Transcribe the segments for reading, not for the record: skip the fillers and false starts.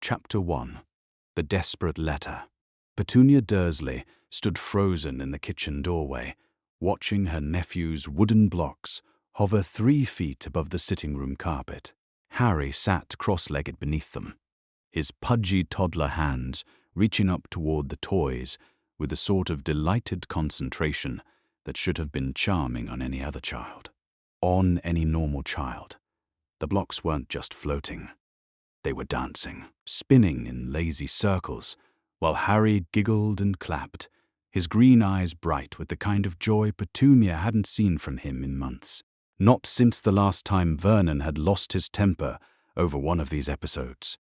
Chapter 1. The Desperate Letter. Petunia Dursley stood frozen in the kitchen doorway, watching her nephew's wooden blocks hover 3 feet above the sitting room carpet. Harry sat cross-legged beneath them, his pudgy toddler hands reaching up toward the toys with a sort of delighted concentration that should have been charming on any other child. On any normal child. The blocks weren't just floating. They were dancing, spinning in lazy circles, while Harry giggled and clapped, his green eyes bright with the kind of joy Petunia hadn't seen from him in months. Not since the last time Vernon had lost his temper over one of these episodes.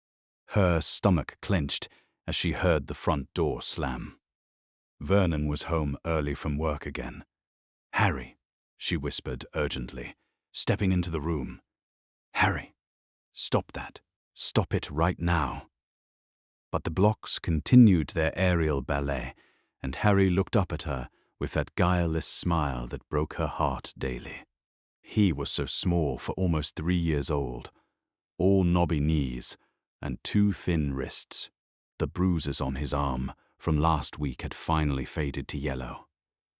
Her stomach clenched as she heard the front door slam. Vernon was home early from work again. "Harry," she whispered urgently, stepping into the room. "Harry, stop that. Stop it right now." But the blocks continued their aerial ballet, and Harry looked up at her with that guileless smile that broke her heart daily. He was so small for almost 3 years old, all knobby knees and 2 thin wrists. The bruises on his arm from last week had finally faded to yellow,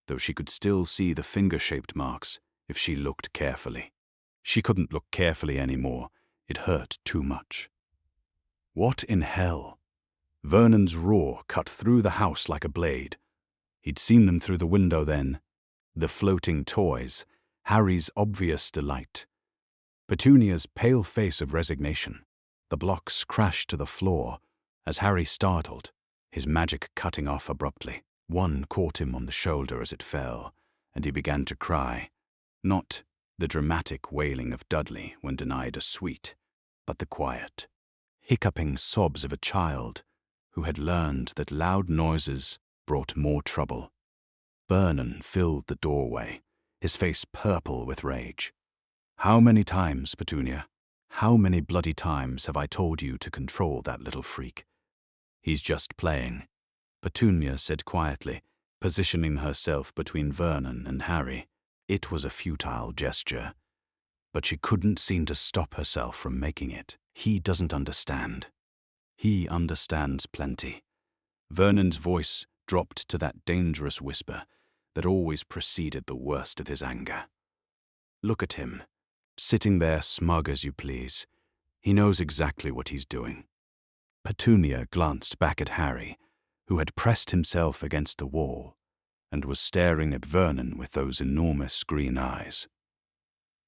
though she could still see the finger-shaped marks if she looked carefully. She couldn't look carefully anymore. It hurt too much. What in hell? Vernon's roar cut through the house like a blade. He'd seen them through the window then. The floating toys, Harry's obvious delight. Petunia's pale face of resignation. The blocks crashed to the floor as Harry startled, his magic cutting off abruptly. One caught him on the shoulder as it fell, and he began to cry. Not the dramatic wailing of Dudley when denied a sweet, but the quiet, hiccuping sobs of a child who had learned that loud noises brought more trouble. Vernon filled the doorway, his face purple with rage. "How many times, Petunia? How many bloody times have I told you to control that little freak? He's just playing," Petunia said quietly, positioning herself between Vernon and Harry. It was a futile gesture, but she couldn't seem to stop herself from making it. "He doesn't understand." "He understands plenty." Vernon's voice dropped to that dangerous whisper that always preceded the worst of his anger. "Look at him, sitting there smug as you please. He knows exactly what he's doing." Petunia glanced back at Harry, who had pressed himself against the wall and was staring at Vernon with those enormous green eyes.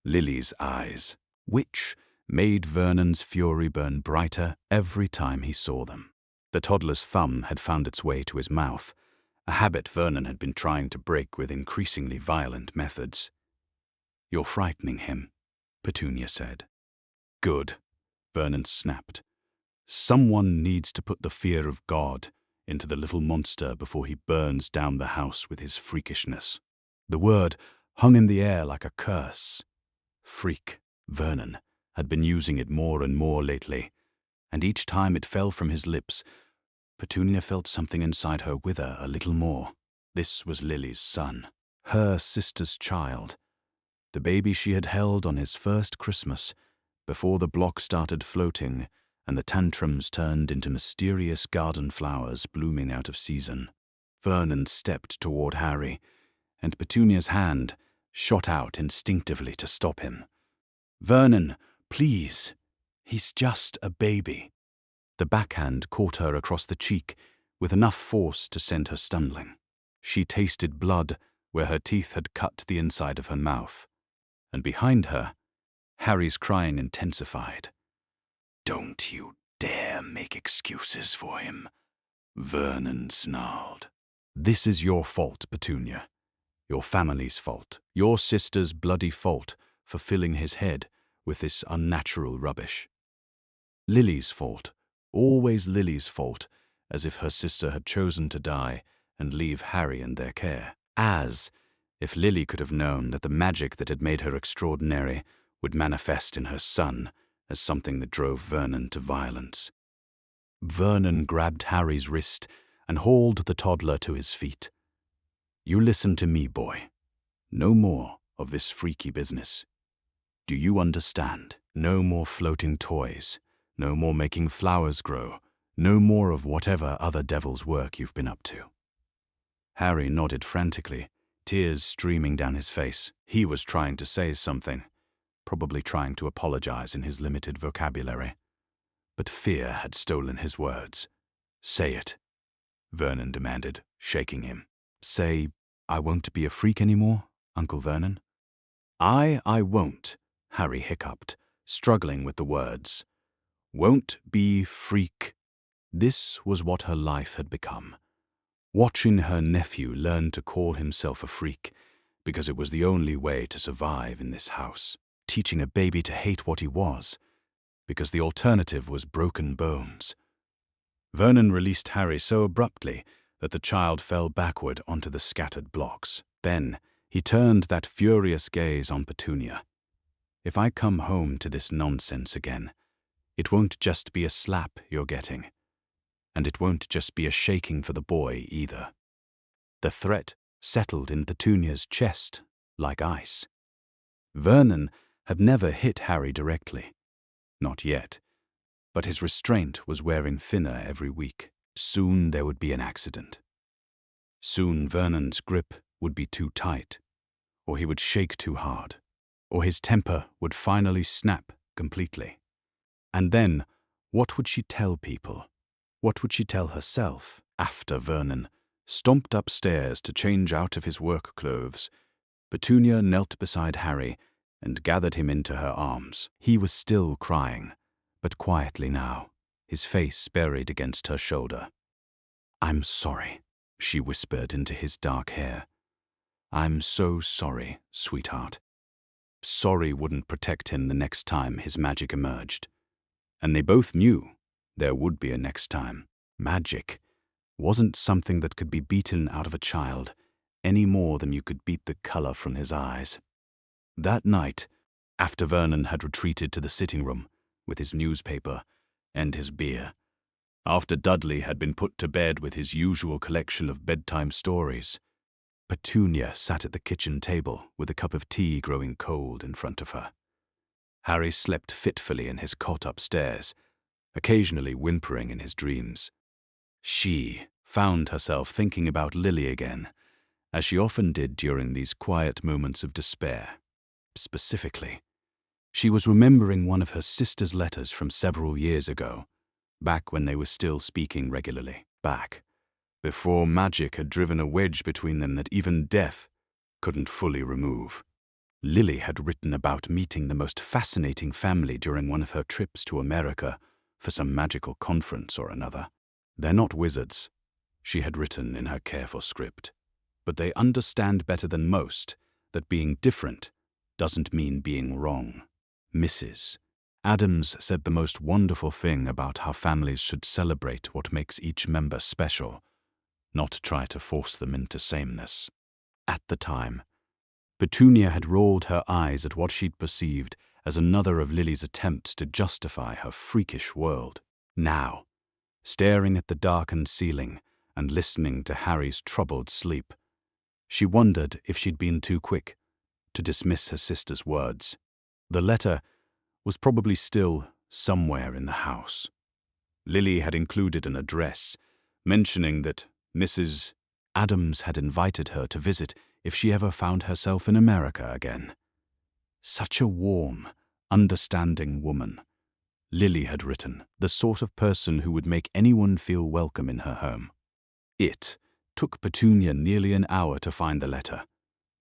Lily's eyes, which made Vernon's fury burn brighter every time he saw them. The toddler's thumb had found its way to his mouth, a habit Vernon had been trying to break with increasingly violent methods. "You're frightening him," Petunia said. "Good," Vernon snapped. "Someone needs to put the fear of God into the little monster before he burns down the house with his freakishness." The word hung in the air like a curse. Freak. Vernon had been using it more and more lately, and each time it fell from his lips, Petunia felt something inside her wither a little more. This was Lily's son, her sister's child, the baby she had held on his first Christmas, before the block started floating and the tantrums turned into mysterious garden flowers blooming out of season. Vernon stepped toward Harry, and Petunia's hand shot out instinctively to stop him. "Vernon, please. He's just a baby." The backhand caught her across the cheek with enough force to send her stumbling. She tasted blood where her teeth had cut the inside of her mouth, and behind her, Harry's crying intensified. "Don't you dare make excuses for him," Vernon snarled. "This is your fault, Petunia. Your family's fault. Your sister's bloody fault for filling his head with this unnatural rubbish. Lily's fault. Always Lily's fault, as if her sister had chosen to die and leave Harry in their care. As if Lily could have known that the magic that had made her extraordinary would manifest in her son as something that drove Vernon to violence. Vernon grabbed Harry's wrist and hauled the toddler to his feet. "You listen to me, boy. No more of this freaky business. Do you understand? No more floating toys. No more making flowers grow. No more of whatever other devil's work you've been up to. Harry nodded frantically, tears streaming down his face. He was trying to say something, probably trying to apologize in his limited vocabulary. But fear had stolen his words. "Say it," Vernon demanded, shaking him. "Say, I won't be a freak anymore, Uncle Vernon?" I won't," Harry hiccuped, struggling with the words. "Won't be freak." This was what her life had become. Watching her nephew learn to call himself a freak, because it was the only way to survive in this house. Teaching a baby to hate what he was, because the alternative was broken bones. Vernon released Harry so abruptly that the child fell backward onto the scattered blocks. Then he turned that furious gaze on Petunia. "If I come home to this nonsense again, it won't just be a slap you're getting. And it won't just be a shaking for the boy either." The threat settled in Petunia's chest like ice. Vernon had never hit Harry directly. Not yet. But his restraint was wearing thinner every week. Soon there would be an accident. Soon Vernon's grip would be too tight, or he would shake too hard, or his temper would finally snap completely. And then, what would she tell people? What would she tell herself after Vernon stomped upstairs to change out of his work clothes? Petunia knelt beside Harry and gathered him into her arms. He was still crying, but quietly now, his face buried against her shoulder. "I'm sorry," she whispered into his dark hair. "I'm so sorry, sweetheart." Sorry wouldn't protect him the next time his magic emerged. And they both knew there would be a next time. Magic wasn't something that could be beaten out of a child any more than you could beat the color from his eyes. That night, after Vernon had retreated to the sitting room with his newspaper and his beer, after Dudley had been put to bed with his usual collection of bedtime stories, Petunia sat at the kitchen table with a cup of tea growing cold in front of her. Harry slept fitfully in his cot upstairs, occasionally whimpering in his dreams. She found herself thinking about Lily again, as she often did during these quiet moments of despair. Specifically, she was remembering one of her sister's letters from several years ago, back when they were still speaking regularly, back before magic had driven a wedge between them that even death couldn't fully remove. Lily had written about meeting the most fascinating family during one of her trips to America for some magical conference or another. "They're not wizards," she had written in her careful script, "but they understand better than most that being different doesn't mean being wrong." Mrs. Addams said the most wonderful thing about how families should celebrate what makes each member special, not try to force them into sameness. At the time, Petunia had rolled her eyes at what she'd perceived as another of Lily's attempts to justify her freakish world. Now, staring at the darkened ceiling and listening to Harry's troubled sleep, she wondered if she'd been too quick to dismiss her sister's words. The letter was probably still somewhere in the house. Lily had included an address, mentioning that Mrs. Addams had invited her to visit if she ever found herself in America again. Such a warm, understanding woman. Lily had written, the sort of person who would make anyone feel welcome in her home. It took Petunia nearly an hour to find the letter,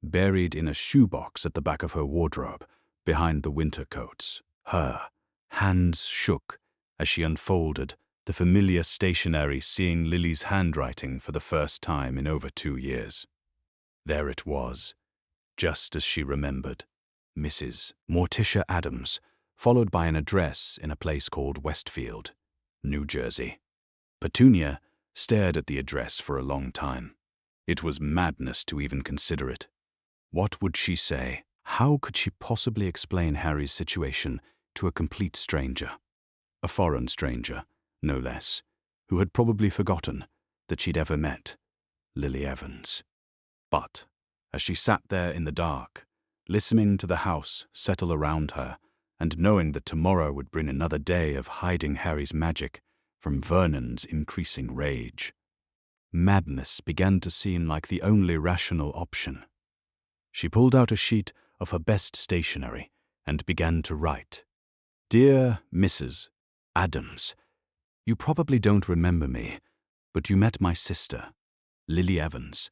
buried in a shoebox at the back of her wardrobe, behind the winter coats. Her hands shook as she unfolded the familiar stationery, seeing Lily's handwriting for the first time in over 2 years. There it was, just as she remembered. Mrs. Morticia Addams, followed by an address in a place called Westfield, New Jersey. Petunia stared at the address for a long time. It was madness to even consider it. What would she say? How could she possibly explain Harry's situation to a complete stranger? A foreign stranger, no less, who had probably forgotten that she'd ever met Lily Evans. But as she sat there in the dark, listening to the house settle around her and knowing that tomorrow would bring another day of hiding Harry's magic from Vernon's increasing rage. Madness began to seem like the only rational option. She pulled out a sheet of her best stationery and began to write. Dear Mrs. Addams, you probably don't remember me, but you met my sister, Lily Evans,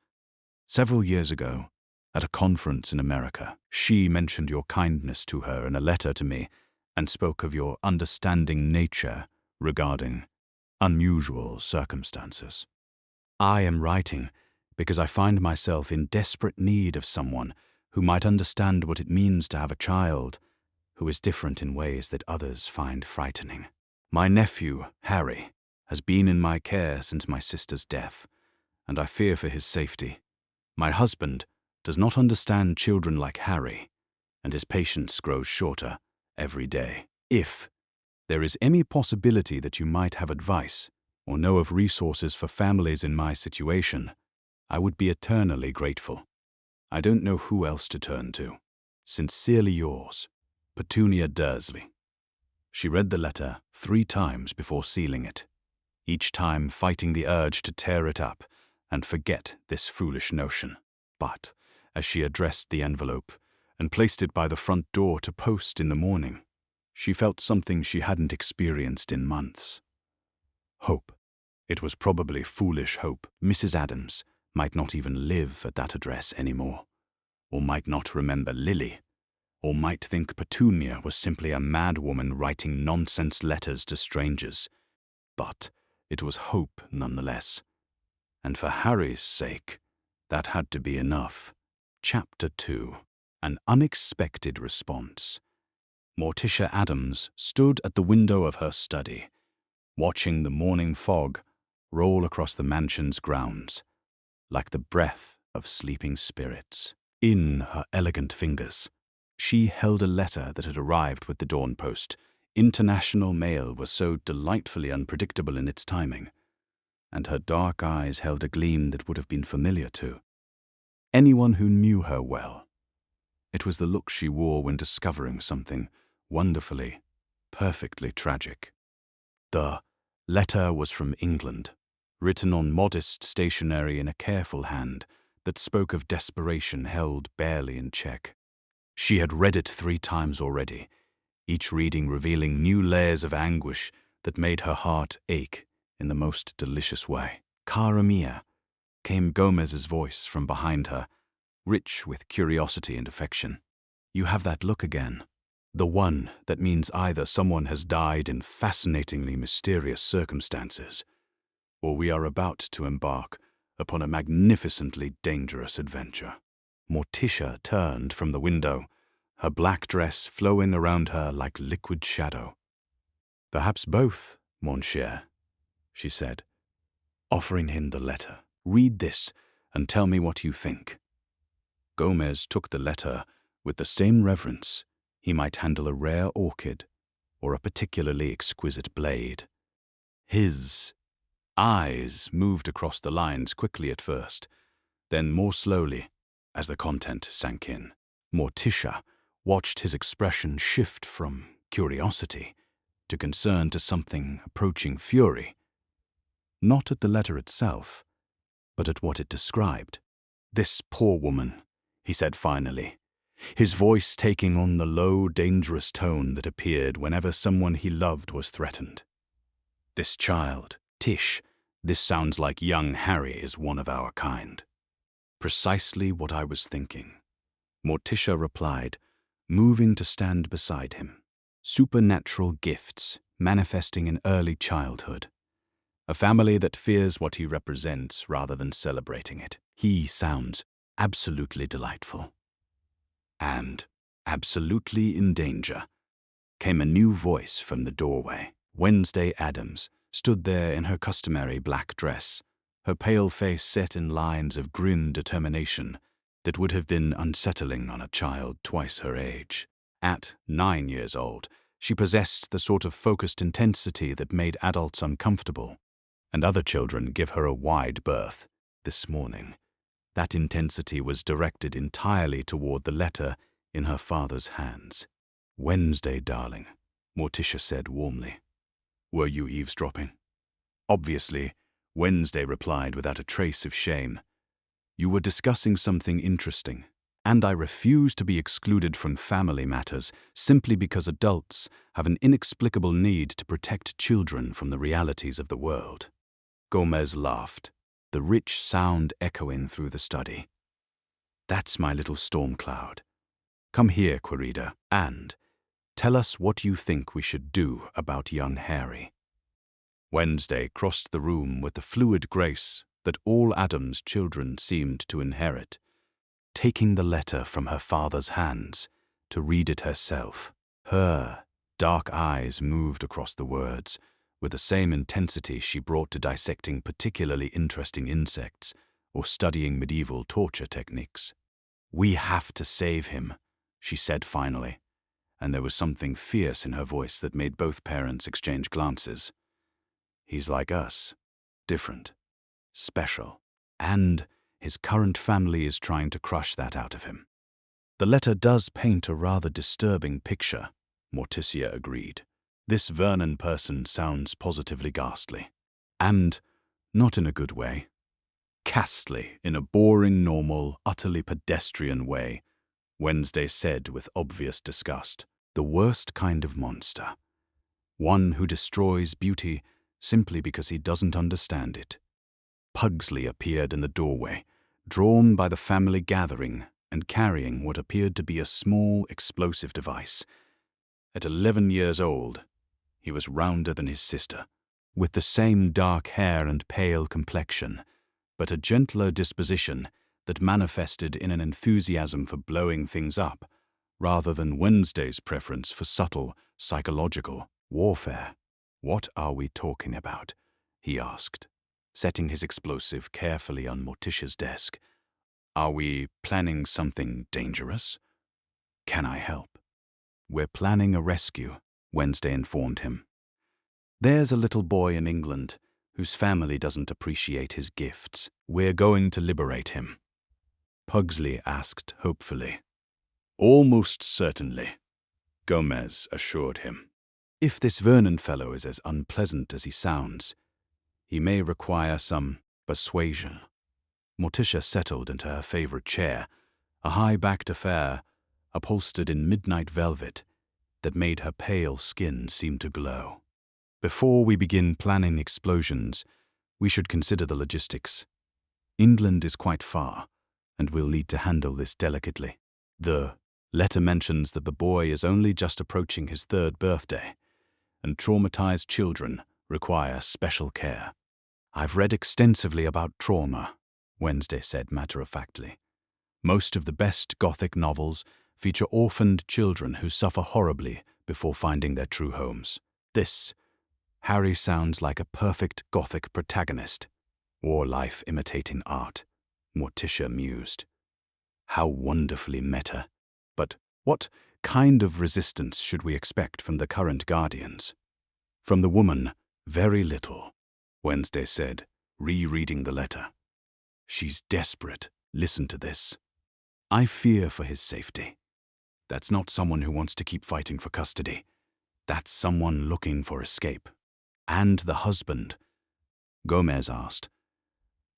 several years ago at a conference in America. She mentioned your kindness to her in a letter to me and spoke of your understanding nature regarding unusual circumstances. I am writing because I find myself in desperate need of someone who might understand what it means to have a child who is different in ways that others find frightening. My nephew, Harry, has been in my care since my sister's death, and I fear for his safety. My husband does not understand children like Harry, and his patience grows shorter every day. If there is any possibility that you might have advice or know of resources for families in my situation, I would be eternally grateful. I don't know who else to turn to. Sincerely yours, Petunia Dursley. She read the letter 3 times before sealing it, each time fighting the urge to tear it up and forget this foolish notion. But as she addressed the envelope and placed it by the front door to post in the morning, she felt something she hadn't experienced in months. Hope. It was probably foolish hope. Mrs. Addams might not even live at that address anymore, or might not remember Lily, or might think Petunia was simply a mad woman writing nonsense letters to strangers. But it was hope nonetheless. And for Harry's sake, that had to be enough. Chapter 2. An unexpected response. Morticia Addams stood at the window of her study, watching the morning fog roll across the mansion's grounds, like the breath of sleeping spirits. In her elegant fingers, she held a letter that had arrived with the dawn post. International mail was so delightfully unpredictable in its timing, and her dark eyes held a gleam that would have been familiar to anyone who knew her well. It was the look she wore when discovering something wonderfully, perfectly tragic. The letter was from England, written on modest stationery in a careful hand that spoke of desperation held barely in check. She had read it 3 times already, each reading revealing new layers of anguish that made her heart ache in the most delicious way. Cara mia, came Gomez's voice from behind her, rich with curiosity and affection. You have that look again. The one that means either someone has died in fascinatingly mysterious circumstances, or we are about to embark upon a magnificently dangerous adventure. Morticia turned from the window, her black dress flowing around her like liquid shadow. Perhaps both, mon cher, she said, offering him the letter. Read this and tell me what you think. Gomez took the letter with the same reverence he might handle a rare orchid or a particularly exquisite blade. His eyes moved across the lines quickly at first, then more slowly as the content sank in. Morticia watched his expression shift from curiosity to concern to something approaching fury, not at the letter itself, but at what it described. This poor woman, he said finally, his voice taking on the low, dangerous tone that appeared whenever someone he loved was threatened. This child, Tish, this sounds like young Harry is one of our kind. Precisely what I was thinking, Morticia replied, moving to stand beside him. Supernatural gifts manifesting in early childhood. A family that fears what he represents rather than celebrating it. He sounds absolutely delightful. And, absolutely in danger, came a new voice from the doorway. Wednesday Addams stood there in her customary black dress, her pale face set in lines of grim determination that would have been unsettling on a child twice her age. At 9 years old, she possessed the sort of focused intensity that made adults uncomfortable, and other children give her a wide berth. This morning, that intensity was directed entirely toward the letter in her father's hands. "Wednesday, darling," Morticia said warmly. "Were you eavesdropping?" Obviously, Wednesday replied without a trace of shame. "You were discussing something interesting, and I refuse to be excluded from family matters simply because adults have an inexplicable need to protect children from the realities of the world." Gomez laughed, the rich sound echoing through the study. "That's my little storm cloud. Come here, Querida, and tell us what you think we should do about young Harry." Wednesday crossed the room with the fluid grace that all Addams' children seemed to inherit, taking the letter from her father's hands to read it herself. Her dark eyes moved across the words with the same intensity she brought to dissecting particularly interesting insects or studying medieval torture techniques. "We have to save him," she said finally, and there was something fierce in her voice that made both parents exchange glances. "He's like us, different, special, and his current family is trying to crush that out of him." "The letter does paint a rather disturbing picture," Morticia agreed. "This Vernon person sounds positively ghastly. And not in a good way. Ghastly in a boring, normal, utterly pedestrian way," Wednesday said with obvious disgust. "The worst kind of monster. One who destroys beauty simply because he doesn't understand it." Pugsley appeared in the doorway, drawn by the family gathering and carrying what appeared to be a small explosive device. At 11 years old, he was rounder than his sister, with the same dark hair and pale complexion, but a gentler disposition that manifested in an enthusiasm for blowing things up, rather than Wednesday's preference for subtle, psychological warfare. "What are we talking about?" he asked, setting his explosive carefully on Morticia's desk. "Are we planning something dangerous? Can I help?" "We're planning a rescue," Wednesday informed him. "There's a little boy in England whose family doesn't appreciate his gifts. We're going to liberate him." Pugsley asked hopefully. "Almost certainly," Gomez assured him. "If this Vernon fellow is as unpleasant as he sounds, he may require some persuasion." Morticia settled into her favorite chair, a high-backed affair upholstered in midnight velvet that made her pale skin seem to glow. "Before we begin planning explosions, we should consider the logistics. England is quite far, and we'll need to handle this delicately. The letter mentions that the boy is only just approaching his 3rd birthday, and traumatized children require special care." "I've read extensively about trauma," Wednesday said matter-of-factly. "Most of the best Gothic novels feature orphaned children who suffer horribly before finding their true homes. Harry sounds like a perfect Gothic protagonist. Or life imitating art," Morticia mused. "How wonderfully meta. But what kind of resistance should we expect from the current guardians?" "From the woman, very little," Wednesday said, rereading the letter. "She's desperate. Listen to this. I fear for his safety. That's not someone who wants to keep fighting for custody. That's someone looking for escape." "And the husband?" Gomez asked.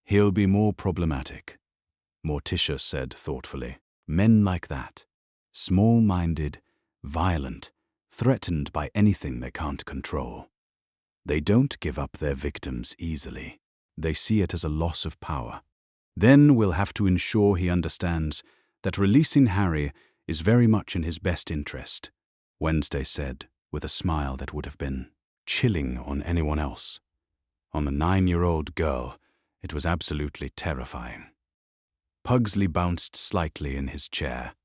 "He'll be more problematic," Morticia said thoughtfully. "Men like that, small-minded, violent, threatened by anything they can't control. They don't give up their victims easily. They see it as a loss of power. Then we'll have to ensure he understands that releasing Harry is very much in his best interest," Wednesday said, with a smile that would have been chilling on anyone else. On a 9-year-old girl, it was absolutely terrifying. Pugsley bounced slightly in his chair.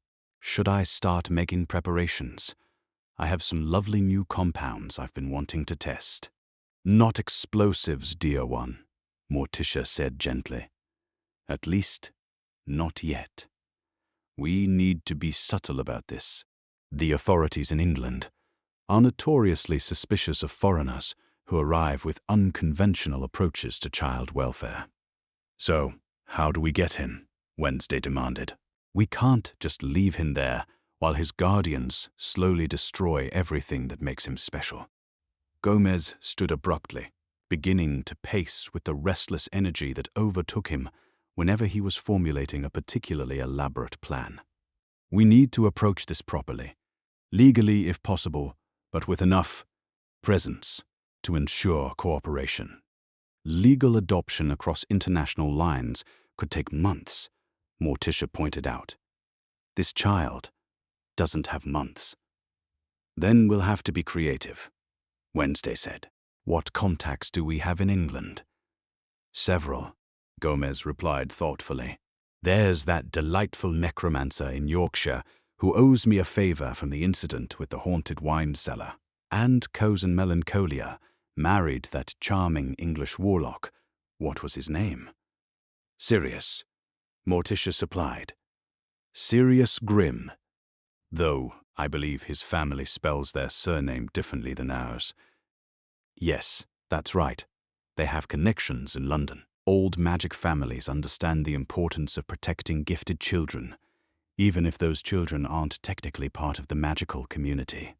"Should I start making preparations? I have some lovely new compounds I've been wanting to test." "Not explosives, dear one," Morticia said gently. "At least, not yet. We need to be subtle about this. The authorities in England are notoriously suspicious of foreigners who arrive with unconventional approaches to child welfare." "So, how do we get him?" Wednesday demanded. "We can't just leave him there while his guardians slowly destroy everything that makes him special. Gomez stood abruptly, beginning to pace with the restless energy that overtook him whenever he was formulating a particularly elaborate plan. We need to approach this properly, legally if possible, but with enough presence to ensure cooperation. Legal adoption across international lines could take months, Morticia pointed out. This child doesn't have months. Then we'll have to be creative, Wednesday said. What contacts do we have in England? Several, Gomez replied thoughtfully. There's that delightful necromancer in Yorkshire who owes me a favor from the incident with the haunted wine cellar. And Cousin Melancholia married that charming English warlock. What was his name? Sirius, Morticia supplied. Sirius Grimm, though I believe his family spells their surname differently than ours. Yes, that's right. They have connections in London. Old magic families understand the importance of protecting gifted children, even if those children aren't technically part of the magical community.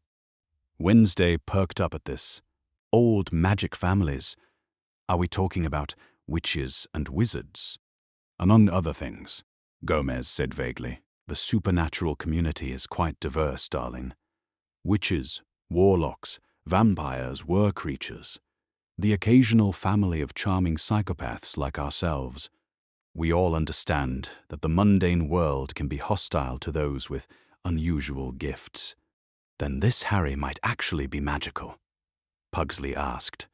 Wednesday perked up at this. Old magic families? Are we talking about witches and wizards? Among other things, Gomez said vaguely. The supernatural community is quite diverse, darling. Witches, warlocks, vampires, were creatures. The occasional family of charming psychopaths like ourselves. We all understand that the mundane world can be hostile to those with unusual gifts. Then this Harry might actually be magical, Pugsley asked,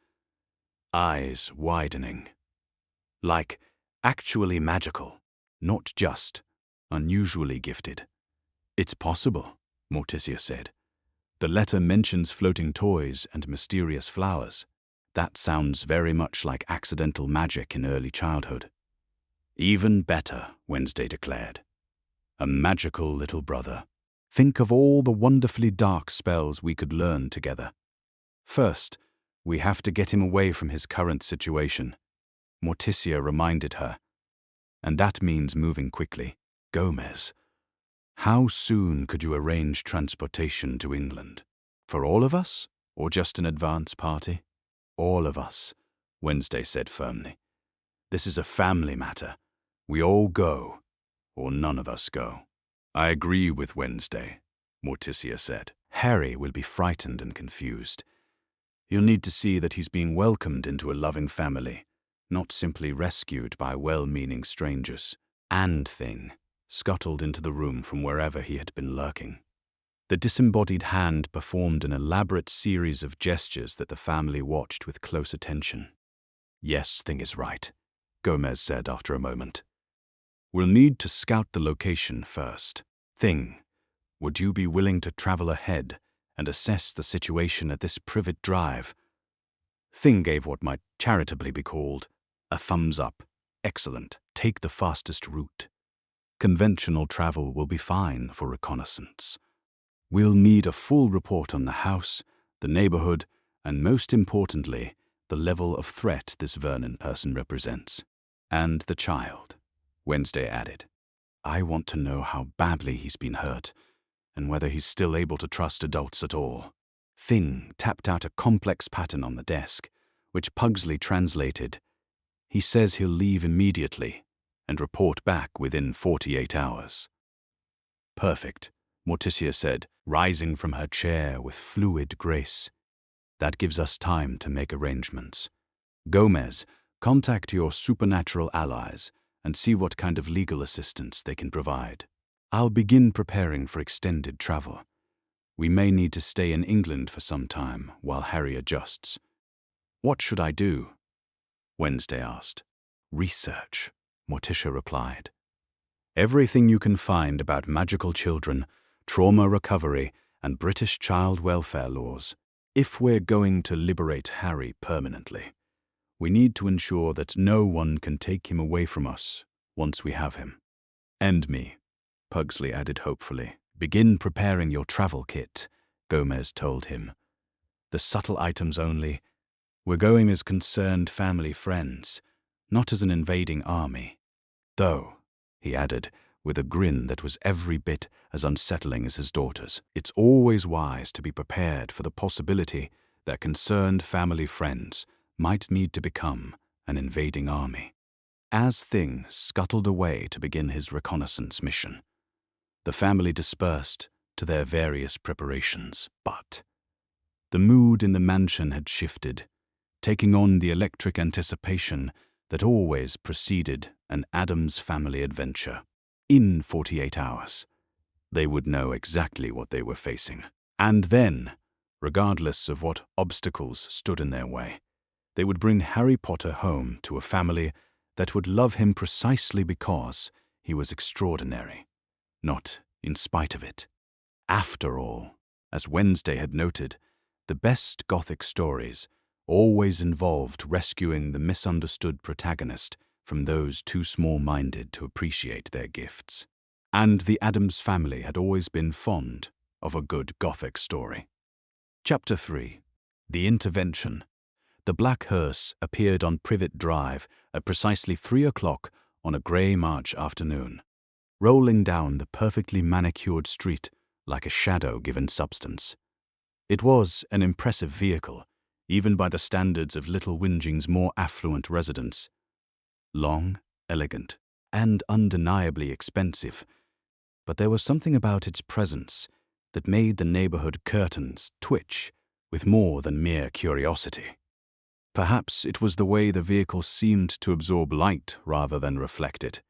eyes widening. Like, actually magical, not just unusually gifted. It's possible, Morticia said. The letter mentions floating toys and mysterious flowers. That sounds very much like accidental magic in early childhood. Even better, Wednesday declared. A magical little brother. Think of all the wonderfully dark spells we could learn together. First, we have to get him away from his current situation, Morticia reminded her. And that means moving quickly. Gomez, how soon could you arrange transportation to England? For all of us, or just an advance party? All of us, Wednesday said firmly. This is a family matter. We all go, or none of us go. I agree with Wednesday, Morticia said. Harry will be frightened and confused. You'll need to see that he's being welcomed into a loving family, not simply rescued by well-meaning strangers. And Thing scuttled into the room from wherever he had been lurking. The disembodied hand performed an elaborate series of gestures that the family watched with close attention. Yes, Thing is right, Gomez said after a moment. We'll need to scout the location first. Thing, would you be willing to travel ahead and assess the situation at this privet drive? Thing gave what might charitably be called a thumbs up. Excellent. Take the fastest route. Conventional travel will be fine for reconnaissance. We'll need a full report on the house, the neighborhood, and most importantly, the level of threat this Vernon person represents. And the child, Wednesday added. I want to know how badly he's been hurt, and whether he's still able to trust adults at all. Thing tapped out a complex pattern on the desk, which Pugsley translated. He says he'll leave immediately and report back within 48 hours. Perfect, Morticia said, rising from her chair with fluid grace. That gives us time to make arrangements. Gomez, contact your supernatural allies and see what kind of legal assistance they can provide. I'll begin preparing for extended travel. We may need to stay in England for some time while Harry adjusts. What should I do? Wednesday asked. Research, Morticia replied. Everything you can find about magical children, trauma recovery, and British child welfare laws. If we're going to liberate Harry permanently, we need to ensure that no one can take him away from us once we have him. And me, Pugsley added hopefully. Begin preparing your travel kit, Gomez told him. The subtle items only. We're going as concerned family friends, not as an invading army. Though, he added, with a grin that was every bit as unsettling as his daughter's. It's always wise to be prepared for the possibility that concerned family friends might need to become an invading army. As Thing scuttled away to begin his reconnaissance mission, the family dispersed to their various preparations. But the mood in the mansion had shifted, taking on the electric anticipation that always preceded an Addams family adventure. In 48 hours, they would know exactly what they were facing. And then, regardless of what obstacles stood in their way, they would bring Harry Potter home to a family that would love him precisely because he was extraordinary, not in spite of it. After all, as Wednesday had noted, the best Gothic stories always involved rescuing the misunderstood protagonist from those too small-minded to appreciate their gifts. And the Addams family had always been fond of a good Gothic story. Chapter 3. The Intervention. The black hearse appeared on Privet Drive at precisely 3 o'clock on a grey March afternoon, rolling down the perfectly manicured street like a shadow given substance. It was an impressive vehicle, even by the standards of Little Whinging's more affluent residents. Long, elegant, and undeniably expensive, but there was something about its presence that made the neighborhood curtains twitch with more than mere curiosity. Perhaps it was the way the vehicle seemed to absorb light rather than reflect it,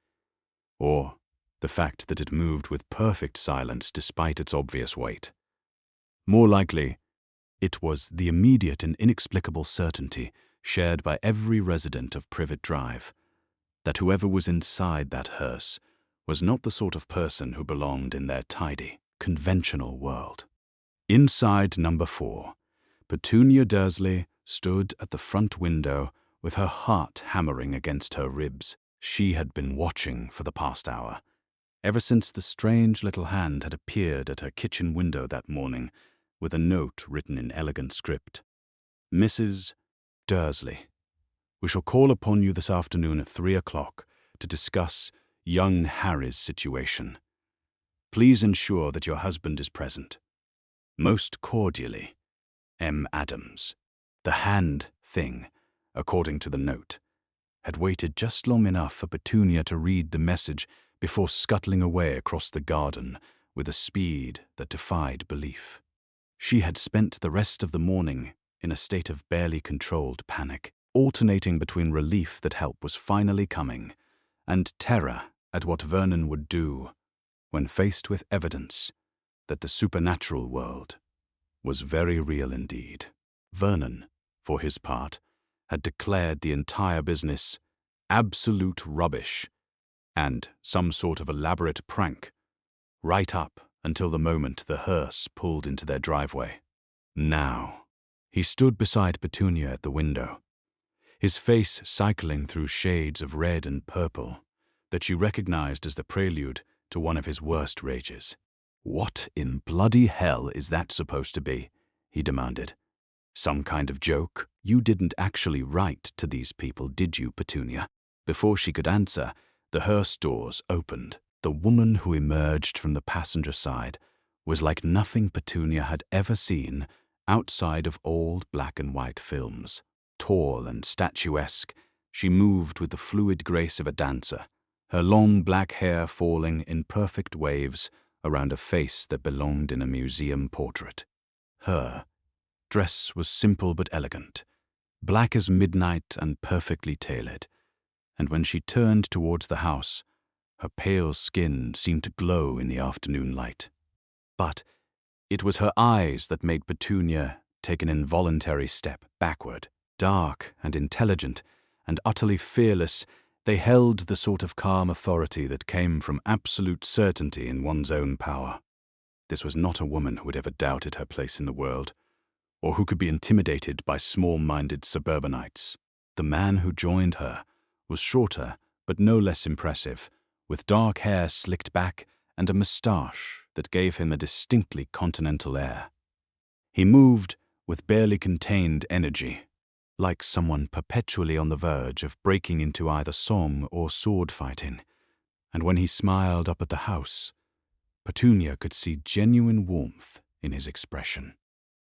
or the fact that it moved with perfect silence despite its obvious weight. More likely, it was the immediate and inexplicable certainty shared by every resident of Privet Drive that whoever was inside that hearse was not the sort of person who belonged in their tidy, conventional world. Inside number 4, Petunia Dursley stood at the front window with her heart hammering against her ribs. She had been watching for the past hour, ever since the strange little hand had appeared at her kitchen window that morning with a note written in elegant script. Mrs. Dursley, we shall call upon you this afternoon at 3 o'clock to discuss young Harry's situation. Please ensure that your husband is present. Most cordially, M. Addams. The hand thing, according to the note, had waited just long enough for Petunia to read the message before scuttling away across the garden with a speed that defied belief. She had spent the rest of the morning in a state of barely controlled panic, alternating between relief that help was finally coming and terror at what Vernon would do when faced with evidence that the supernatural world was very real indeed. Vernon, for his part, had declared the entire business absolute rubbish and some sort of elaborate prank, right up until the moment the hearse pulled into their driveway. Now, he stood beside Petunia at the window, his face cycling through shades of red and purple that she recognized as the prelude to one of his worst rages. "What in bloody hell is that supposed to be?" he demanded. "Some kind of joke? You didn't actually write to these people, did you, Petunia?" Before she could answer, the hearse doors opened. The woman who emerged from the passenger side was like nothing Petunia had ever seen outside of old black and white films. Tall and statuesque, she moved with the fluid grace of a dancer, her long black hair falling in perfect waves around a face that belonged in a museum portrait. Her dress was simple but elegant, black as midnight and perfectly tailored, and when she turned towards the house, her pale skin seemed to glow in the afternoon light. But it was her eyes that made Petunia take an involuntary step backward. Dark and intelligent and utterly fearless, they held the sort of calm authority that came from absolute certainty in one's own power. This was not a woman who had ever doubted her place in the world, or who could be intimidated by small-minded suburbanites. The man who joined her was shorter but no less impressive, with dark hair slicked back and a moustache that gave him a distinctly continental air. He moved with barely contained energy, like someone perpetually on the verge of breaking into either song or sword fighting. And when he smiled up at the house, Petunia could see genuine warmth in his expression.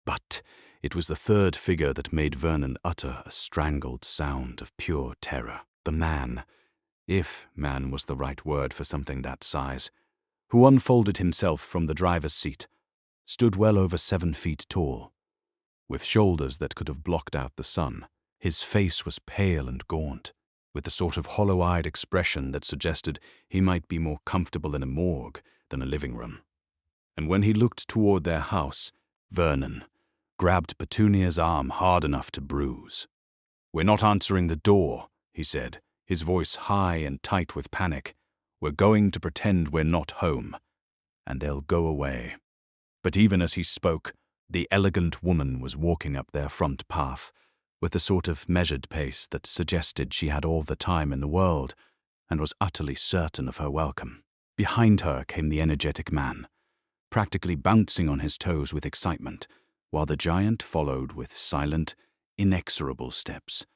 But it was the third figure that made Vernon utter a strangled sound of pure terror. The man, if man was the right word for something that size, who unfolded himself from the driver's seat, stood well over 7 feet tall. With shoulders that could have blocked out the sun, his face was pale and gaunt, with the sort of hollow-eyed expression that suggested he might be more comfortable in a morgue than a living room. And when he looked toward their house, Vernon grabbed Petunia's arm hard enough to bruise. "We're not answering the door," he said, his voice high and tight with panic. "We're going to pretend we're not home, and they'll go away." But even as he spoke, the elegant woman was walking up their front path, with the sort of measured pace that suggested she had all the time in the world and was utterly certain of her welcome. Behind her came the energetic man, practically bouncing on his toes with excitement, while the giant followed with silent, inexorable steps.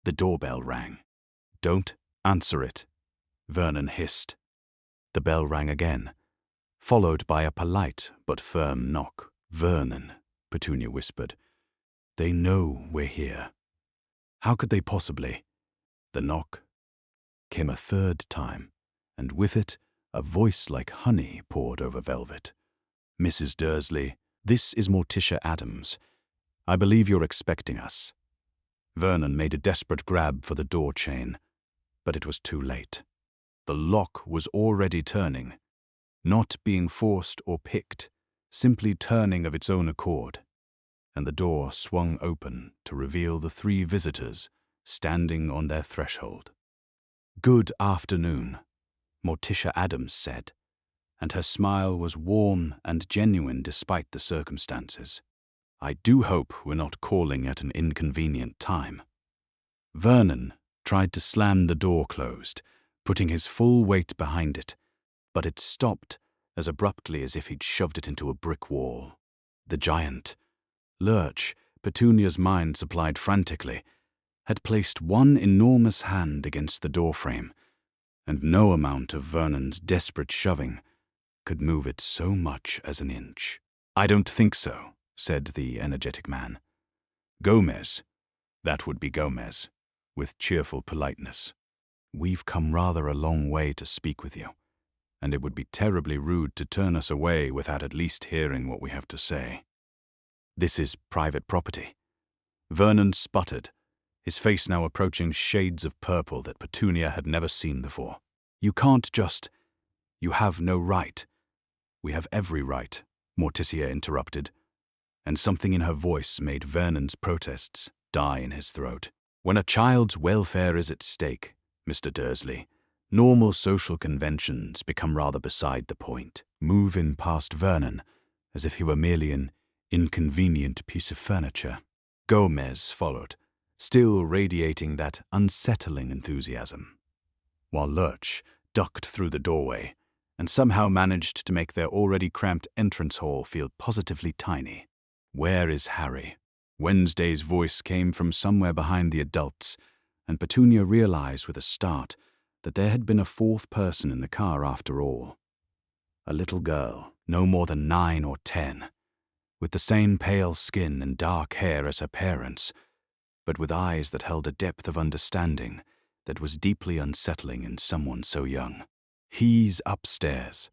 The doorbell rang. "Don't answer it," Vernon hissed. The bell rang again, followed by a polite but firm knock. "Vernon," Petunia whispered, "they know we're here. How could they possibly?" The knock came a third time, and with it a voice like honey poured over velvet. "Mrs. Dursley, this is Morticia Addams. I believe you're expecting us." Vernon made a desperate grab for the door chain, but it was too late. The lock was already turning, not being forced or picked, simply turning of its own accord, and the door swung open to reveal the 3 visitors standing on their threshold. "Good afternoon," Morticia Addams said, and her smile was warm and genuine despite the circumstances. "I do hope we're not calling at an inconvenient time." Vernon tried to slam the door closed, putting his full weight behind it, but it stopped as abruptly as if he'd shoved it into a brick wall. The giant, Lurch, Petunia's mind supplied frantically, had placed one enormous hand against the doorframe, and no amount of Vernon's desperate shoving could move it so much as an inch. "I don't think so," said the energetic man. "Gomez, that would be Gomez," with cheerful politeness. "We've come rather a long way to speak with you, and it would be terribly rude to turn us away without at least hearing what we have to say. This is private property." Vernon sputtered, his face now approaching shades of purple that Petunia had never seen before. "You can't just... You have no right." "We have every right," Morticia interrupted, and something in her voice made Vernon's protests die in his throat. "When a child's welfare is at stake, Mr. Dursley, normal social conventions become rather beside the point." Move in past Vernon, as if he were merely an inconvenient piece of furniture. Gomez followed, still radiating that unsettling enthusiasm, while Lurch ducked through the doorway and somehow managed to make their already cramped entrance hall feel positively tiny. "Where is Harry?" Wednesday's voice came from somewhere behind the adults, and Petunia realized with a start that there had been a 4th person in the car after all. A little girl, no more than 9 or 10, with the same pale skin and dark hair as her parents, but with eyes that held a depth of understanding that was deeply unsettling in someone so young. "He's upstairs,"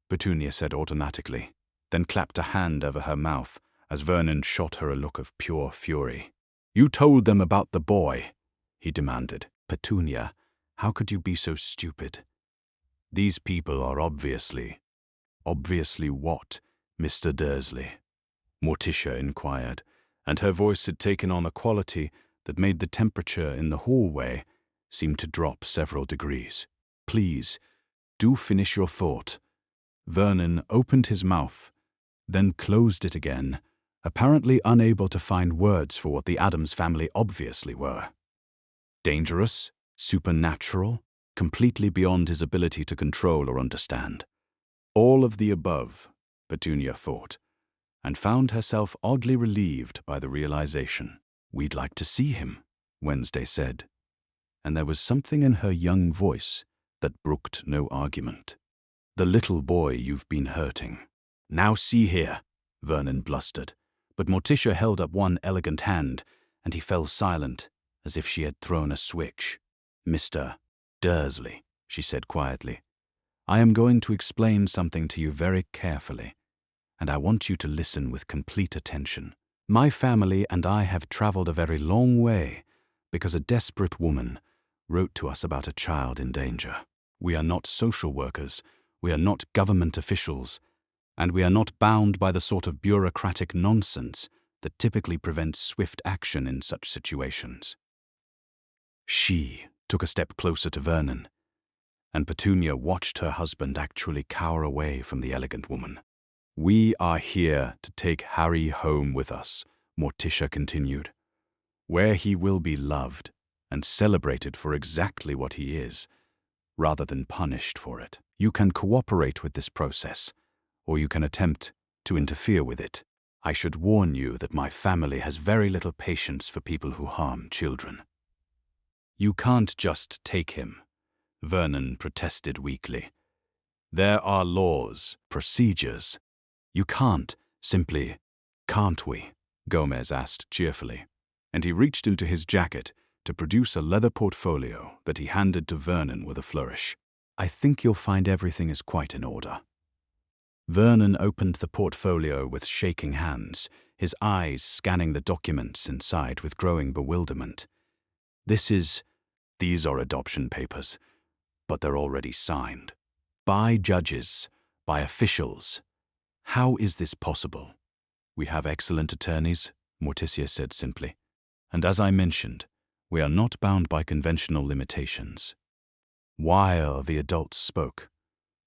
Petunia said automatically, then clapped a hand over her mouth as Vernon shot her a look of pure fury. "You told them about the boy," he demanded. "Petunia, how could you be so stupid? These people are obviously..." "Obviously what, Mr. Dursley?" Morticia inquired, and her voice had taken on a quality that made the temperature in the hallway seem to drop several degrees. "Please, do finish your thought." Vernon opened his mouth, then closed it again, apparently unable to find words for what the Addams family obviously were. Dangerous, supernatural, completely beyond his ability to control or understand. All of the above, Petunia thought, and found herself oddly relieved by the realization. "We'd like to see him," Wednesday said, and there was something in her young voice that brooked no argument. "The little boy you've been hurting. Now see here," Vernon blustered, but Morticia held up one elegant hand, and he fell silent, as if she had thrown a switch. "Mr. Dursley," she said quietly, "I am going to explain something to you very carefully, and I want you to listen with complete attention. My family and I have traveled a very long way because a desperate woman wrote to us about a child in danger. We are not social workers, we are not government officials, and we are not bound by the sort of bureaucratic nonsense that typically prevents swift action in such situations." She took a step closer to Vernon, and Petunia watched her husband actually cower away from the elegant woman. "We are here to take Harry home with us," Morticia continued, "where he will be loved and celebrated for exactly what he is, rather than punished for it. You can cooperate with this process, or you can attempt to interfere with it. I should warn you that my family has very little patience for people who harm children." "You can't just take him," Vernon protested weakly. "There are laws, procedures. You can't simply..." "Can't we?" Gomez asked cheerfully, and he reached into his jacket to produce a leather portfolio that he handed to Vernon with a flourish. "I think you'll find everything is quite in order." Vernon opened the portfolio with shaking hands, his eyes scanning the documents inside with growing bewilderment. These are adoption papers, but they're already signed. By judges, by officials. How is this possible?" "We have excellent attorneys," Morticia said simply. "And as I mentioned, we are not bound by conventional limitations." While the adults spoke,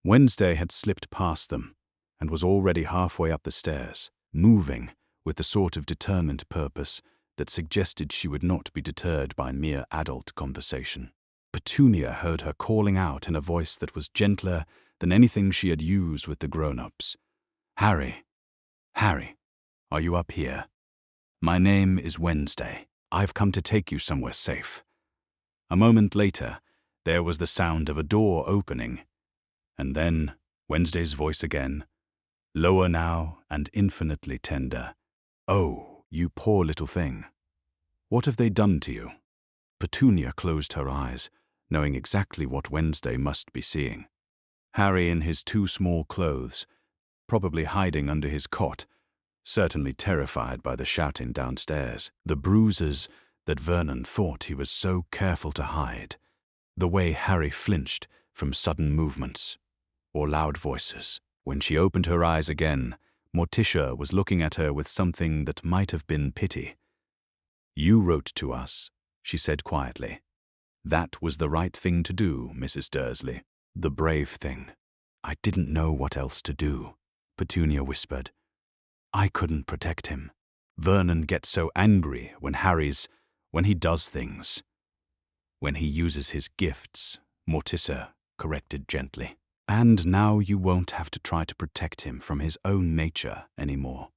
Wednesday had slipped past them and was already halfway up the stairs, moving with the sort of determined purpose that suggested she would not be deterred by mere adult conversation. Petunia heard her calling out in a voice that was gentler than anything she had used with the grown-ups. "Harry, Harry, are you up here? My name is Wednesday. I've come to take you somewhere safe." A moment later, there was the sound of a door opening, and then Wednesday's voice again, lower now and infinitely tender. "Oh, you poor little thing. What have they done to you?" Petunia closed her eyes, knowing exactly what Wednesday must be seeing. Harry in his too small clothes, probably hiding under his cot, certainly terrified by the shouting downstairs, the bruises that Vernon thought he was so careful to hide, the way Harry flinched from sudden movements or loud voices. When she opened her eyes again, Morticia was looking at her with something that might have been pity. "You wrote to us," she said quietly. "That was the right thing to do, Mrs. Dursley. The brave thing." "I didn't know what else to do," Petunia whispered. "I couldn't protect him. Vernon gets so angry when he does things. When he uses his gifts," Morticia corrected gently. "And now you won't have to try to protect him from his own nature anymore."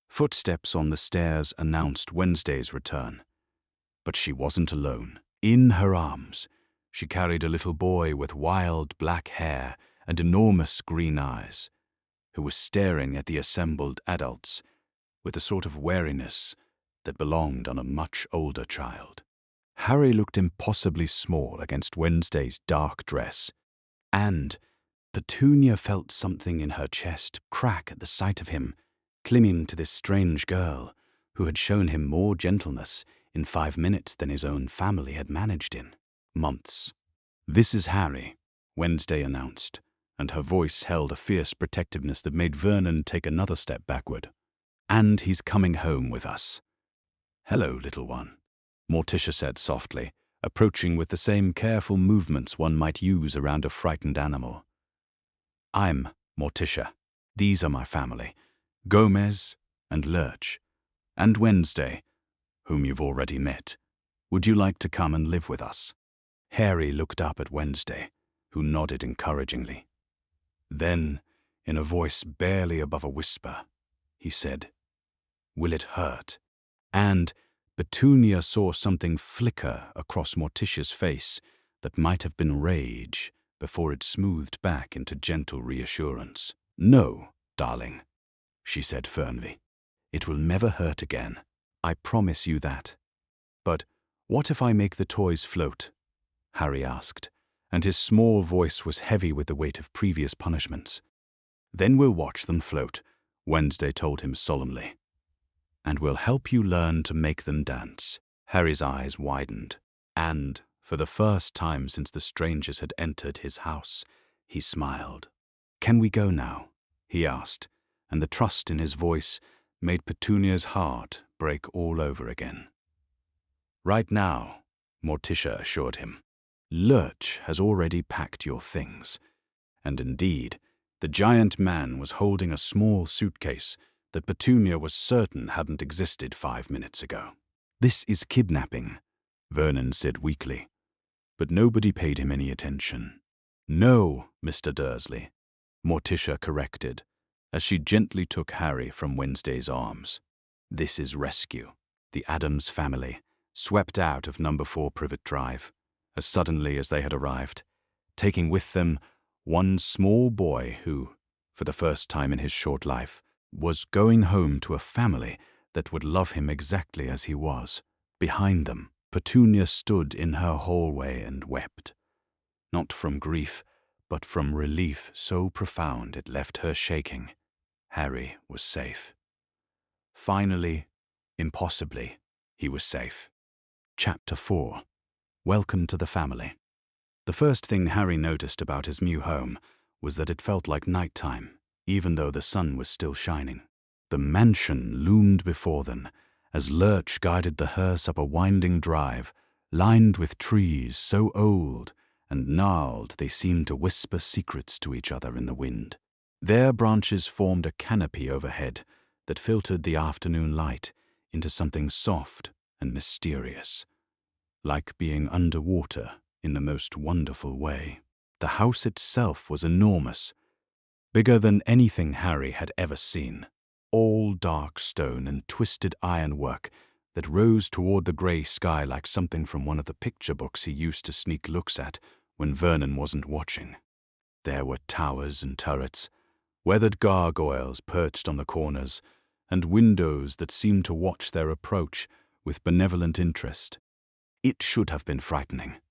Footsteps on the stairs announced Wednesday's return. But she wasn't alone. In her arms, she carried a little boy with wild black hair and enormous green eyes, who was staring at the assembled adults with a sort of wariness that belonged on a much older child. Harry looked impossibly small against Wednesday's dark dress, and Petunia felt something in her chest crack at the sight of him, clinging to this strange girl who had shown him more gentleness in 5 minutes than his own family had managed in months. "This is Harry," Wednesday announced, and her voice held a fierce protectiveness that made Vernon take another step backward. "And he's coming home with us." "Hello, little one," Morticia said softly, approaching with the same careful movements one might use around a frightened animal. "I'm Morticia. These are my family, Gomez and Lurch, and Wednesday, whom you've already met. Would you like to come and live with us?" Harry looked up at Wednesday, who nodded encouragingly. Then, in a voice barely above a whisper, he said, "Will it hurt?" And Petunia saw something flicker across Morticia's face that might have been rage, before it smoothed back into gentle reassurance. "No, darling," she said firmly. "It will never hurt again. I promise you that." "But what if I make the toys float?" Harry asked, and his small voice was heavy with the weight of previous punishments. "Then we'll watch them float," Wednesday told him solemnly. "And we'll help you learn to make them dance." Harry's eyes widened, and, for the first time since the strangers had entered his house, he smiled. "Can we go now?" he asked, and the trust in his voice made Petunia's heart break all over again. "Right now," Morticia assured him. "Lurch has already packed your things." And indeed, the giant man was holding a small suitcase that Petunia was certain hadn't existed 5 minutes ago. "This is kidnapping," Vernon said weakly, but nobody paid him any attention. "No, Mr. Dursley," Morticia corrected, as she gently took Harry from Wednesday's arms. "This is rescue." The Addams family swept out of number 4 Privet Drive as suddenly as they had arrived, taking with them one small boy who, for the first time in his short life, was going home to a family that would love him exactly as he was. Behind them, Petunia stood in her hallway and wept. Not from grief, but from relief so profound it left her shaking. Harry was safe. Finally, impossibly, he was safe. Chapter 4. Welcome to the family. The first thing Harry noticed about his new home was that it felt like nighttime, even though the sun was still shining. The mansion loomed before them as Lurch guided the hearse up a winding drive, lined with trees so old and gnarled they seemed to whisper secrets to each other in the wind. Their branches formed a canopy overhead that filtered the afternoon light into something soft and mysterious, like being underwater in the most wonderful way. The house itself was enormous, bigger than anything Harry had ever seen. All dark stone and twisted ironwork that rose toward the grey sky like something from one of the picture books he used to sneak looks at when Vernon wasn't watching. There were towers and turrets, weathered gargoyles perched on the corners, and windows that seemed to watch their approach with benevolent interest. It should have been frightening.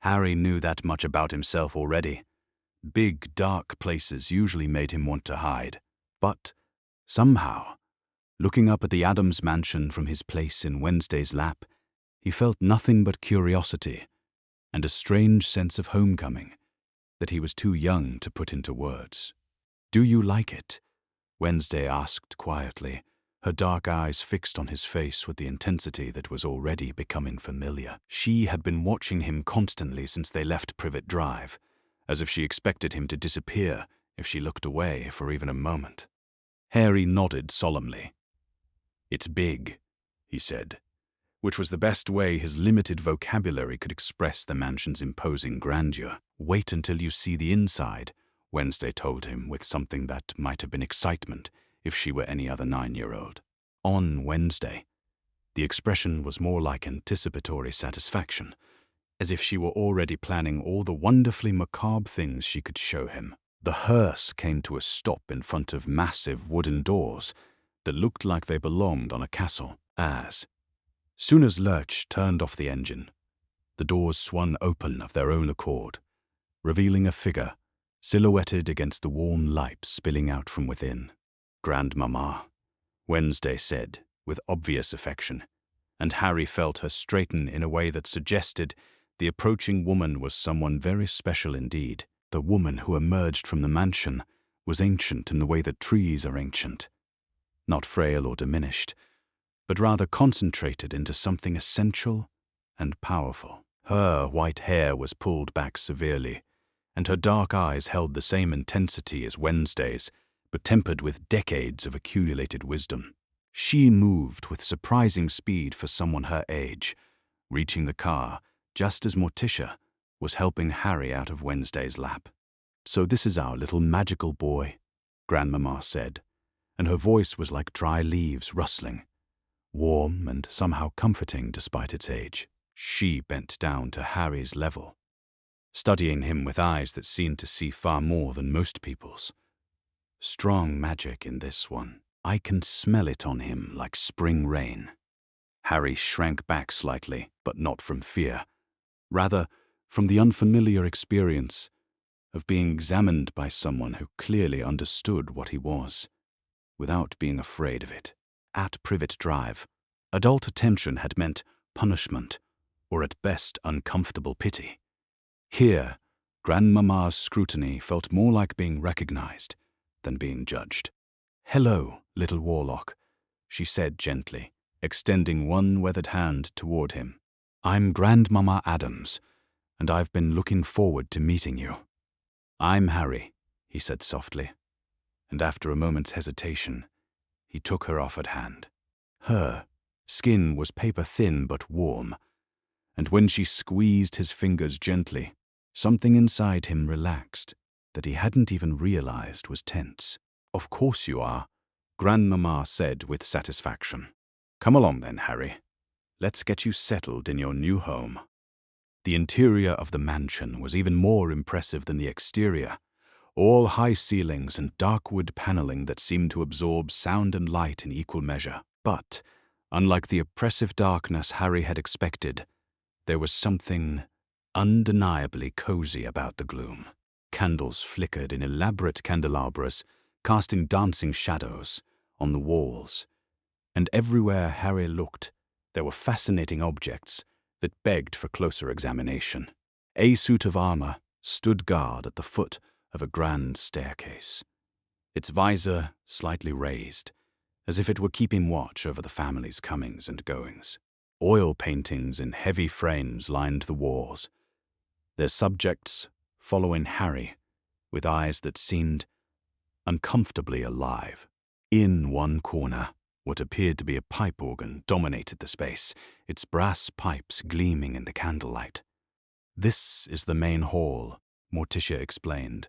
Harry knew that much about himself already. Big, dark places usually made him want to hide. But, somehow, looking up at the Addams mansion from his place in Wednesday's lap, he felt nothing but curiosity and a strange sense of homecoming that he was too young to put into words. "Do you like it?" Wednesday asked quietly, her dark eyes fixed on his face with the intensity that was already becoming familiar. She had been watching him constantly since they left Privet Drive, as if she expected him to disappear if she looked away for even a moment. Harry nodded solemnly. "It's big," he said, which was the best way his limited vocabulary could express the mansion's imposing grandeur. "Wait until you see the inside," Wednesday told him with something that might have been excitement if she were any other 9-year-old. On Wednesday, the expression was more like anticipatory satisfaction, as if she were already planning all the wonderfully macabre things she could show him. The hearse came to a stop in front of massive wooden doors that looked like they belonged on a castle. As soon as Lurch turned off the engine, the doors swung open of their own accord, revealing a figure silhouetted against the warm light spilling out from within. "Grandmamma," Wednesday said, with obvious affection, and Harry felt her straighten in a way that suggested the approaching woman was someone very special indeed. The woman who emerged from the mansion was ancient in the way that trees are ancient. Not frail or diminished, but rather concentrated into something essential and powerful. Her white hair was pulled back severely, and her dark eyes held the same intensity as Wednesday's, but tempered with decades of accumulated wisdom. She moved with surprising speed for someone her age, reaching the car just as Morticia was helping Harry out of Wednesday's lap. "So this is our little magical boy," Grandmamma said, and her voice was like dry leaves rustling, warm and somehow comforting despite its age. She bent down to Harry's level. studying him with eyes that seemed to see far more than most people's. Strong magic in this one. I can smell it on him like spring rain. Harry shrank back slightly, but not from fear. Rather, from the unfamiliar experience of being examined by someone who clearly understood what he was, without being afraid of it. At Privet Drive, adult attention had meant punishment, or at best uncomfortable pity. Here, Grandmama's scrutiny felt more like being recognized than being judged. "Hello, little warlock," she said gently, extending one weathered hand toward him. "I'm Grandmama Addams, and I've been looking forward to meeting you." "I'm Harry," he said softly, and after a moment's hesitation, he took her offered hand. Her skin was paper-thin but warm, and when she squeezed his fingers gently, something inside him relaxed that he hadn't even realized was tense. "Of course you are," Grandmama said with satisfaction. "Come along then, Harry. Let's get you settled in your new home." The interior of the mansion was even more impressive than the exterior, all high ceilings and dark wood paneling that seemed to absorb sound and light in equal measure. But, unlike the oppressive darkness Harry had expected, there was something undeniably cozy about the gloom. Candles flickered in elaborate candelabras, casting dancing shadows on the walls, and everywhere Harry looked, there were fascinating objects that begged for closer examination. A suit of armor stood guard at the foot of a grand staircase, its visor slightly raised, as if it were keeping watch over the family's comings and goings. Oil paintings in heavy frames lined the walls, their subjects following Harry with eyes that seemed uncomfortably alive. In one corner, what appeared to be a pipe organ dominated the space, its brass pipes gleaming in the candlelight. "This is the main hall," Morticia explained,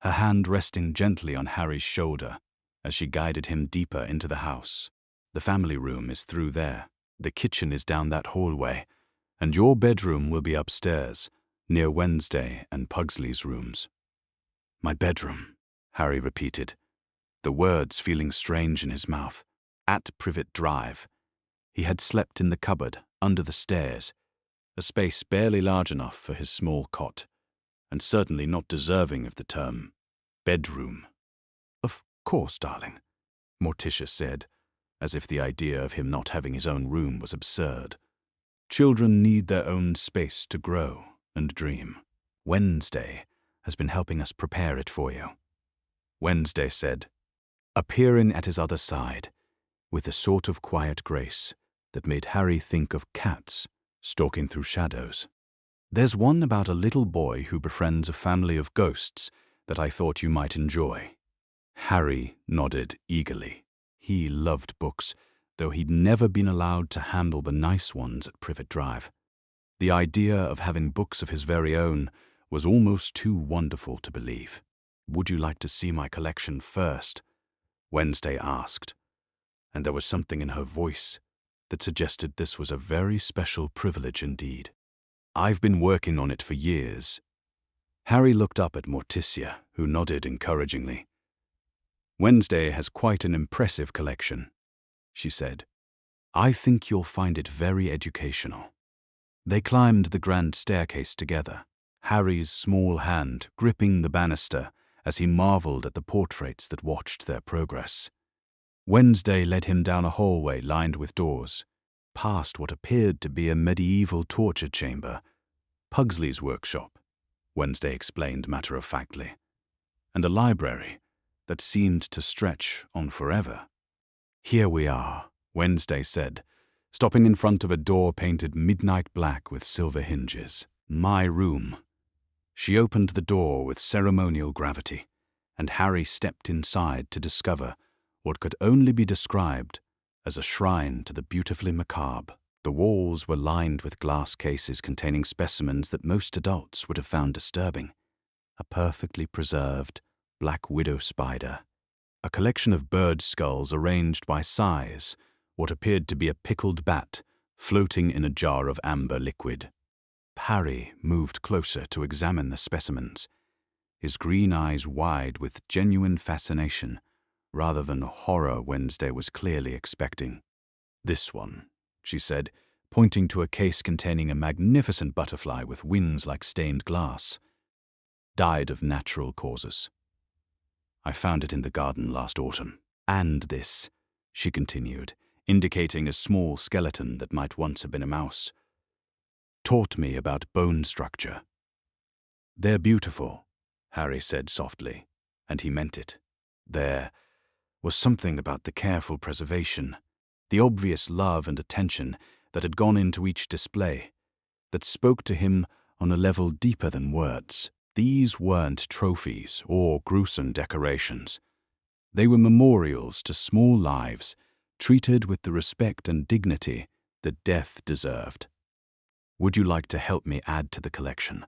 her hand resting gently on Harry's shoulder as she guided him deeper into the house. "The family room is through there. The kitchen is down that hallway, and your bedroom will be upstairs, near Wednesday and Pugsley's rooms." "My bedroom," Harry repeated, the words feeling strange in his mouth. At Privet Drive, he had slept in the cupboard under the stairs, a space barely large enough for his small cot, and certainly not deserving of the term bedroom. "Of course, darling," Morticia said, as if the idea of him not having his own room was absurd. "Children need their own space to grow and dream. Wednesday has been helping us prepare it for you," Wednesday said, appearing at his other side, with a sort of quiet grace that made Harry think of cats stalking through shadows. "There's one about a little boy who befriends a family of ghosts that I thought you might enjoy." Harry nodded eagerly. He loved books, though he'd never been allowed to handle the nice ones at Privet Drive. The idea of having books of his very own was almost too wonderful to believe. "Would you like to see my collection first?" Wednesday asked, and there was something in her voice that suggested this was a very special privilege indeed. "I've been working on it for years." Harry looked up at Morticia, who nodded encouragingly. "Wednesday has quite an impressive collection," she said. "I think you'll find it very educational." They climbed the grand staircase together, Harry's small hand gripping the banister as he marveled at the portraits that watched their progress. Wednesday led him down a hallway lined with doors, past what appeared to be a medieval torture chamber. "Pugsley's workshop," Wednesday explained matter-of-factly, "and a library that seemed to stretch on forever." "Here we are," Wednesday said, stopping in front of a door painted midnight black with silver hinges. "My room." She opened the door with ceremonial gravity, and Harry stepped inside to discover what could only be described as a shrine to the beautifully macabre. The walls were lined with glass cases containing specimens that most adults would have found disturbing. A perfectly preserved black widow spider, a collection of bird skulls arranged by size, what appeared to be a pickled bat floating in a jar of amber liquid. Harry moved closer to examine the specimens, his green eyes wide with genuine fascination rather than horror Wednesday was clearly expecting. "This one," she said, pointing to a case containing a magnificent butterfly with wings like stained glass, "died of natural causes. I found it in the garden last autumn. And this," she continued, indicating a small skeleton that might once have been a mouse, "taught me about bone structure." "They're beautiful," Harry said softly, and he meant it. There was something about the careful preservation, the obvious love and attention that had gone into each display, that spoke to him on a level deeper than words. These weren't trophies or gruesome decorations. They were memorials to small lives, treated with the respect and dignity that death deserved. "Would you like to help me add to the collection?"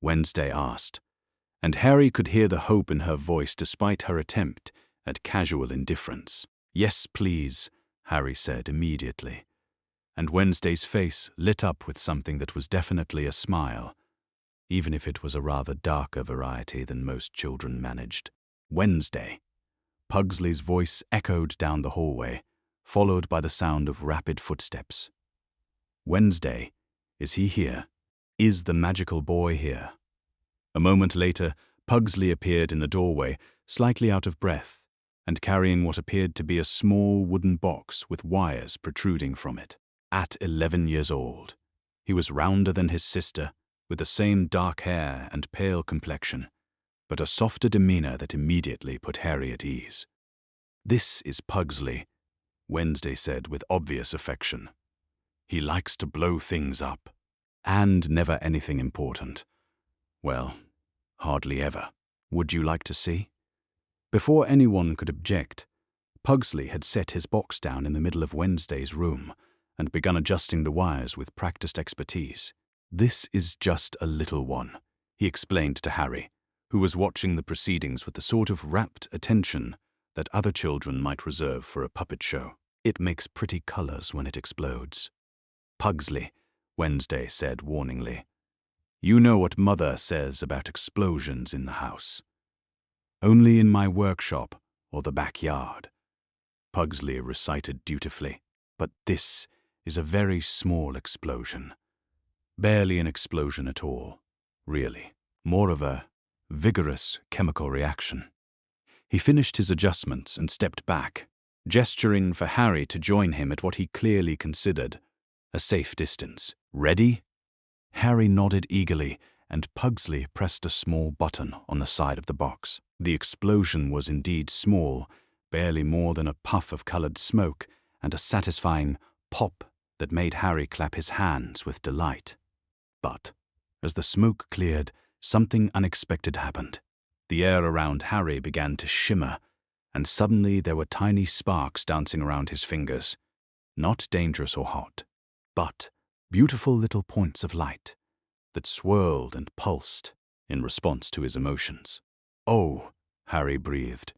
Wednesday asked, and Harry could hear the hope in her voice despite her attempt at casual indifference. "Yes, please," Harry said immediately, and Wednesday's face lit up with something that was definitely a smile, even if it was a rather darker variety than most children managed. "Wednesday." Pugsley's voice echoed down the hallway, followed by the sound of rapid footsteps. "Wednesday, is he here? Is the magical boy here?" A moment later, Pugsley appeared in the doorway, slightly out of breath, and carrying what appeared to be a small wooden box with wires protruding from it. At 11 years old, he was rounder than his sister, with the same dark hair and pale complexion, but a softer demeanor that immediately put Harry at ease. "This is Pugsley," Wednesday said with obvious affection. "He likes to blow things up. And never anything important. Well, hardly ever. Would you like to see?" Before anyone could object, Pugsley had set his box down in the middle of Wednesday's room and begun adjusting the wires with practiced expertise. "This is just a little one," he explained to Harry, who was watching the proceedings with the sort of rapt attention that other children might reserve for a puppet show. "It makes pretty colors when it explodes." "Pugsley," Wednesday said warningly, "you know what Mother says about explosions in the house." "Only in my workshop or the backyard," Pugsley recited dutifully. "But this is a very small explosion. Barely an explosion at all, really. More of a vigorous chemical reaction." He finished his adjustments and stepped back, gesturing for Harry to join him at what he clearly considered a safe distance. "Ready?" Harry nodded eagerly, and Pugsley pressed a small button on the side of the box. The explosion was indeed small, barely more than a puff of colored smoke, and a satisfying pop that made Harry clap his hands with delight. But as the smoke cleared, something unexpected happened. The air around Harry began to shimmer, and suddenly there were tiny sparks dancing around his fingers. Not dangerous or hot, but beautiful little points of light that swirled and pulsed in response to his emotions. "Oh," Harry breathed,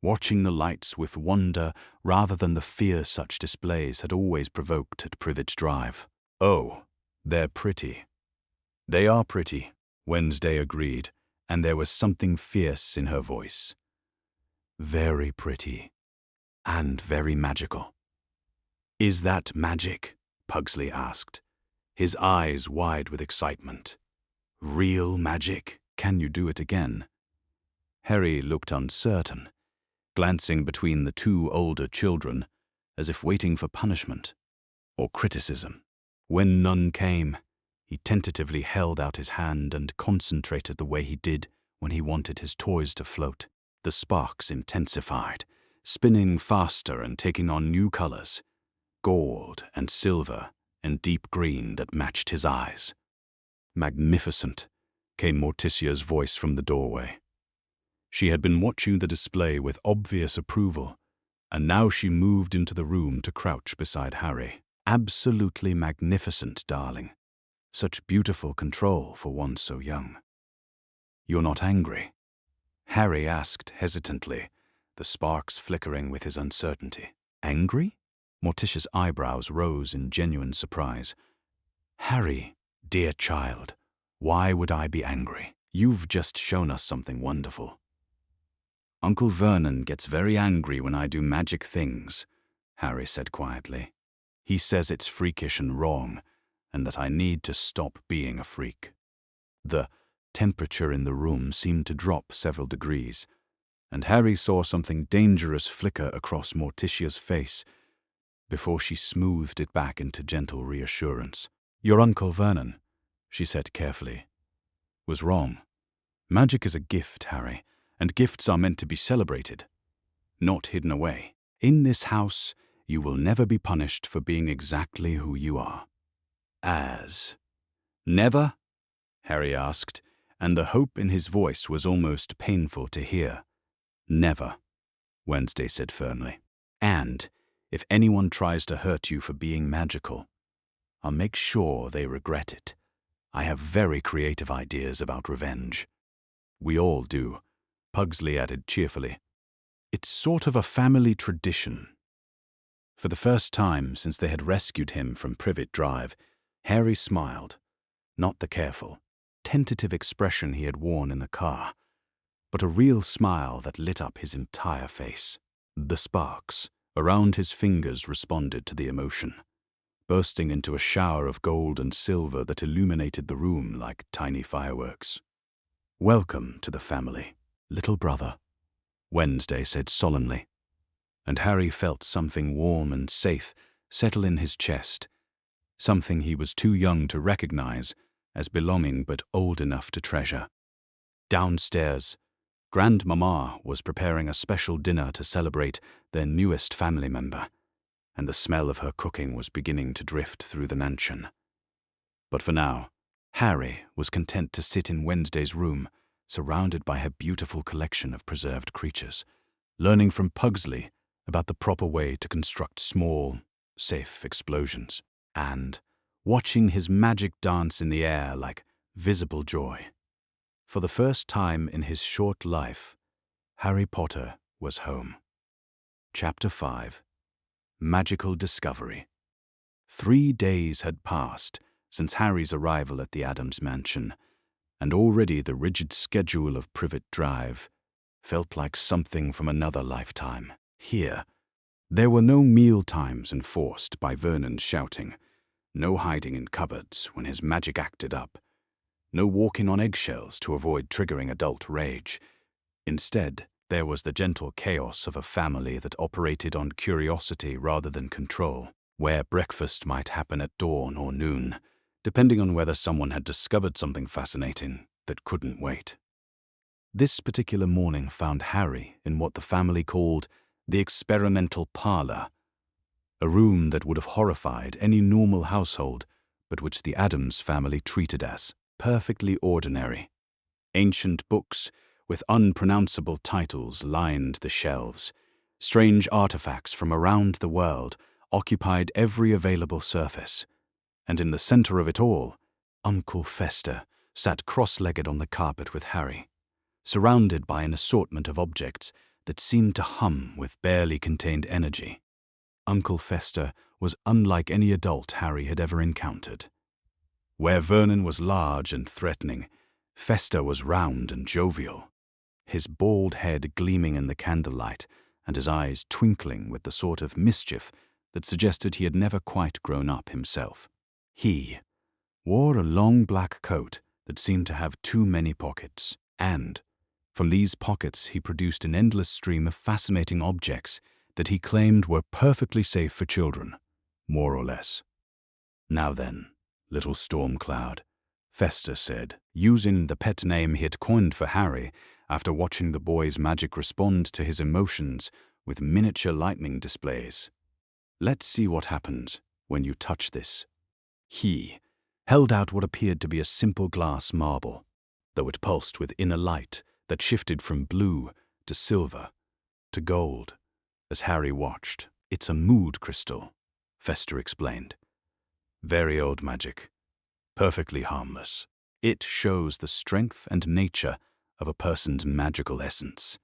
watching the lights with wonder rather than the fear such displays had always provoked at Privilege Drive. "Oh, they're pretty." "They are pretty," Wednesday agreed, and there was something fierce in her voice. "Very pretty, and very magical." "Is that magic?" Pugsley asked, his eyes wide with excitement. "Real magic? Can you do it again?" Harry looked uncertain, glancing between the two older children, as if waiting for punishment or criticism. When none came, he tentatively held out his hand and concentrated the way he did when he wanted his toys to float. The sparks intensified, spinning faster and taking on new colors, gold and silver and deep green that matched his eyes. "Magnificent," came Morticia's voice from the doorway. She had been watching the display with obvious approval, and now she moved into the room to crouch beside Harry. "Absolutely magnificent, darling. Such beautiful control for one so young." "You're not angry?" Harry asked hesitantly, the sparks flickering with his uncertainty. "Angry?" Morticia's eyebrows rose in genuine surprise. "Harry, Dear child, why would I be angry? You've just shown us something wonderful. Uncle Vernon gets very angry when I do magic things, Harry said quietly. He says it's freakish and wrong, and that I need to stop being a freak. The temperature in the room seemed to drop several degrees, and Harry saw something dangerous flicker across Morticia's face before she smoothed it back into gentle reassurance. Your Uncle Vernon, she said carefully, was wrong. Magic is a gift, Harry, and gifts are meant to be celebrated, not hidden away. In this house, you will never be punished for being exactly who you are. As? Never? Harry asked, and the hope in his voice was almost painful to hear. Never, Wednesday said firmly. And if anyone tries to hurt you for being magical, I'll make sure they regret it. I have very creative ideas about revenge. We all do, Pugsley added cheerfully. It's sort of a family tradition. For the first time since they had rescued him from Privet Drive, Harry smiled, not the careful, tentative expression he had worn in the car, but a real smile that lit up his entire face. The sparks around his fingers responded to the emotion, bursting into a shower of gold and silver that illuminated the room like tiny fireworks. Welcome to the family, little brother, Wednesday said solemnly, and Harry felt something warm and safe settle in his chest, something he was too young to recognize as belonging but old enough to treasure. Downstairs, Grandmama was preparing a special dinner to celebrate their newest family member, and the smell of her cooking was beginning to drift through the mansion. But for now, Harry was content to sit in Wednesday's room, surrounded by her beautiful collection of preserved creatures, learning from Pugsley about the proper way to construct small, safe explosions, and watching his magic dance in the air like visible joy. For the first time in his short life, Harry Potter was home. Chapter 5. Magical Discovery. 3 days had passed since Harry's arrival at the Addams mansion, and already the rigid schedule of Privet Drive felt like something from another lifetime. Here, there were no meal times enforced by Vernon's shouting, no hiding in cupboards when his magic acted up, no walking on eggshells to avoid triggering adult rage. Instead, there was the gentle chaos of a family that operated on curiosity rather than control, where breakfast might happen at dawn or noon, depending on whether someone had discovered something fascinating that couldn't wait. This particular morning found Harry in what the family called the experimental parlor, a room that would have horrified any normal household, but which the Addams family treated as perfectly ordinary. Ancient books with unpronounceable titles lined the shelves. Strange artifacts from around the world occupied every available surface. And in the center of it all, Uncle Fester sat cross-legged on the carpet with Harry, surrounded by an assortment of objects that seemed to hum with barely contained energy. Uncle Fester was unlike any adult Harry had ever encountered. Where Vernon was large and threatening, Fester was round and jovial, his bald head gleaming in the candlelight and his eyes twinkling with the sort of mischief that suggested he had never quite grown up himself. He wore a long black coat that seemed to have too many pockets, and from these pockets he produced an endless stream of fascinating objects that he claimed were perfectly safe for children, more or less. Now then, little storm cloud, Fester said, using the pet name he had coined for Harry after watching the boy's magic respond to his emotions with miniature lightning displays. Let's see what happens when you touch this. He held out what appeared to be a simple glass marble, though it pulsed with inner light that shifted from blue to silver to gold as Harry watched. It's a mood crystal, Fester explained. Very old magic, perfectly harmless. It shows the strength and nature of a person's magical essence.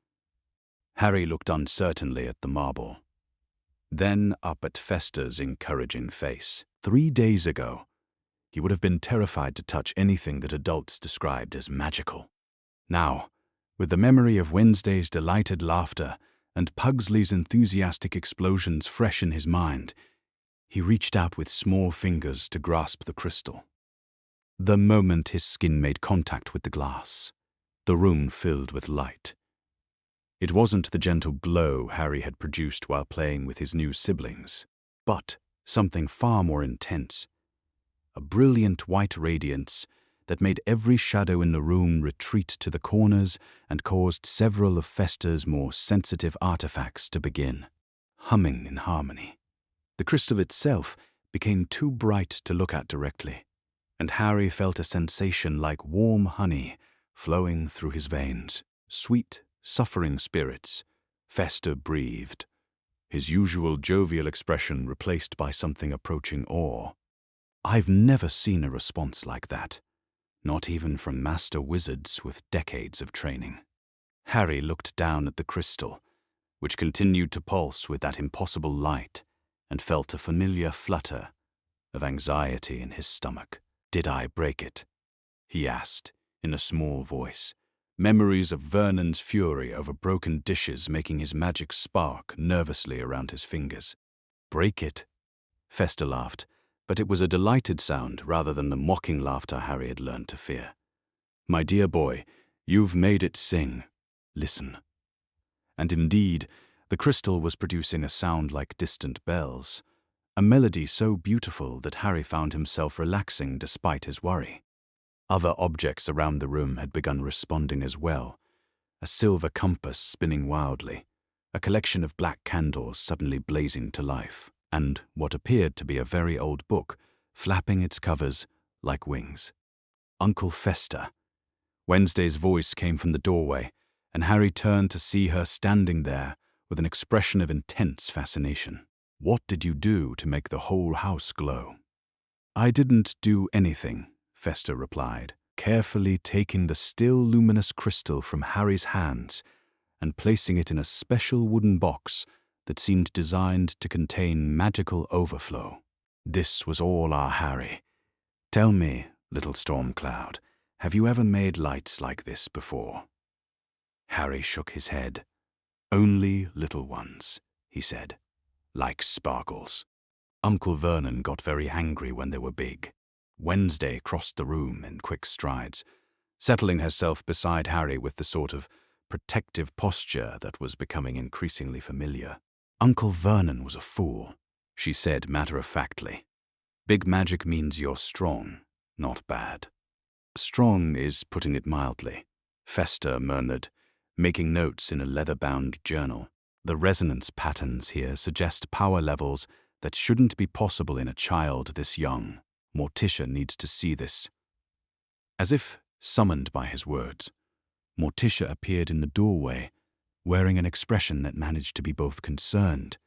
Harry looked uncertainly at the marble, then up at Fester's encouraging face. 3 days ago, He would have been terrified to touch anything that adults described as magical. Now, with the memory of Wednesday's delighted laughter and Pugsley's enthusiastic explosions fresh in his mind, he reached out with small fingers to grasp the crystal. The moment his skin made contact with the glass, the room filled with light. It wasn't the gentle glow Harry had produced while playing with his new siblings, but something far more intense. A brilliant white radiance that made every shadow in the room retreat to the corners and caused several of Fester's more sensitive artifacts to begin humming in harmony. The crystal itself became too bright to look at directly, and Harry felt a sensation like warm honey flowing through his veins. Sweet, suffering spirits, Fester breathed, his usual jovial expression replaced by something approaching awe. I've never seen a response like that, not even from master wizards with decades of training. Harry looked down at the crystal, which continued to pulse with that impossible light, and felt a familiar flutter of anxiety in his stomach. "Did I break it?" he asked, in a small voice, memories of Vernon's fury over broken dishes making his magic spark nervously around his fingers. "Break it?" Fester laughed, but it was a delighted sound rather than the mocking laughter Harry had learned to fear. "My dear boy, you've made it sing. Listen." And indeed, the crystal was producing a sound like distant bells, a melody so beautiful that Harry found himself relaxing despite his worry. Other objects around the room had begun responding as well, a silver compass spinning wildly, a collection of black candles suddenly blazing to life, and what appeared to be a very old book flapping its covers like wings. "Uncle Fester." Wednesday's voice came from the doorway, and Harry turned to see her standing there with an expression of intense fascination. "What did you do to make the whole house glow?" "I didn't do anything," Fester replied, carefully taking the still luminous crystal from Harry's hands and placing it in a special wooden box that seemed designed to contain magical overflow. "This was all our Harry. Tell me, little storm cloud, have you ever made lights like this before?" Harry shook his head. "Only little ones," he said, "like sparkles. Uncle Vernon got very angry when they were big." Wednesday crossed the room in quick strides, settling herself beside Harry with the sort of protective posture that was becoming increasingly familiar. "Uncle Vernon was a fool," she said matter-of-factly. "Big magic means you're strong, not bad." "Strong is putting it mildly," Fester murmured, making notes in a leather-bound journal. "The resonance patterns here suggest power levels that shouldn't be possible in a child this young. Morticia needs to see this." As if summoned by his words, Morticia appeared in the doorway, wearing an expression that managed to be both concerned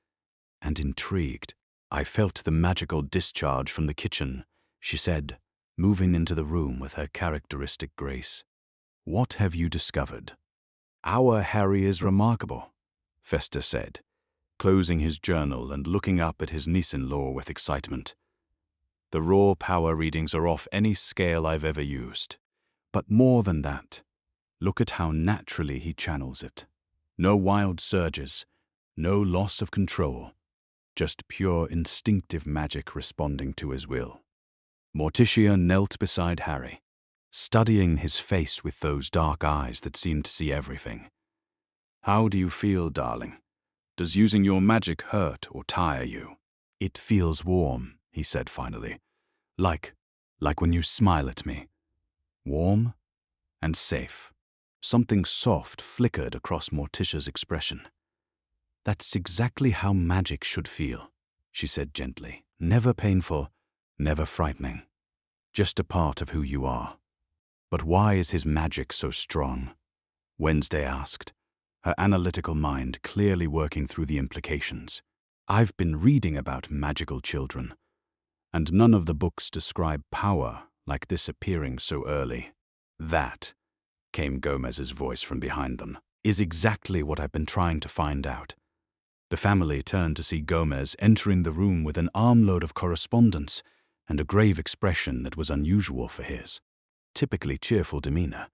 and intrigued. "I felt the magical discharge from the kitchen," she said, moving into the room with her characteristic grace. "What have you discovered?" "Our Harry is remarkable," Fester said, closing his journal and looking up at his niece-in-law with excitement. "The raw power readings are off any scale I've ever used. But more than that, look at how naturally he channels it. No wild surges, no loss of control, just pure instinctive magic responding to his will." Morticia knelt beside Harry, studying his face with those dark eyes that seemed to see everything. "How do you feel, darling? Does using your magic hurt or tire you?" "It feels warm," he said finally. Like when you smile at me. Warm and safe." Something soft flickered across Morticia's expression. "That's exactly how magic should feel," she said gently. "Never painful, never frightening. Just a part of who you are." "But why is his magic so strong?" Wednesday asked, her analytical mind clearly working through the implications. "I've been reading about magical children, and none of the books describe power like this appearing so early." "That," came Gomez's voice from behind them, "is exactly what I've been trying to find out." The family turned to see Gomez entering the room with an armload of correspondence and a grave expression that was unusual for his typically cheerful demeanor.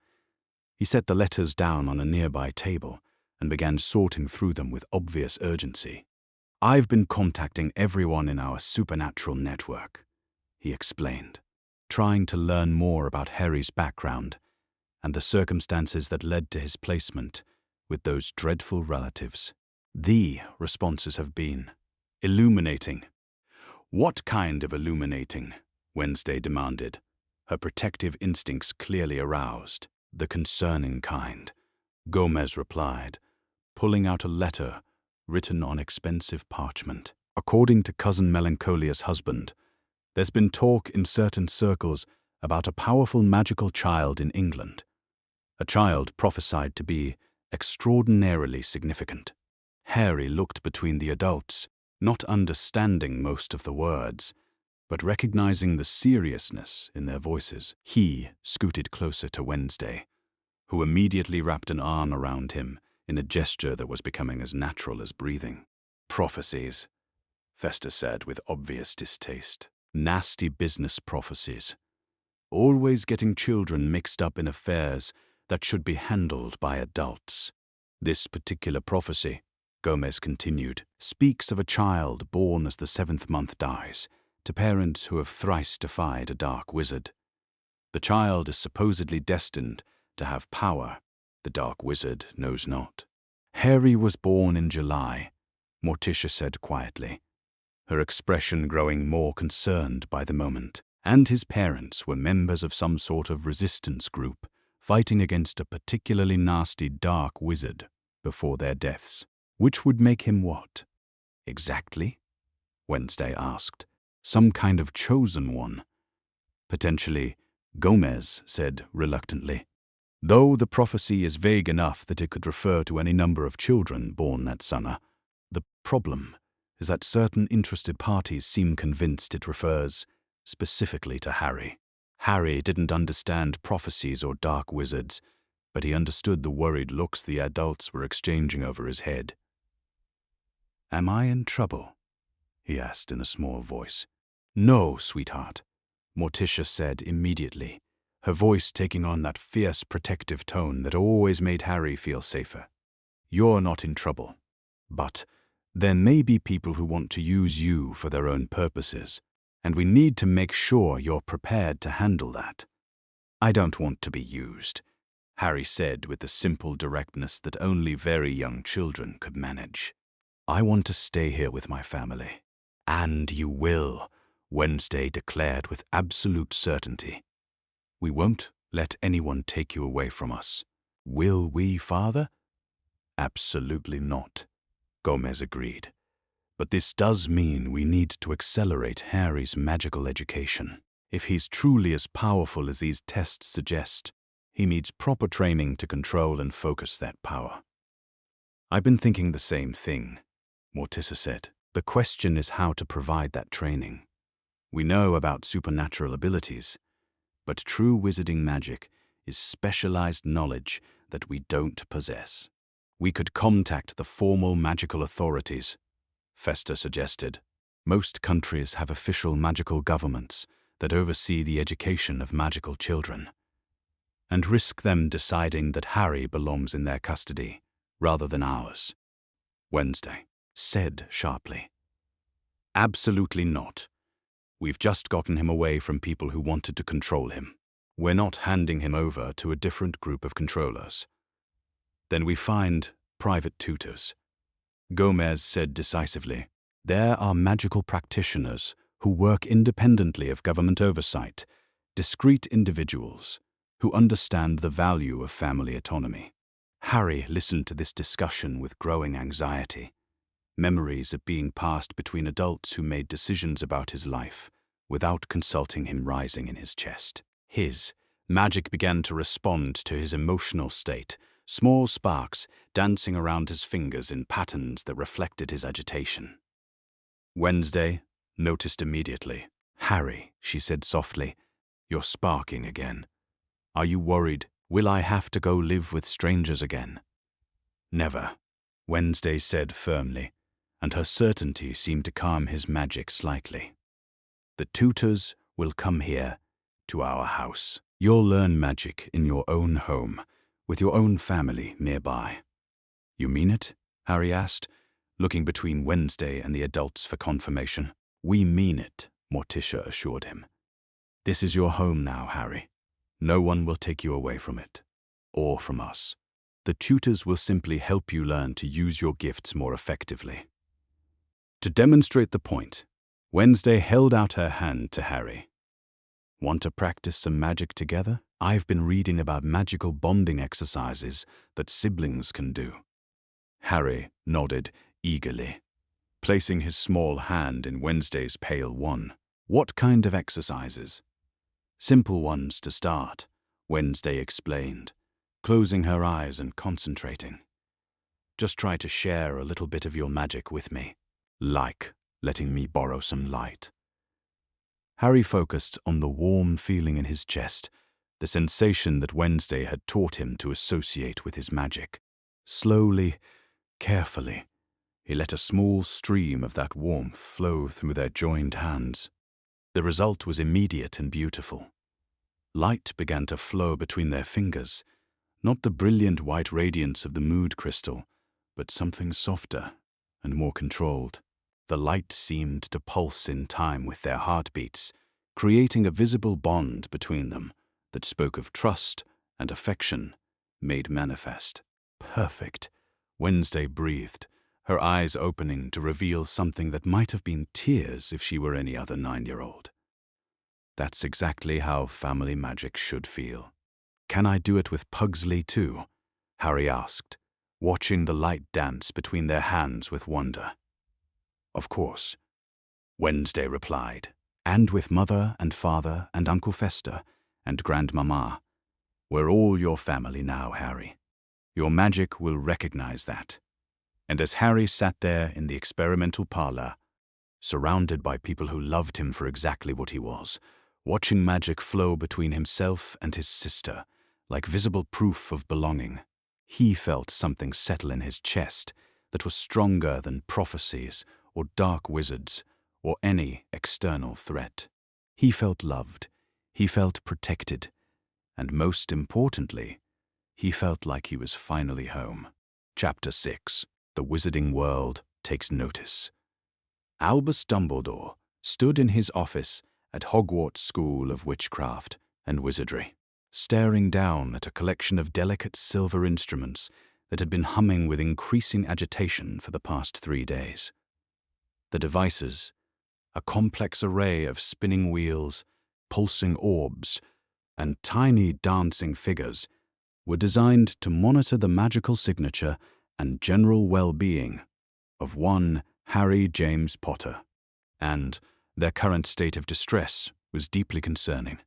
He set the letters down on a nearby table and began sorting through them with obvious urgency. "I've been contacting everyone in our supernatural network," he explained, trying to learn more about Harry's background and the circumstances that led to his placement with those dreadful relatives. The responses have been illuminating. "What kind of illuminating?" Wednesday demanded, her protective instincts clearly aroused. "The concerning kind," Gomez replied, pulling out a letter written on expensive parchment. "According to Cousin Melancholia's husband, there's been talk in certain circles about a powerful magical child in England. A child prophesied to be extraordinarily significant." Harry looked between the adults, not understanding most of the words, but recognizing the seriousness in their voices. He scooted closer to Wednesday, who immediately wrapped an arm around him in a gesture that was becoming as natural as breathing. "Prophecies," Fester said with obvious distaste. "Nasty business prophecies. Always getting children mixed up in affairs that should be handled by adults. This particular prophecy," Gomez continued, "speaks of a child born as the 7th month dies, to parents who have thrice defied a dark wizard. The child is supposedly destined to have power the dark wizard knows not." "Harry was born in July," Morticia said quietly, her expression growing more concerned by the moment. "And his parents were members of some sort of resistance group fighting against a particularly nasty dark wizard before their deaths." "Which would make him what, exactly?" Wednesday asked. "Some kind of chosen one?" "Potentially," Gomez said reluctantly, "though the prophecy is vague enough that it could refer to any number of children born that summer. The problem is that certain interested parties seem convinced it refers specifically to Harry." Harry didn't understand prophecies or dark wizards, but he understood the worried looks the adults were exchanging over his head. "Am I in trouble?" he asked in a small voice. "No, sweetheart," Morticia said immediately, her voice taking on that fierce protective tone that always made Harry feel safer. "You're not in trouble. But there may be people who want to use you for their own purposes, and we need to make sure you're prepared to handle that." "I don't want to be used," Harry said with the simple directness that only very young children could manage. "I want to stay here with my family." "And you will," Wednesday declared with absolute certainty. "We won't let anyone take you away from us." "Will we, Father?" "Absolutely not," Gomez agreed. "But this does mean we need to accelerate Harry's magical education. If he's truly as powerful as these tests suggest, he needs proper training to control and focus that power." "I've been thinking the same thing," Morticia said. "The question is how to provide that training. We know about supernatural abilities, but true wizarding magic is specialized knowledge that we don't possess." "We could contact the formal magical authorities," Fester suggested. "Most countries have official magical governments that oversee the education of magical children, and risk them deciding that Harry belongs in their custody rather than ours," Wednesday said sharply. "Absolutely not. We've just gotten him away from people who wanted to control him. We're not handing him over to a different group of controllers." "Then we find private tutors," Gomez said decisively. "There are magical practitioners who work independently of government oversight, discreet individuals who understand the value of family autonomy." Harry listened to this discussion with growing anxiety. Memories of being passed between adults who made decisions about his life without consulting him rising in his chest. His magic began to respond to his emotional state, small sparks dancing around his fingers in patterns that reflected his agitation. Wednesday noticed immediately. "Harry," she said softly, "you're sparking again. Are you worried? Will I have to go live with strangers again?" "Never," Wednesday said firmly, and her certainty seemed to calm his magic slightly. "The tutors will come here to our house. You'll learn magic in your own home, with your own family nearby." "You mean it?" Harry asked, looking between Wednesday and the adults for confirmation. "We mean it," Morticia assured him. "This is your home now, Harry. No one will take you away from it, or from us. The tutors will simply help you learn to use your gifts more effectively." To demonstrate the point, Wednesday held out her hand to Harry. "Want to practice some magic together? I've been reading about magical bonding exercises that siblings can do." Harry nodded eagerly, placing his small hand in Wednesday's pale one. "What kind of exercises?" "Simple ones to start," Wednesday explained, closing her eyes and concentrating. "Just try to share a little bit of your magic with me, like letting me borrow some light." Harry focused on the warm feeling in his chest, the sensation that Wednesday had taught him to associate with his magic. Slowly, carefully, he let a small stream of that warmth flow through their joined hands. The result was immediate and beautiful. Light began to flow between their fingers, not the brilliant white radiance of the mood crystal, but something softer and more controlled. The light seemed to pulse in time with their heartbeats, creating a visible bond between them that spoke of trust and affection made manifest. "Perfect," Wednesday breathed, her eyes opening to reveal something that might have been tears if she were any other 9-year-old. "That's exactly how family magic should feel." "Can I do it with Pugsley too?" Harry asked, watching the light dance between their hands with wonder. "Of course," Wednesday replied, "and with Mother and Father and Uncle Fester and Grandmama. We're all your family now, Harry. Your magic will recognize that." And as Harry sat there in the experimental parlor, surrounded by people who loved him for exactly what he was, watching magic flow between himself and his sister, like visible proof of belonging, he felt something settle in his chest that was stronger than prophecies or dark wizards or any external threat. He felt loved, he felt protected, and most importantly, he felt like he was finally home. Chapter 6. The Wizarding World Takes Notice. Albus Dumbledore stood in his office at Hogwarts School of Witchcraft and Wizardry, staring down at a collection of delicate silver instruments that had been humming with increasing agitation for the past 3 days. The devices, a complex array of spinning wheels, pulsing orbs, and tiny dancing figures, were designed to monitor the magical signature and general well-being of one Harry James Potter, and their current state of distress was deeply concerning.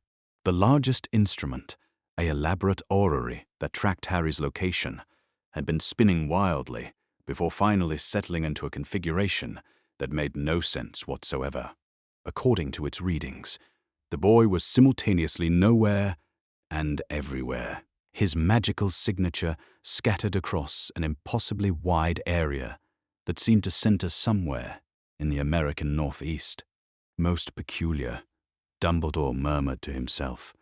The largest instrument, an elaborate orrery that tracked Harry's location, had been spinning wildly before finally settling into a configuration that made no sense whatsoever. According to its readings, the boy was simultaneously nowhere and everywhere, his magical signature scattered across an impossibly wide area that seemed to center somewhere in the American Northeast. "Most peculiar," Dumbledore murmured to himself,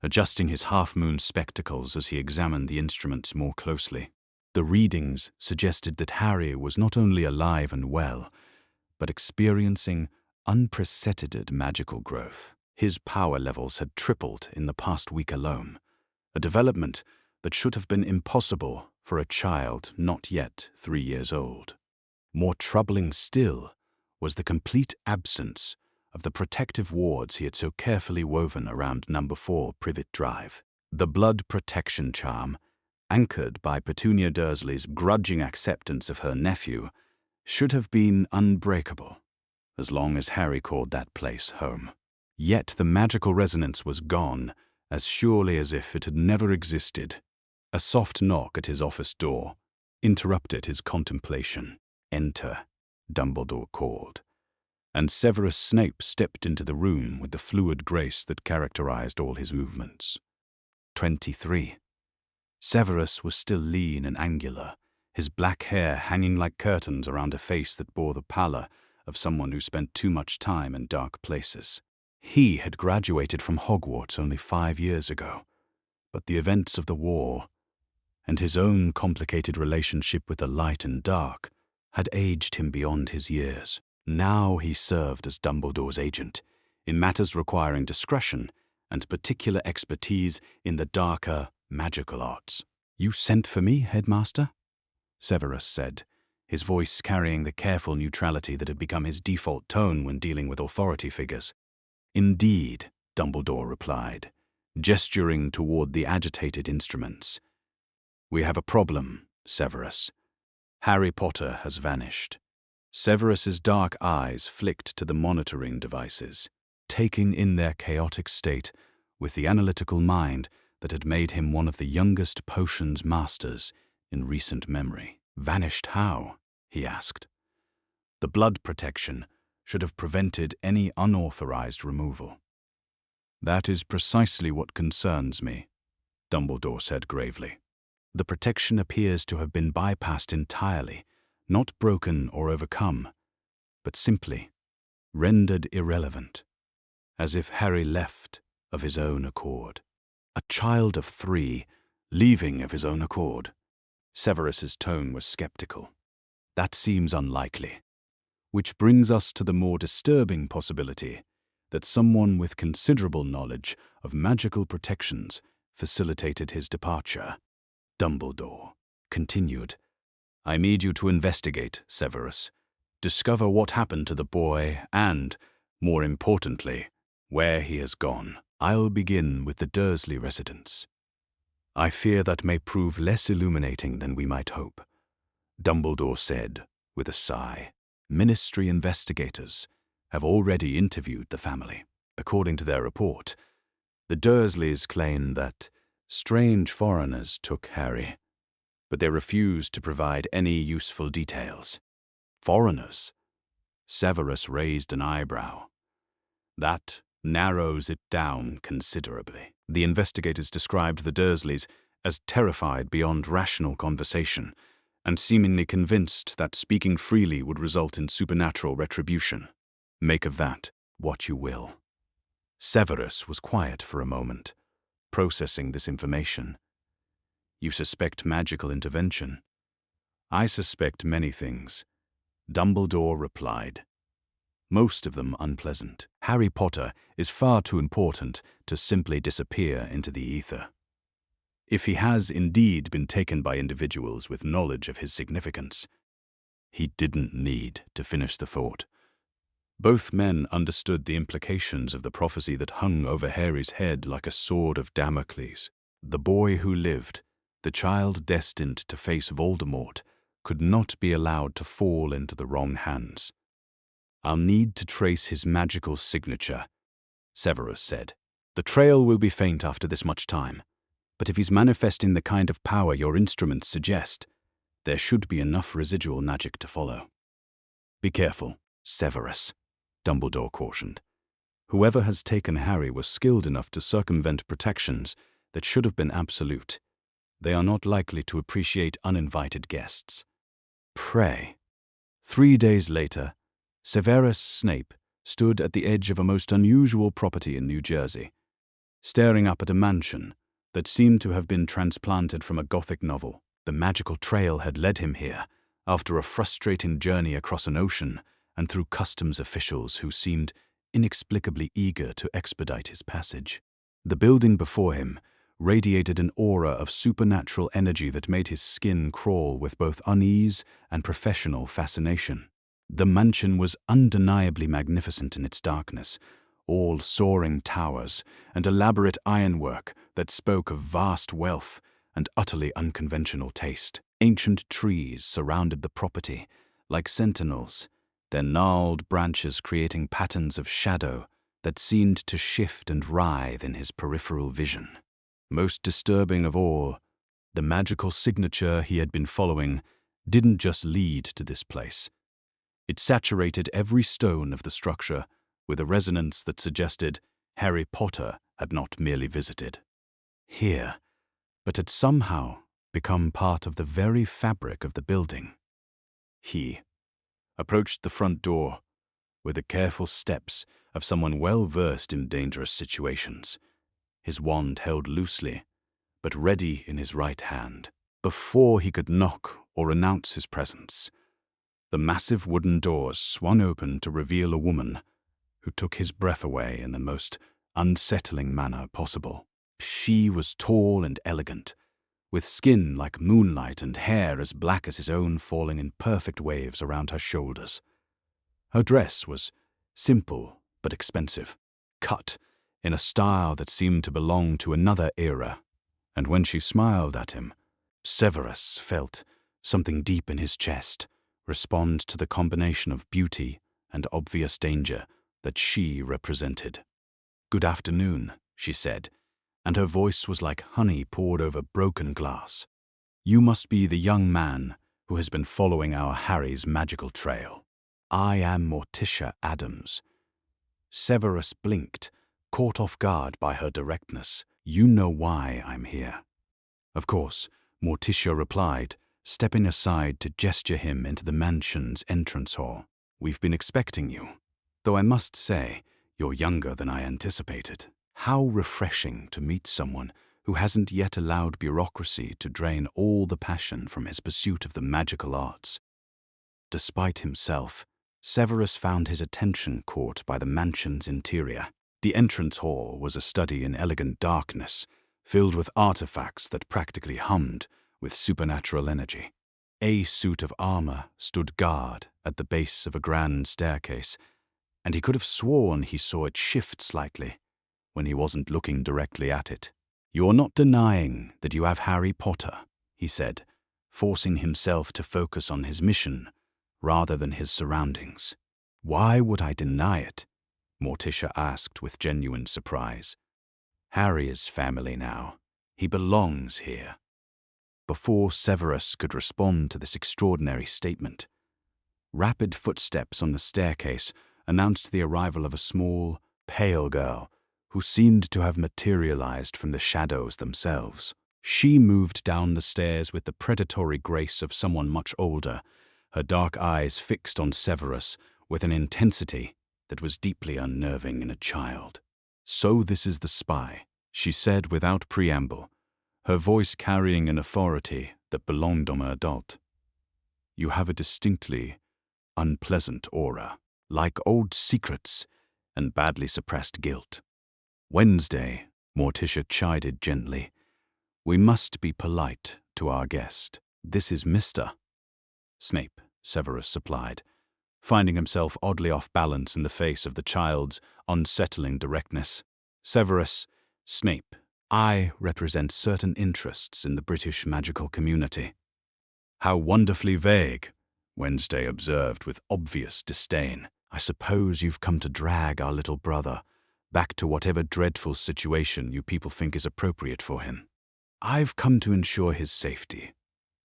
adjusting his half-moon spectacles as he examined the instruments more closely. The readings suggested that Harry was not only alive and well, but experiencing unprecedented magical growth. His power levels had tripled in the past week alone, a development that should have been impossible for a child not yet 3 years old. More troubling still was the complete absence of the protective wards he had so carefully woven around Number 4 Privet Drive. The blood protection charm, anchored by Petunia Dursley's grudging acceptance of her nephew, should have been unbreakable, as long as Harry called that place home. Yet the magical resonance was gone, as surely as if it had never existed. A soft knock at his office door interrupted his contemplation. "Enter," Dumbledore called, and Severus Snape stepped into the room with the fluid grace that characterized all his movements. 23. Severus was still lean and angular, his black hair hanging like curtains around a face that bore the pallor of someone who spent too much time in dark places. He had graduated from Hogwarts only 5 years ago, but the events of the war and his own complicated relationship with the light and dark had aged him beyond his years. Now he served as Dumbledore's agent in matters requiring discretion and particular expertise in the darker magical arts. "You sent for me, Headmaster?" Severus said, his voice carrying the careful neutrality that had become his default tone when dealing with authority figures. "Indeed," Dumbledore replied, gesturing toward the agitated instruments. "We have a problem, Severus. Harry Potter has vanished." Severus's dark eyes flicked to the monitoring devices, taking in their chaotic state with the analytical mind that had made him one of the youngest potions masters in recent memory. "Vanished how?" he asked. "The blood protection should have prevented any unauthorized removal." "That is precisely what concerns me," Dumbledore said gravely. "The protection appears to have been bypassed entirely, not broken or overcome, but simply rendered irrelevant, as if Harry left of his own accord." "A child of 3 leaving of his own accord?" Severus's tone was skeptical. "That seems unlikely. Which brings us to the more disturbing possibility that someone with considerable knowledge of magical protections facilitated his departure." Dumbledore continued, "I need you to investigate, Severus. Discover what happened to the boy and, more importantly, where he has gone. I'll begin with the Dursley residence. I fear that may prove less illuminating than we might hope," Dumbledore said with a sigh. "Ministry investigators have already interviewed the family. According to their report, the Dursleys claim that strange foreigners took Harry, but they refused to provide any useful details." "Foreigners?" Severus raised an eyebrow. "That narrows it down considerably." The investigators described the Dursleys as terrified beyond rational conversation and seemingly convinced that speaking freely would result in supernatural retribution. Make of that what you will. Severus was quiet for a moment, processing this information. "You suspect magical intervention?" "I suspect many things," Dumbledore replied. "Most of them unpleasant. Harry Potter is far too important to simply disappear into the ether. If he has indeed been taken by individuals with knowledge of his significance." He didn't need to finish the thought. Both men understood the implications of the prophecy that hung over Harry's head like a sword of Damocles. The boy who lived, the child destined to face Voldemort, could not be allowed to fall into the wrong hands. "I'll need to trace his magical signature," Severus said. "The trail will be faint after this much time, but if he's manifesting the kind of power your instruments suggest, there should be enough residual magic to follow." "Be careful, Severus," Dumbledore cautioned. "Whoever has taken Harry was skilled enough to circumvent protections that should have been absolute. They are not likely to appreciate uninvited guests." Pray. 3 days later, Severus Snape stood at the edge of a most unusual property in New Jersey, staring up at a mansion that seemed to have been transplanted from a Gothic novel. The magical trail had led him here, after a frustrating journey across an ocean and through customs officials who seemed inexplicably eager to expedite his passage. The building before him radiated an aura of supernatural energy that made his skin crawl with both unease and professional fascination. The mansion was undeniably magnificent in its darkness, all soaring towers and elaborate ironwork that spoke of vast wealth and utterly unconventional taste. Ancient trees surrounded the property, like sentinels, their gnarled branches creating patterns of shadow that seemed to shift and writhe in his peripheral vision. Most disturbing of all, the magical signature he had been following didn't just lead to this place. It saturated every stone of the structure with a resonance that suggested Harry Potter had not merely visited here, but had somehow become part of the very fabric of the building. He approached the front door, with the careful steps of someone well versed in dangerous situations, his wand held loosely, but ready in his right hand. Before he could knock or announce his presence, the massive wooden doors swung open to reveal a woman who took his breath away in the most unsettling manner possible. She was tall and elegant, with skin like moonlight and hair as black as his own falling in perfect waves around her shoulders. Her dress was simple but expensive, cut in a style that seemed to belong to another era, and when she smiled at him, Severus felt something deep in his chest respond to the combination of beauty and obvious danger that she represented. "Good afternoon," she said, and her voice was like honey poured over broken glass. "You must be the young man who has been following our Harry's magical trail. I am Morticia Addams." Severus blinked, caught off guard by her directness. "You know why I'm here." "Of course," Morticia replied, stepping aside to gesture him into the mansion's entrance hall. "We've been expecting you, though I must say you're younger than I anticipated. How refreshing to meet someone who hasn't yet allowed bureaucracy to drain all the passion from his pursuit of the magical arts." Despite himself, Severus found his attention caught by the mansion's interior. The entrance hall was a study in elegant darkness, filled with artifacts that practically hummed with supernatural energy. A suit of armor stood guard at the base of a grand staircase, and he could have sworn he saw it shift slightly when he wasn't looking directly at it. "You're not denying that you have Harry Potter," he said, forcing himself to focus on his mission rather than his surroundings. "Why would I deny it?" Morticia asked with genuine surprise. "Harry is family now. He belongs here." Before Severus could respond to this extraordinary statement, rapid footsteps on the staircase announced the arrival of a small, pale girl who seemed to have materialized from the shadows themselves. She moved down the stairs with the predatory grace of someone much older, her dark eyes fixed on Severus with an intensity that was deeply unnerving in a child. "So this is the spy," she said without preamble, her voice carrying an authority that belonged on an adult. "You have a distinctly unpleasant aura, like old secrets and badly suppressed guilt." "Wednesday," Morticia chided gently. "We must be polite to our guest. This is Mr. Snape," Severus supplied, finding himself oddly off balance in the face of the child's unsettling directness. "Severus Snape. I represent certain interests in the British magical community." "How wonderfully vague," Wednesday observed with obvious disdain. "I suppose you've come to drag our little brother back to whatever dreadful situation you people think is appropriate for him." "I've come to ensure his safety,"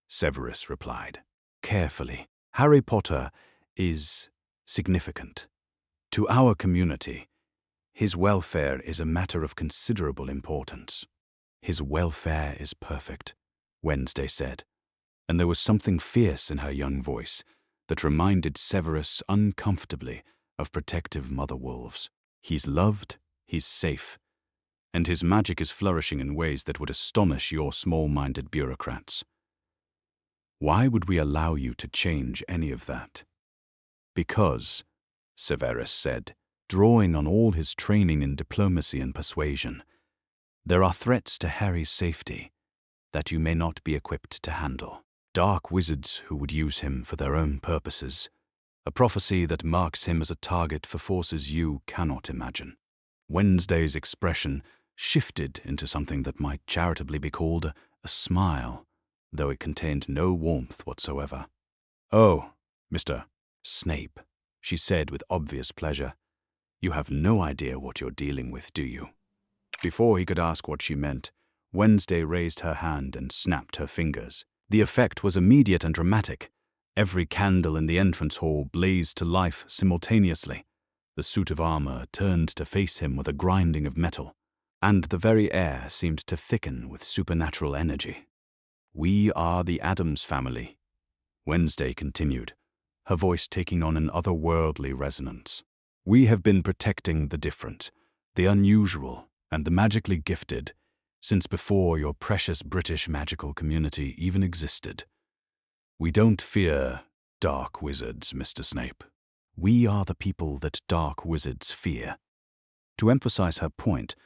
Severus replied. Carefully. "Harry Potter is significant. To our community, his welfare is a matter of considerable importance." "His welfare is perfect," Wednesday said, and there was something fierce in her young voice that reminded Severus uncomfortably of protective mother wolves. "He's loved, he's safe, and his magic is flourishing in ways that would astonish your small-minded bureaucrats. Why would we allow you to change any of that?" "Because," Severus said, drawing on all his training in diplomacy and persuasion, "there are threats to Harry's safety that you may not be equipped to handle. Dark wizards who would use him for their own purposes, a prophecy that marks him as a target for forces you cannot imagine." Wednesday's expression shifted into something that might charitably be called a smile, though it contained no warmth whatsoever. "Oh, Mr. Snape," she said with obvious pleasure. "You have no idea what you're dealing with, do you?" Before he could ask what she meant, Wednesday raised her hand and snapped her fingers. The effect was immediate and dramatic. Every candle in the entrance hall blazed to life simultaneously. The suit of armor turned to face him with a grinding of metal, and the very air seemed to thicken with supernatural energy. "We are the Addams family," Wednesday continued, her voice taking on an otherworldly resonance. We have been protecting the different, the unusual, and the magically gifted since before your precious British magical community even existed. We don't fear dark wizards, Mr. Snape. We are the people that dark wizards fear." To emphasize her point,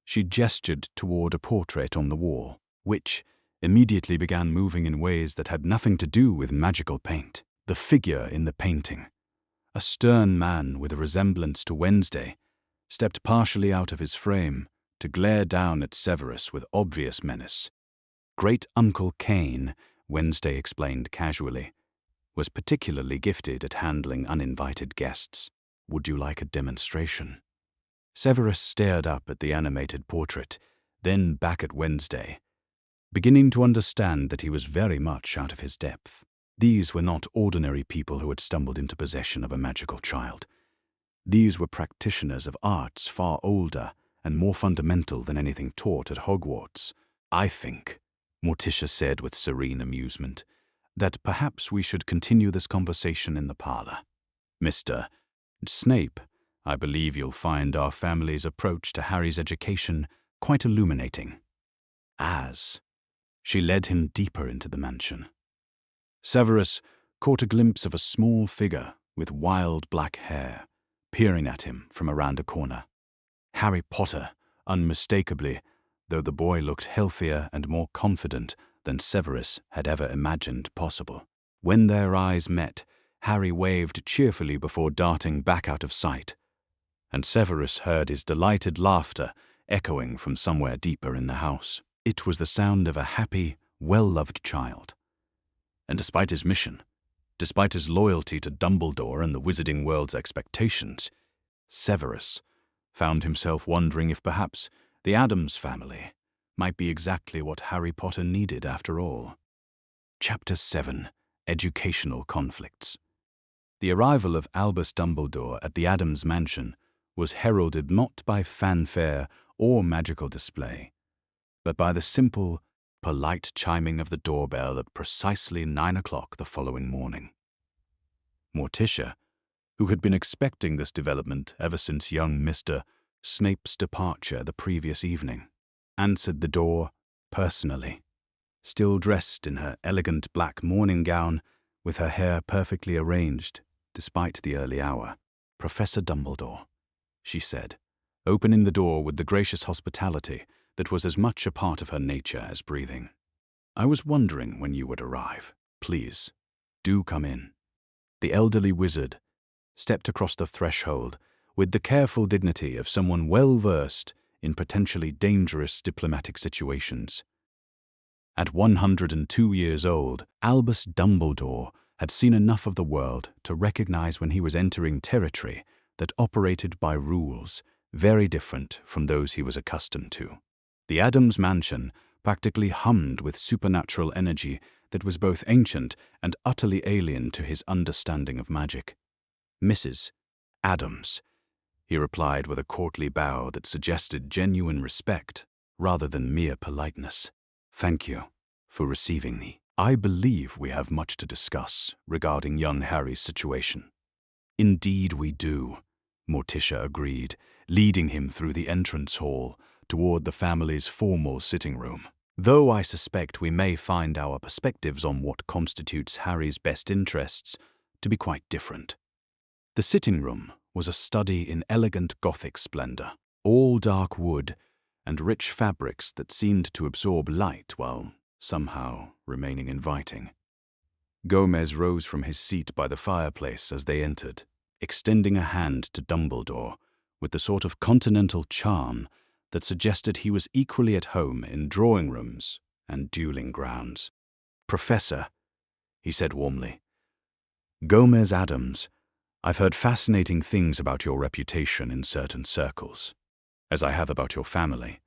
she gestured toward a portrait on the wall, which immediately began moving in ways that had nothing to do with magical paint. The figure in the painting, a stern man with a resemblance to Wednesday, stepped partially out of his frame to glare down at Severus with obvious menace. Great Uncle Cain, Wednesday explained casually, was particularly gifted at handling uninvited guests. "Would you like a demonstration?" Severus stared up at the animated portrait, then back at Wednesday, beginning to understand that he was very much out of his depth. These were not ordinary people who had stumbled into possession of a magical child. These were practitioners of arts far older and more fundamental than anything taught at Hogwarts. "I think," Morticia said with serene amusement, "that perhaps we should continue this conversation in the parlor. Mr. Snape, I believe you'll find our family's approach to Harry's education quite illuminating." As she led him deeper into the mansion, Severus caught a glimpse of a small figure with wild black hair peering at him from around a corner. Harry Potter, unmistakably, though the boy looked healthier and more confident than Severus had ever imagined possible. When their eyes met, Harry waved cheerfully before darting back out of sight, and Severus heard his delighted laughter echoing from somewhere deeper in the house. It was the sound of a happy, well-loved child. And despite his mission, despite his loyalty to Dumbledore and the wizarding world's expectations, Severus found himself wondering if perhaps the Addams family might be exactly what Harry Potter needed after all. Chapter 7: Educational Conflicts. The arrival of Albus Dumbledore at the Addams mansion was heralded not by fanfare or magical display, but by the simple, polite chiming of the doorbell at precisely 9 o'clock the following morning. Morticia, who had been expecting this development ever since young Mr. Snape's departure the previous evening, answered the door personally, still dressed in her elegant black morning gown with her hair perfectly arranged despite the early hour. "Professor Dumbledore," she said, opening the door with the gracious hospitality that was as much a part of her nature as breathing. "I was wondering when you would arrive. Please, do come in." The elderly wizard stepped across the threshold with the careful dignity of someone well-versed in potentially dangerous diplomatic situations. At 102 years old, Albus Dumbledore had seen enough of the world to recognize when he was entering territory that operated by rules very different from those he was accustomed to. The Addams mansion practically hummed with supernatural energy that was both ancient and utterly alien to his understanding of magic. "Mrs. Addams," he replied with a courtly bow that suggested genuine respect rather than mere politeness. "Thank you for receiving me. I believe we have much to discuss regarding young Harry's situation." "Indeed we do," Morticia agreed, leading him through the entrance hall toward the family's formal sitting room. "Though I suspect we may find our perspectives on what constitutes Harry's best interests to be quite different." The sitting room was a study in elegant Gothic splendor, all dark wood and rich fabrics that seemed to absorb light while somehow remaining inviting. Gomez rose from his seat by the fireplace as they entered, extending a hand to Dumbledore with the sort of continental charm that suggested he was equally at home in drawing rooms and dueling grounds. "Professor," he said warmly, "Gomez Addams, I've heard fascinating things about your reputation in certain circles, as I have about your family,"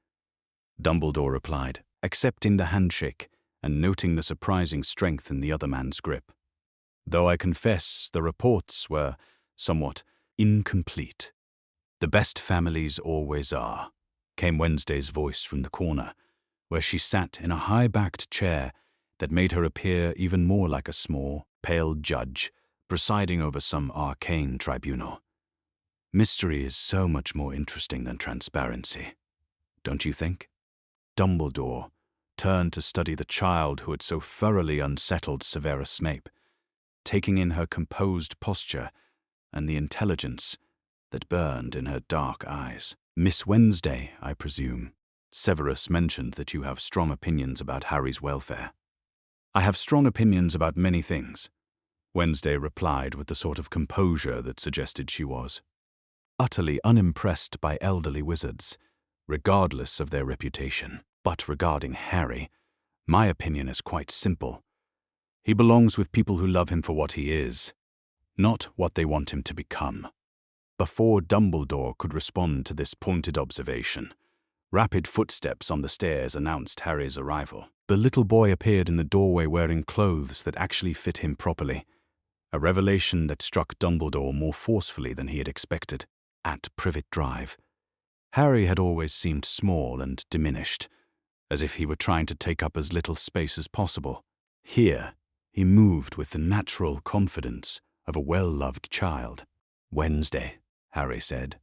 Dumbledore replied, accepting the handshake and noting the surprising strength in the other man's grip. "Though I confess the reports were somewhat incomplete." "The best families always are," came Wednesday's voice from the corner, where she sat in a high-backed chair that made her appear even more like a small, pale judge presiding over some arcane tribunal. Mystery is so much more interesting than transparency, don't you think? Dumbledore turned to study the child who had so thoroughly unsettled Severus Snape, taking in her composed posture and the intelligence that burned in her dark eyes. Miss Wednesday, I presume. Severus mentioned that you have strong opinions about Harry's welfare. I have strong opinions about many things, Wednesday replied with the sort of composure that suggested she was utterly unimpressed by elderly wizards, regardless of their reputation. But regarding Harry, my opinion is quite simple. He belongs with people who love him for what he is, not what they want him to become. Before Dumbledore could respond to this pointed observation, rapid footsteps on the stairs announced Harry's arrival. The little boy appeared in the doorway wearing clothes that actually fit him properly, a revelation that struck Dumbledore more forcefully than he had expected. At Privet Drive, Harry had always seemed small and diminished, as if he were trying to take up as little space as possible. Here, he moved with the natural confidence of a well-loved child. Wednesday, Harry said,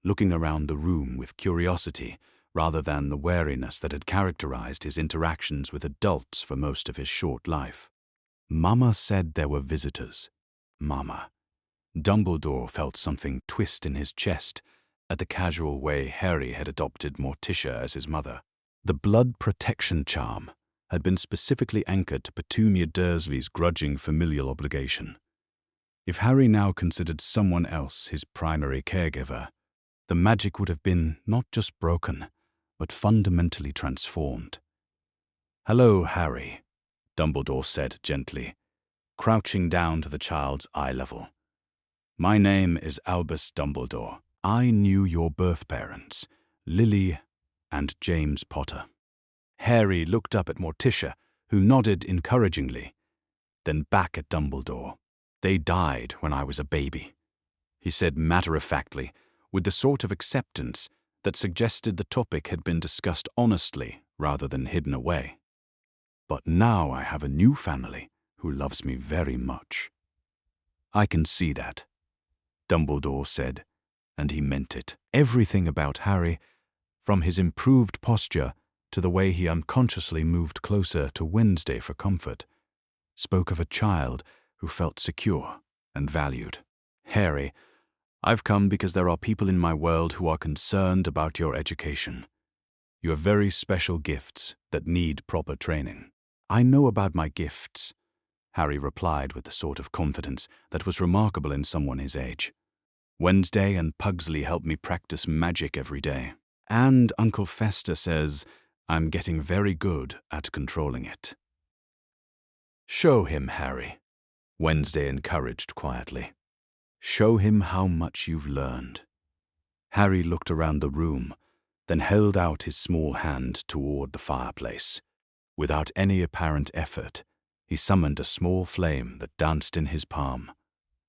looking around the room with curiosity rather than the wariness that had characterized his interactions with adults for most of his short life. Mama said there were visitors. Mama. Dumbledore felt something twist in his chest at the casual way Harry had adopted Morticia as his mother. The blood protection charm had been specifically anchored to Petunia Dursley's grudging familial obligation. If Harry now considered someone else his primary caregiver, the magic would have been not just broken, but fundamentally transformed. "Hello, Harry," Dumbledore said gently, crouching down to the child's eye level. "My name is Albus Dumbledore. I knew your birth parents, Lily and James Potter." Harry looked up at Morticia, who nodded encouragingly, then back at Dumbledore. "They died when I was a baby," he said matter-of-factly, with the sort of acceptance that suggested the topic had been discussed honestly rather than hidden away. "But now I have a new family who loves me very much." "I can see that," Dumbledore said, and he meant it. Everything about Harry, from his improved posture to the way he unconsciously moved closer to Wednesday for comfort, spoke of a child who felt secure and valued. "Harry, I've come because there are people in my world who are concerned about your education. You have very special gifts that need proper training." "I know about my gifts," Harry replied with the sort of confidence that was remarkable in someone his age. "Wednesday and Pugsley help me practice magic every day. And Uncle Fester says I'm getting very good at controlling it." "Show him, Harry," Wednesday encouraged quietly. "Show him how much you've learned." Harry looked around the room, then held out his small hand toward the fireplace. Without any apparent effort, he summoned a small flame that danced in his palm,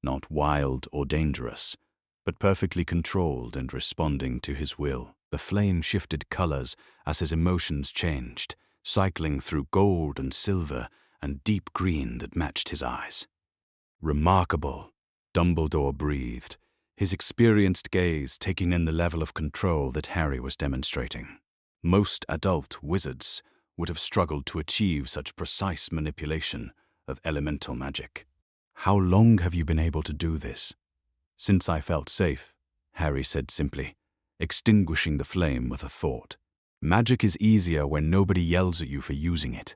not wild or dangerous, but perfectly controlled and responding to his will. The flame shifted colors as his emotions changed, cycling through gold and silver and deep green that matched his eyes. "Remarkable," Dumbledore breathed, his experienced gaze taking in the level of control that Harry was demonstrating. Most adult wizards would have struggled to achieve such precise manipulation of elemental magic. "How long have you been able to do this?" "Since I felt safe," Harry said simply, extinguishing the flame with a thought. "Magic is easier when nobody yells at you for using it."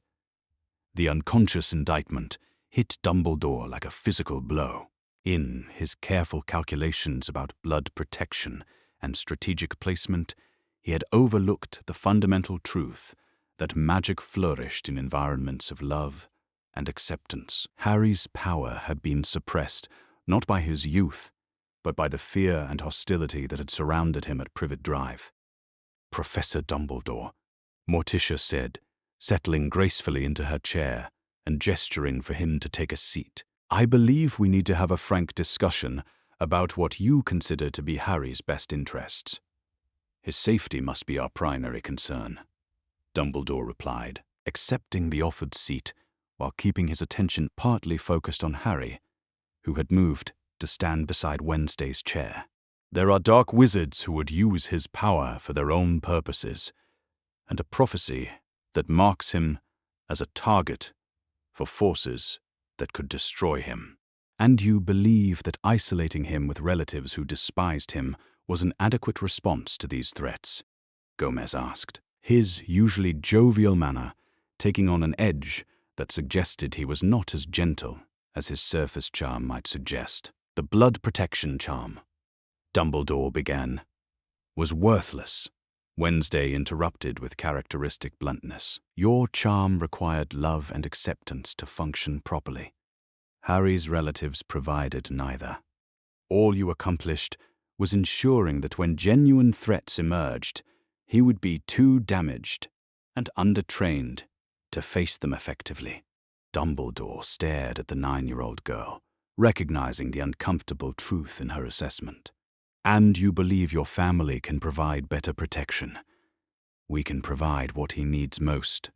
The unconscious indictment hit Dumbledore like a physical blow. In his careful calculations about blood protection and strategic placement, he had overlooked the fundamental truth that magic flourished in environments of love and acceptance. Harry's power had been suppressed not by his youth, but by the fear and hostility that had surrounded him at Privet Drive. "Professor Dumbledore," Morticia said, settling gracefully into her chair and gesturing for him to take a seat. "I believe we need to have a frank discussion about what you consider to be Harry's best interests." "His safety must be our primary concern," Dumbledore replied, accepting the offered seat while keeping his attention partly focused on Harry, who had moved to stand beside Wednesday's chair. There are dark wizards who would use his power for their own purposes, and a prophecy that marks him as a target for forces that could destroy him. And you believe that isolating him with relatives who despised him was an adequate response to these threats? Gomez asked, his usually jovial manner taking on an edge that suggested he was not as gentle as his surface charm might suggest. The blood protection charm, Dumbledore began, was worthless. Wednesday interrupted with characteristic bluntness. Your charm required love and acceptance to function properly. Harry's relatives provided neither. All you accomplished was ensuring that when genuine threats emerged, he would be too damaged and undertrained to face them effectively. Dumbledore stared at the 9-year-old girl, recognizing the uncomfortable truth in her assessment. And you believe your family can provide better protection. We can provide what he needs most,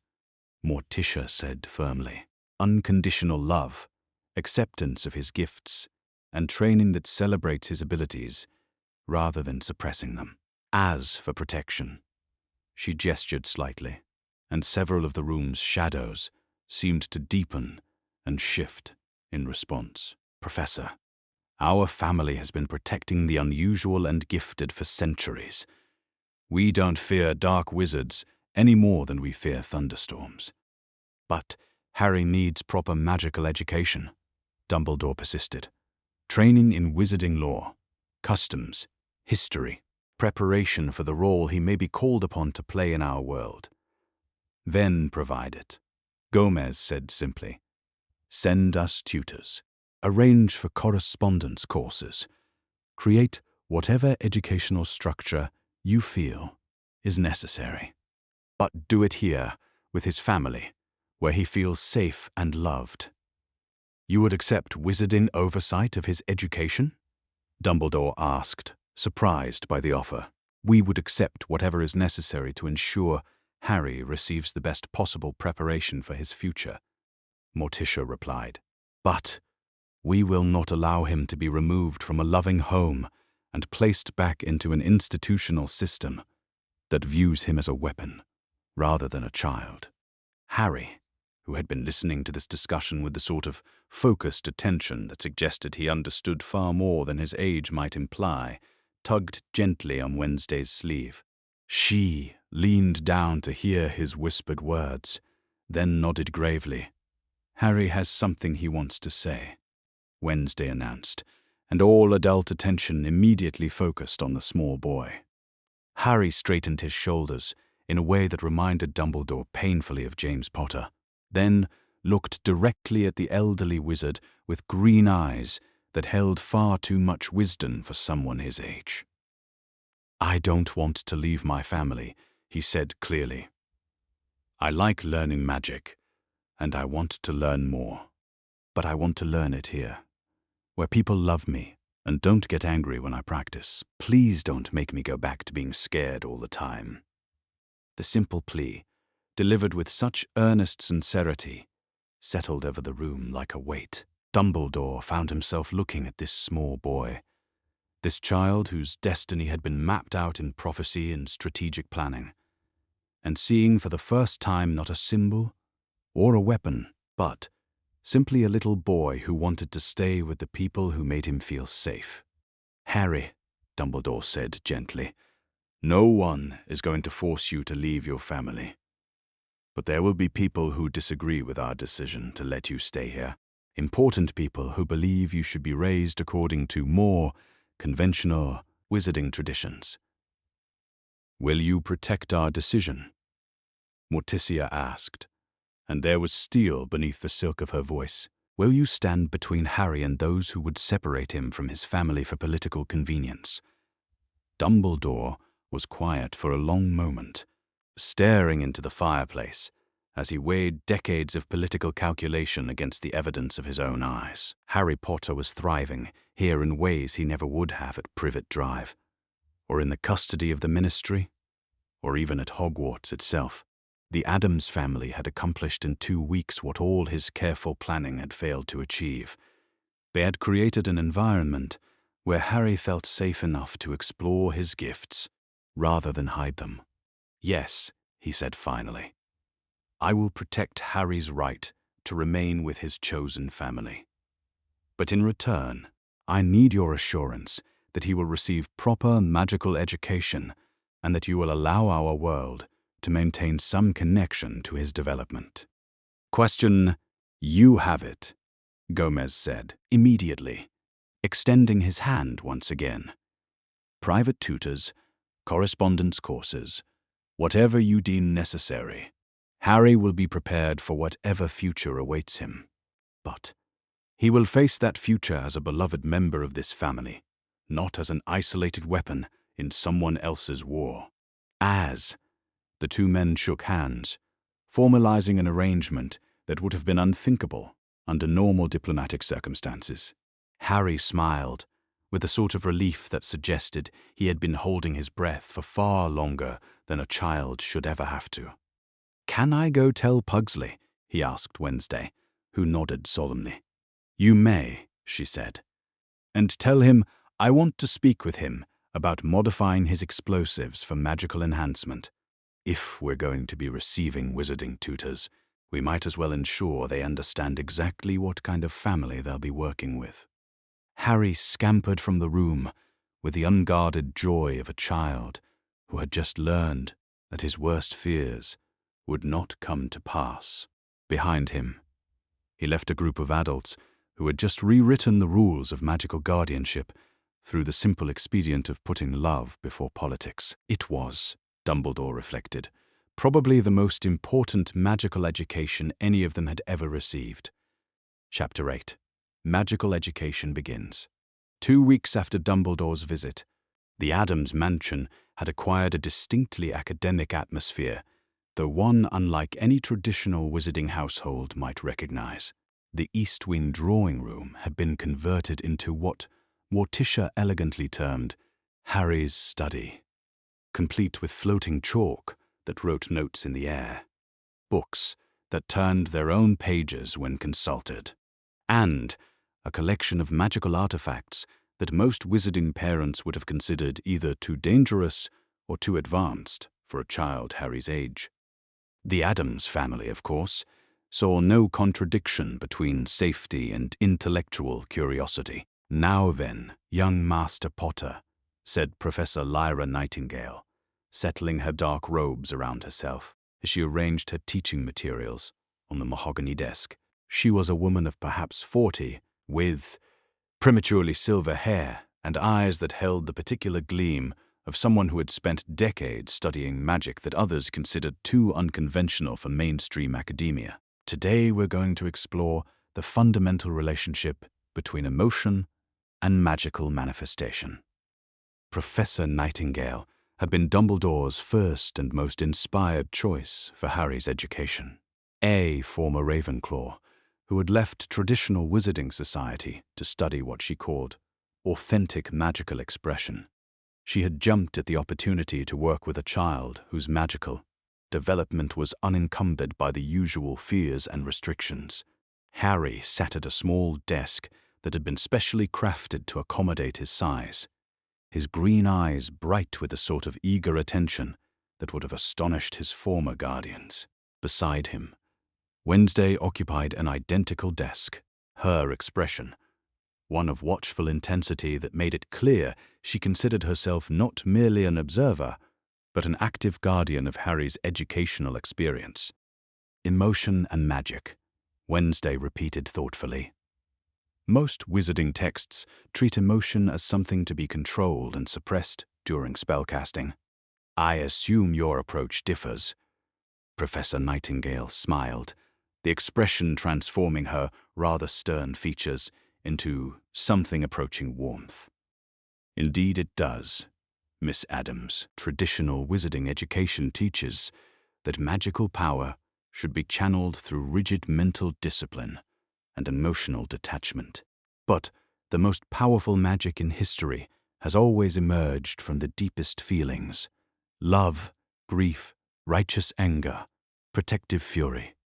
Morticia said firmly. Unconditional love, acceptance of his gifts, and training that celebrates his abilities rather than suppressing them. As for protection, she gestured slightly, and several of the room's shadows seemed to deepen and shift in response. Professor, our family has been protecting the unusual and gifted for centuries. We don't fear dark wizards any more than we fear thunderstorms. But Harry needs proper magical education, Dumbledore persisted. Training in wizarding lore, customs, history, preparation for the role he may be called upon to play in our world. Then provide it, Gomez said simply. Send us tutors. Arrange for correspondence courses. Create whatever educational structure you feel is necessary. But do it here, with his family, where he feels safe and loved. You would accept wizarding oversight of his education? Dumbledore asked, surprised by the offer. We would accept whatever is necessary to ensure Harry receives the best possible preparation for his future, Morticia replied. But we will not allow him to be removed from a loving home and placed back into an institutional system that views him as a weapon rather than a child. Harry, who had been listening to this discussion with the sort of focused attention that suggested he understood far more than his age might imply, tugged gently on Wednesday's sleeve. She leaned down to hear his whispered words, then nodded gravely. Harry has something he wants to say, Wednesday announced, and all adult attention immediately focused on the small boy. Harry straightened his shoulders in a way that reminded Dumbledore painfully of James Potter, then looked directly at the elderly wizard with green eyes that held far too much wisdom for someone his age. I don't want to leave my family, he said clearly. I like learning magic, and I want to learn more. But I want to learn it here, where people love me and don't get angry when I practice. Please don't make me go back to being scared all the time. The simple plea, delivered with such earnest sincerity, settled over the room like a weight. Dumbledore found himself looking at this small boy, this child whose destiny had been mapped out in prophecy and strategic planning, and seeing for the first time not a symbol or a weapon, but simply a little boy who wanted to stay with the people who made him feel safe. Harry, Dumbledore said gently, no one is going to force you to leave your family. But there will be people who disagree with our decision to let you stay here. Important people who believe you should be raised according to more conventional wizarding traditions. Will you protect our decision? Morticia asked, and there was steel beneath the silk of her voice. Will you stand between Harry and those who would separate him from his family for political convenience? Dumbledore was quiet for a long moment, staring into the fireplace as he weighed decades of political calculation against the evidence of his own eyes. Harry Potter was thriving here in ways he never would have at Privet Drive, or in the custody of the Ministry, or even at Hogwarts itself. The Addams family had accomplished in 2 weeks what all his careful planning had failed to achieve. They had created an environment where Harry felt safe enough to explore his gifts rather than hide them. "Yes," he said finally, "I will protect Harry's right to remain with his chosen family. But in return, I need your assurance that he will receive proper magical education and that you will allow our world to maintain some connection to his development." "Question, you have it," Gomez said immediately, extending his hand once again. "Private tutors, correspondence courses, whatever you deem necessary. Harry will be prepared for whatever future awaits him. But he will face that future as a beloved member of this family, not as an isolated weapon in someone else's war." As the two men shook hands, formalizing an arrangement that would have been unthinkable under normal diplomatic circumstances, Harry smiled with a sort of relief that suggested he had been holding his breath for far longer than a child should ever have to. "Can I go tell Pugsley?" he asked Wednesday, who nodded solemnly. "You may," she said, "and tell him I want to speak with him about modifying his explosives for magical enhancement. If we're going to be receiving wizarding tutors, we might as well ensure they understand exactly what kind of family they'll be working with." Harry scampered from the room with the unguarded joy of a child who had just learned that his worst fears would not come to pass. Behind him, he left a group of adults who had just rewritten the rules of magical guardianship through the simple expedient of putting love before politics. It was, Dumbledore reflected, probably the most important magical education any of them had ever received. Chapter 8. Magical education begins. 2 weeks after Dumbledore's visit, the Addams mansion had acquired a distinctly academic atmosphere, though one unlike any traditional wizarding household might recognize. The East Wing drawing room had been converted into what Morticia elegantly termed Harry's study, complete with floating chalk that wrote notes in the air, books that turned their own pages when consulted, and a collection of magical artifacts that most wizarding parents would have considered either too dangerous or too advanced for a child Harry's age. The Addams family, of course, saw no contradiction between safety and intellectual curiosity. "Now then, young Master Potter," said Professor Lyra Nightingale, settling her dark robes around herself as she arranged her teaching materials on the mahogany desk. She was a woman of perhaps 40, with prematurely silver hair and eyes that held the particular gleam of someone who had spent decades studying magic that others considered too unconventional for mainstream academia. "Today we're going to explore the fundamental relationship between emotion and magical manifestation." Professor Nightingale had been Dumbledore's first and most inspired choice for Harry's education. A former Ravenclaw, who had left traditional wizarding society to study what she called authentic magical expression. She had jumped at the opportunity to work with a child whose magical development was unencumbered by the usual fears and restrictions. Harry sat at a small desk that had been specially crafted to accommodate his size, his green eyes bright with a sort of eager attention that would have astonished his former guardians. Beside him, Wednesday occupied an identical desk, her expression one of watchful intensity that made it clear she considered herself not merely an observer, but an active guardian of Harry's educational experience. "Emotion and magic," Wednesday repeated thoughtfully. "Most wizarding texts treat emotion as something to be controlled and suppressed during spellcasting. I assume your approach differs." Professor Nightingale smiled, the expression transforming her rather stern features into something approaching warmth. "Indeed it does, Miss Addams. Traditional wizarding education teaches that magical power should be channeled through rigid mental discipline and emotional detachment. But the most powerful magic in history has always emerged from the deepest feelings: love, grief, righteous anger, protective fury.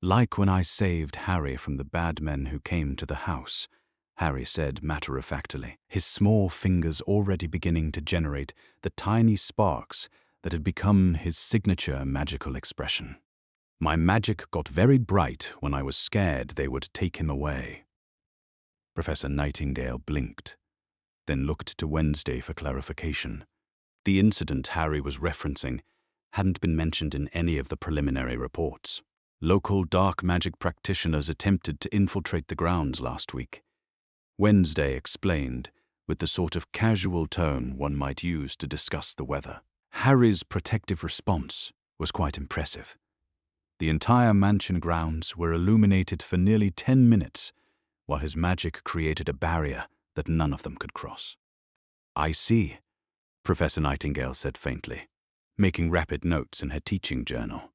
Like when I saved Harry from the bad men who came to the house, Harry said matter-of-factly, his small fingers already beginning to generate the tiny sparks that had become his signature magical expression. My magic got very bright when I was scared they would take him away. Professor Nightingale blinked, then looked to Wednesday for clarification. The incident Harry was referencing hadn't been mentioned in any of the preliminary reports. Local dark magic practitioners attempted to infiltrate the grounds last week. Wednesday explained, with the sort of casual tone one might use to discuss the weather. Harry's protective response was quite impressive. The entire mansion grounds were illuminated for nearly 10 minutes, while his magic created a barrier that none of them could cross. "I see," Professor Nightingale said faintly, making rapid notes in her teaching journal.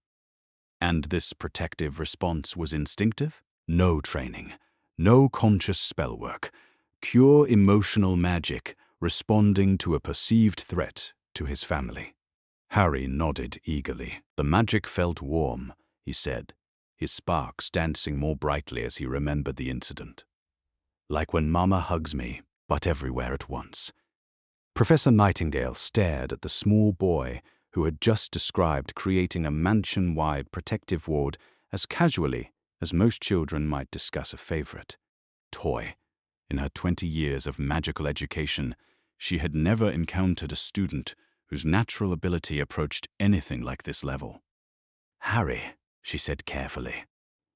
"And this protective response was instinctive? No training, no conscious spell work, pure emotional magic responding to a perceived threat to his family." Harry nodded eagerly. "The magic felt warm," he said, his sparks dancing more brightly as he remembered the incident. "Like when Mama hugs me, but everywhere at once." Professor Nightingale stared at the small boy who had just described creating a mansion-wide protective ward as casually as most children might discuss a favorite toy. In her 20 years of magical education, she had never encountered a student whose natural ability approached anything like this level. "Harry," she said carefully,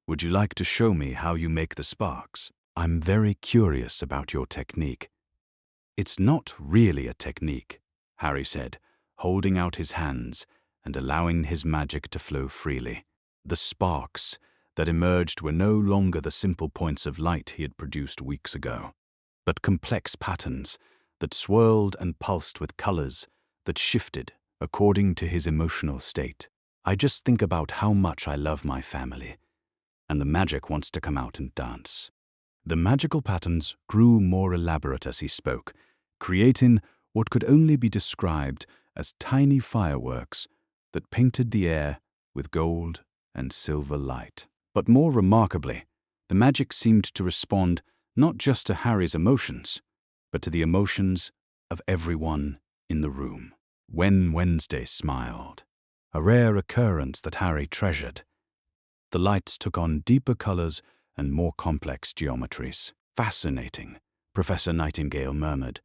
"would you like to show me how you make the sparks? I'm very curious about your technique." "It's not really a technique," Harry said, holding out his hands and allowing his magic to flow freely. The sparks that emerged were no longer the simple points of light he had produced weeks ago, but complex patterns that swirled and pulsed with colors that shifted according to his emotional state. "I just think about how much I love my family, and the magic wants to come out and dance." The magical patterns grew more elaborate as he spoke, creating what could only be described as tiny fireworks that painted the air with gold and silver light. But more remarkably, the magic seemed to respond not just to Harry's emotions, but to the emotions of everyone in the room. When Wednesday smiled, a rare occurrence that Harry treasured, the lights took on deeper colors and more complex geometries. "Fascinating," Professor Nightingale murmured,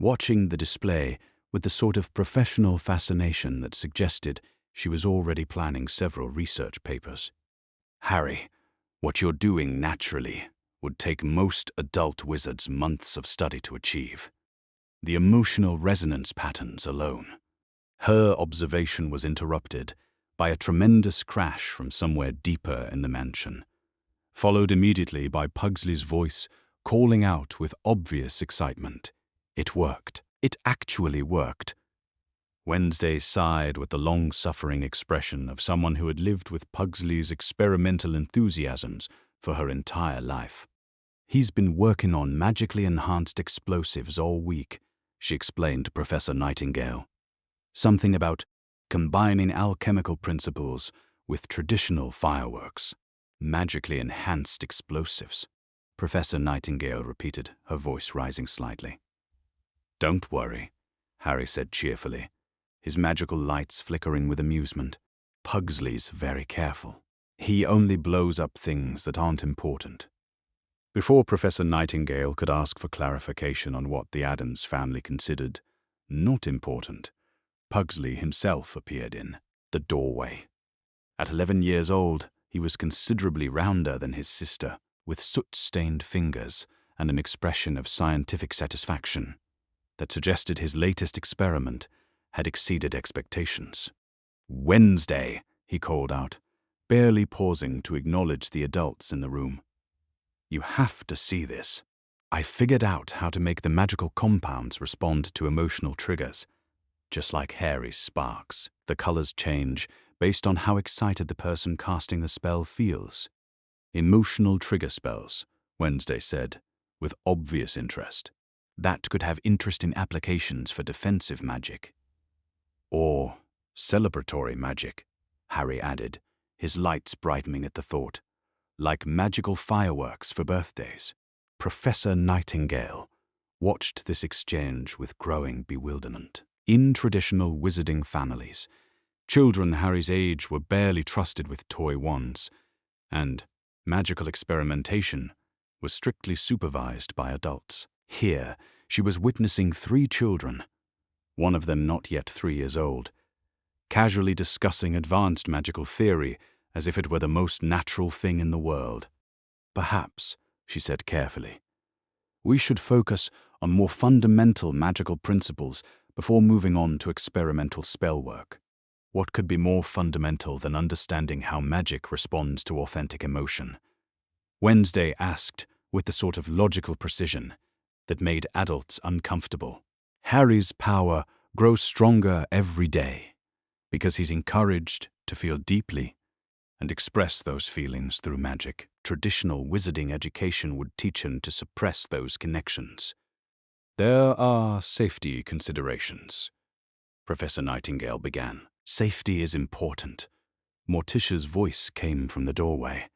watching the display with the sort of professional fascination that suggested she was already planning several research papers. "Harry, what you're doing naturally would take most adult wizards months of study to achieve. The emotional resonance patterns alone." Her observation was interrupted by a tremendous crash from somewhere deeper in the mansion, followed immediately by Pugsley's voice calling out with obvious excitement. It worked. It actually worked. Wednesday sighed with the long-suffering expression of someone who had lived with Pugsley's experimental enthusiasms for her entire life. "He's been working on magically enhanced explosives all week," she explained to Professor Nightingale. "Something about combining alchemical principles with traditional fireworks." "Magically enhanced explosives," Professor Nightingale repeated, her voice rising slightly. "Don't worry," Harry said cheerfully, his magical lights flickering with amusement. "Pugsley's very careful. He only blows up things that aren't important." Before Professor Nightingale could ask for clarification on what the Addams family considered not important, Pugsley himself appeared in the doorway. At 11 years old, he was considerably rounder than his sister, with soot-stained fingers and an expression of scientific satisfaction that suggested his latest experiment had exceeded expectations. "Wednesday," he called out, barely pausing to acknowledge the adults in the room. "You have to see this. I figured out how to make the magical compounds respond to emotional triggers, just like Harry's sparks. The colors change based on how excited the person casting the spell feels. Emotional trigger spells," Wednesday said, with obvious interest. "That could have interesting applications for defensive magic." "Or celebratory magic," Harry added, his lights brightening at the thought. "Like magical fireworks for birthdays." Professor Nightingale watched this exchange with growing bewilderment. In traditional wizarding families, children Harry's age were barely trusted with toy wands, and magical experimentation was strictly supervised by adults. Here, she was witnessing 3 children, one of them not yet 3 years old, casually discussing advanced magical theory as if it were the most natural thing in the world. "Perhaps," she said carefully, "we should focus on more fundamental magical principles before moving on to experimental spellwork. What could be more fundamental than understanding how magic responds to authentic emotion?" Wednesday asked with the sort of logical precision that made adults uncomfortable. "Harry's power grows stronger every day because he's encouraged to feel deeply and express those feelings through magic. Traditional wizarding education would teach him to suppress those connections. There are safety considerations," Professor Nightingale began. "Safety is important." Morticia's voice came from the doorway,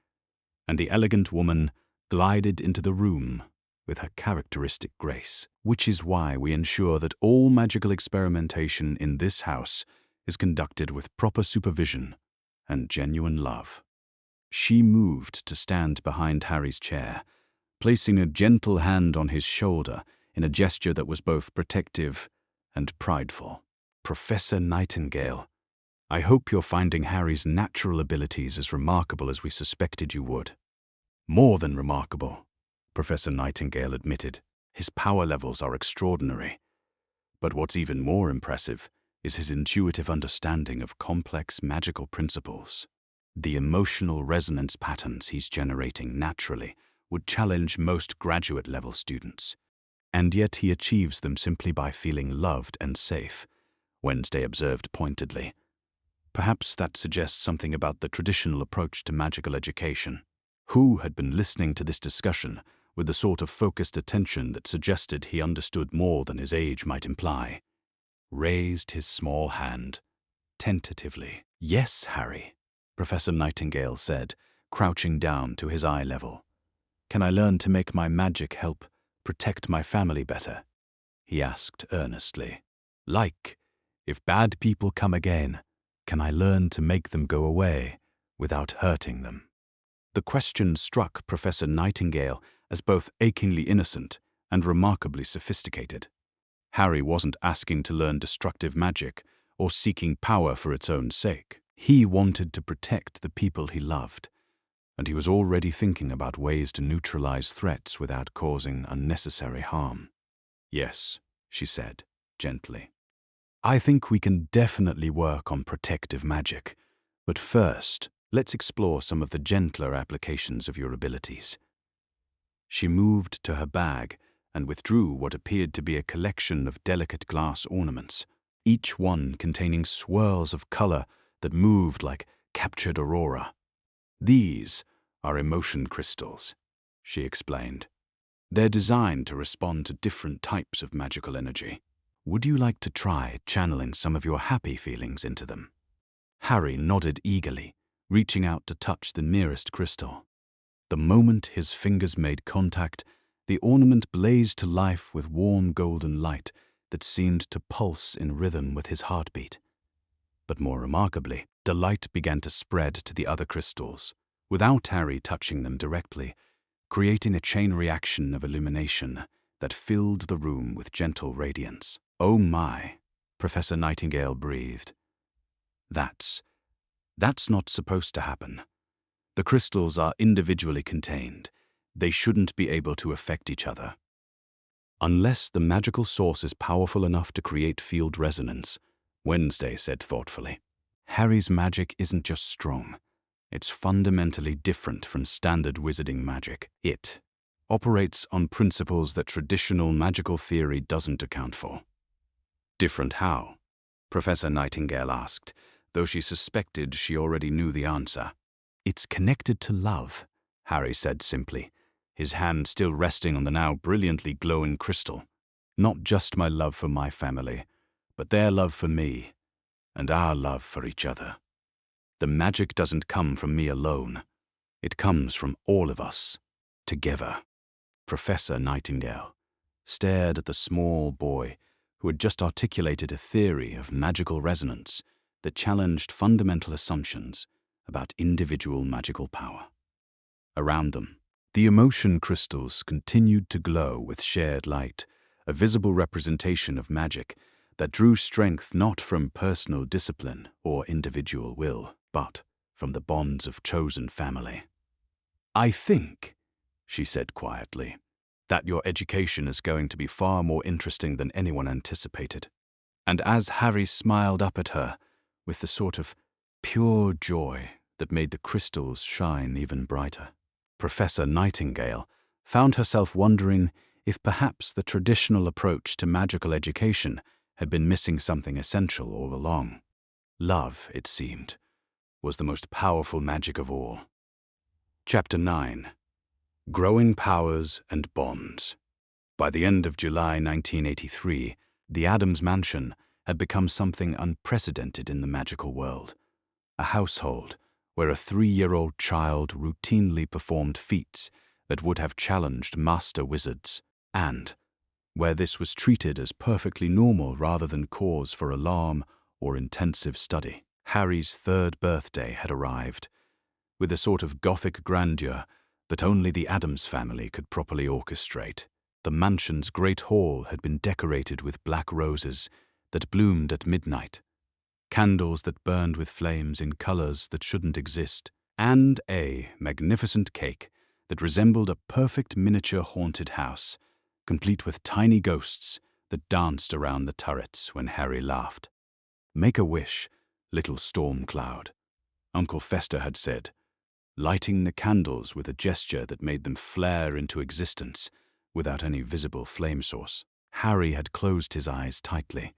and the elegant woman glided into the room with her characteristic grace. "Which is why we ensure that all magical experimentation in this house is conducted with proper supervision and genuine love." She moved to stand behind Harry's chair, placing a gentle hand on his shoulder in a gesture that was both protective and prideful. "Professor Nightingale, I hope you're finding Harry's natural abilities as remarkable as we suspected you would." "More than remarkable," Professor Nightingale admitted. "His power levels are extraordinary. But what's even more impressive is his intuitive understanding of complex magical principles. The emotional resonance patterns he's generating naturally would challenge most graduate-level students. And yet he achieves them simply by feeling loved and safe," Wednesday observed pointedly. "Perhaps that suggests something about the traditional approach to magical education." Who had been listening to this discussion with the sort of focused attention that suggested he understood more than his age might imply, raised his small hand tentatively. "Yes, Harry," Professor Nightingale said, crouching down to his eye level. "Can I learn to make my magic help protect my family better?" he asked earnestly. "Like, if bad people come again, can I learn to make them go away without hurting them?" The question struck Professor Nightingale as both achingly innocent and remarkably sophisticated. Harry wasn't asking to learn destructive magic or seeking power for its own sake. He wanted to protect the people he loved, and he was already thinking about ways to neutralize threats without causing unnecessary harm. "Yes," she said, gently. "I think we can definitely work on protective magic, but first, let's explore some of the gentler applications of your abilities." She moved to her bag and withdrew what appeared to be a collection of delicate glass ornaments, each one containing swirls of color that moved like captured aurora. "These are emotion crystals," she explained. "They're designed to respond to different types of magical energy. Would you like to try channeling some of your happy feelings into them?" Harry nodded eagerly, reaching out to touch the nearest crystal. The moment his fingers made contact, the ornament blazed to life with warm golden light that seemed to pulse in rhythm with his heartbeat. But more remarkably, the light began to spread to the other crystals, without Harry touching them directly, creating a chain reaction of illumination that filled the room with gentle radiance. "Oh my," Professor Nightingale breathed. That's not supposed to happen. The crystals are individually contained. They shouldn't be able to affect each other. Unless the magical source is powerful enough to create field resonance," Wednesday said thoughtfully. "Harry's magic isn't just strong. It's fundamentally different from standard wizarding magic. It operates on principles that traditional magical theory doesn't account for." "Different how?" Professor Nightingale asked, though she suspected she already knew the answer. "It's connected to love," Harry said simply, his hand still resting on the now brilliantly glowing crystal. "Not just my love for my family, but their love for me, and our love for each other. The magic doesn't come from me alone. It comes from all of us, together." Professor Nightingale stared at the small boy who had just articulated a theory of magical resonance that challenged fundamental assumptions about individual magical power. Around them, the emotion crystals continued to glow with shared light, a visible representation of magic that drew strength not from personal discipline or individual will, but from the bonds of chosen family. "I think," she said quietly, "that your education is going to be far more interesting than anyone anticipated." And as Harry smiled up at her with the sort of pure joy that made the crystals shine even brighter, Professor Nightingale found herself wondering if perhaps the traditional approach to magical education had been missing something essential all along. Love, it seemed, was the most powerful magic of all. Chapter 9. Growing Powers and Bonds. By the end of July 1983, the Addams mansion had become something unprecedented in the magical world. A household where a 3-year-old child routinely performed feats that would have challenged master wizards, and where this was treated as perfectly normal rather than cause for alarm or intensive study. Harry's 3rd birthday had arrived, with a sort of Gothic grandeur that only the Addams family could properly orchestrate. The mansion's great hall had been decorated with black roses that bloomed at midnight, candles that burned with flames in colors that shouldn't exist, and a magnificent cake that resembled a perfect miniature haunted house, complete with tiny ghosts that danced around the turrets when Harry laughed. "Make a wish, little storm cloud," Uncle Fester had said, lighting the candles with a gesture that made them flare into existence without any visible flame source. Harry had closed his eyes tightly,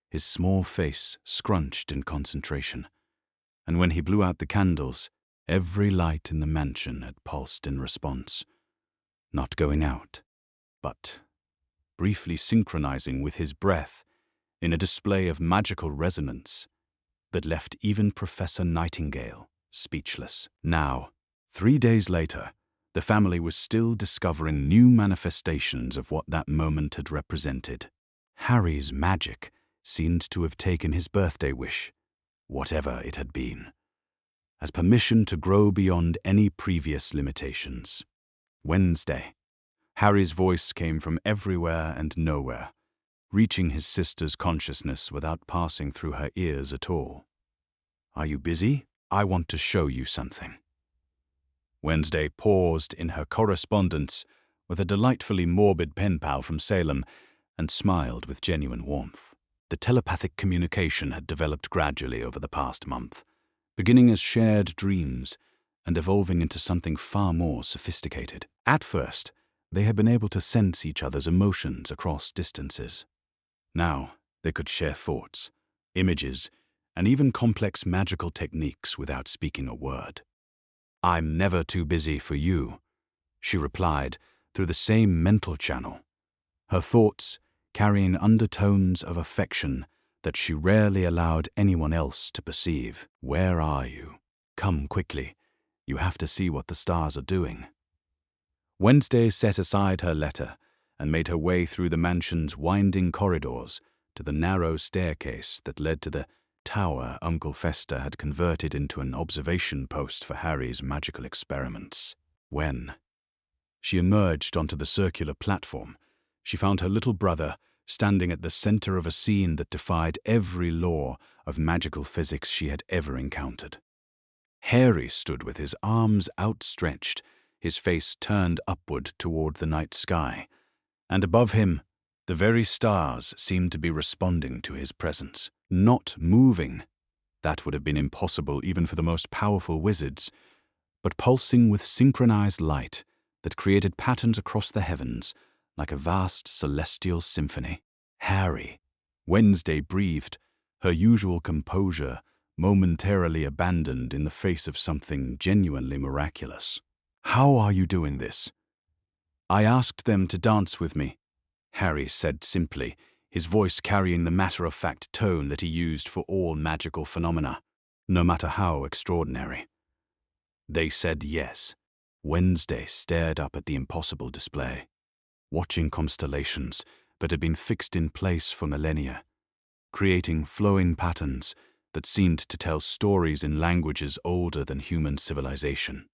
his small face scrunched in concentration, and when he blew out the candles, every light in the mansion had pulsed in response, not going out, but briefly synchronizing with his breath in a display of magical resonance that left even Professor Nightingale speechless. Now, 3 days later, the family was still discovering new manifestations of what that moment had represented. Harry's magic seemed to have taken his birthday wish, whatever it had been, as permission to grow beyond any previous limitations. Wednesday. Harry's voice came from everywhere and nowhere, reaching his sister's consciousness without passing through her ears at all. "Are you busy? I want to show you something." Wednesday paused in her correspondence with a delightfully morbid pen pal from Salem and smiled with genuine warmth. The telepathic communication had developed gradually over the past month, beginning as shared dreams and evolving into something far more sophisticated. At first, they had been able to sense each other's emotions across distances. Now, they could share thoughts, images, and even complex magical techniques without speaking a word. "I'm never too busy for you," she replied through the same mental channel, her thoughts carrying undertones of affection that she rarely allowed anyone else to perceive. "Where are you? Come quickly. You have to see what the stars are doing." Wednesday set aside her letter and made her way through the mansion's winding corridors to the narrow staircase that led to the tower Uncle Fester had converted into an observation post for Harry's magical experiments. When she emerged onto the circular platform, she found her little brother standing at the center of a scene that defied every law of magical physics she had ever encountered. Harry stood with his arms outstretched, his face turned upward toward the night sky, and above him, the very stars seemed to be responding to his presence. Not moving, that would have been impossible even for the most powerful wizards, but pulsing with synchronized light that created patterns across the heavens like a vast celestial symphony. "Harry," Wednesday breathed, her usual composure momentarily abandoned in the face of something genuinely miraculous. "How are you doing this?" "I asked them to dance with me," Harry said simply, his voice carrying the matter-of-fact tone that he used for all magical phenomena, no matter how extraordinary. "They said yes." Wednesday stared up at the impossible display. watching constellations that had been fixed in place for millennia, creating flowing patterns that seemed to tell stories in languages older than human civilization.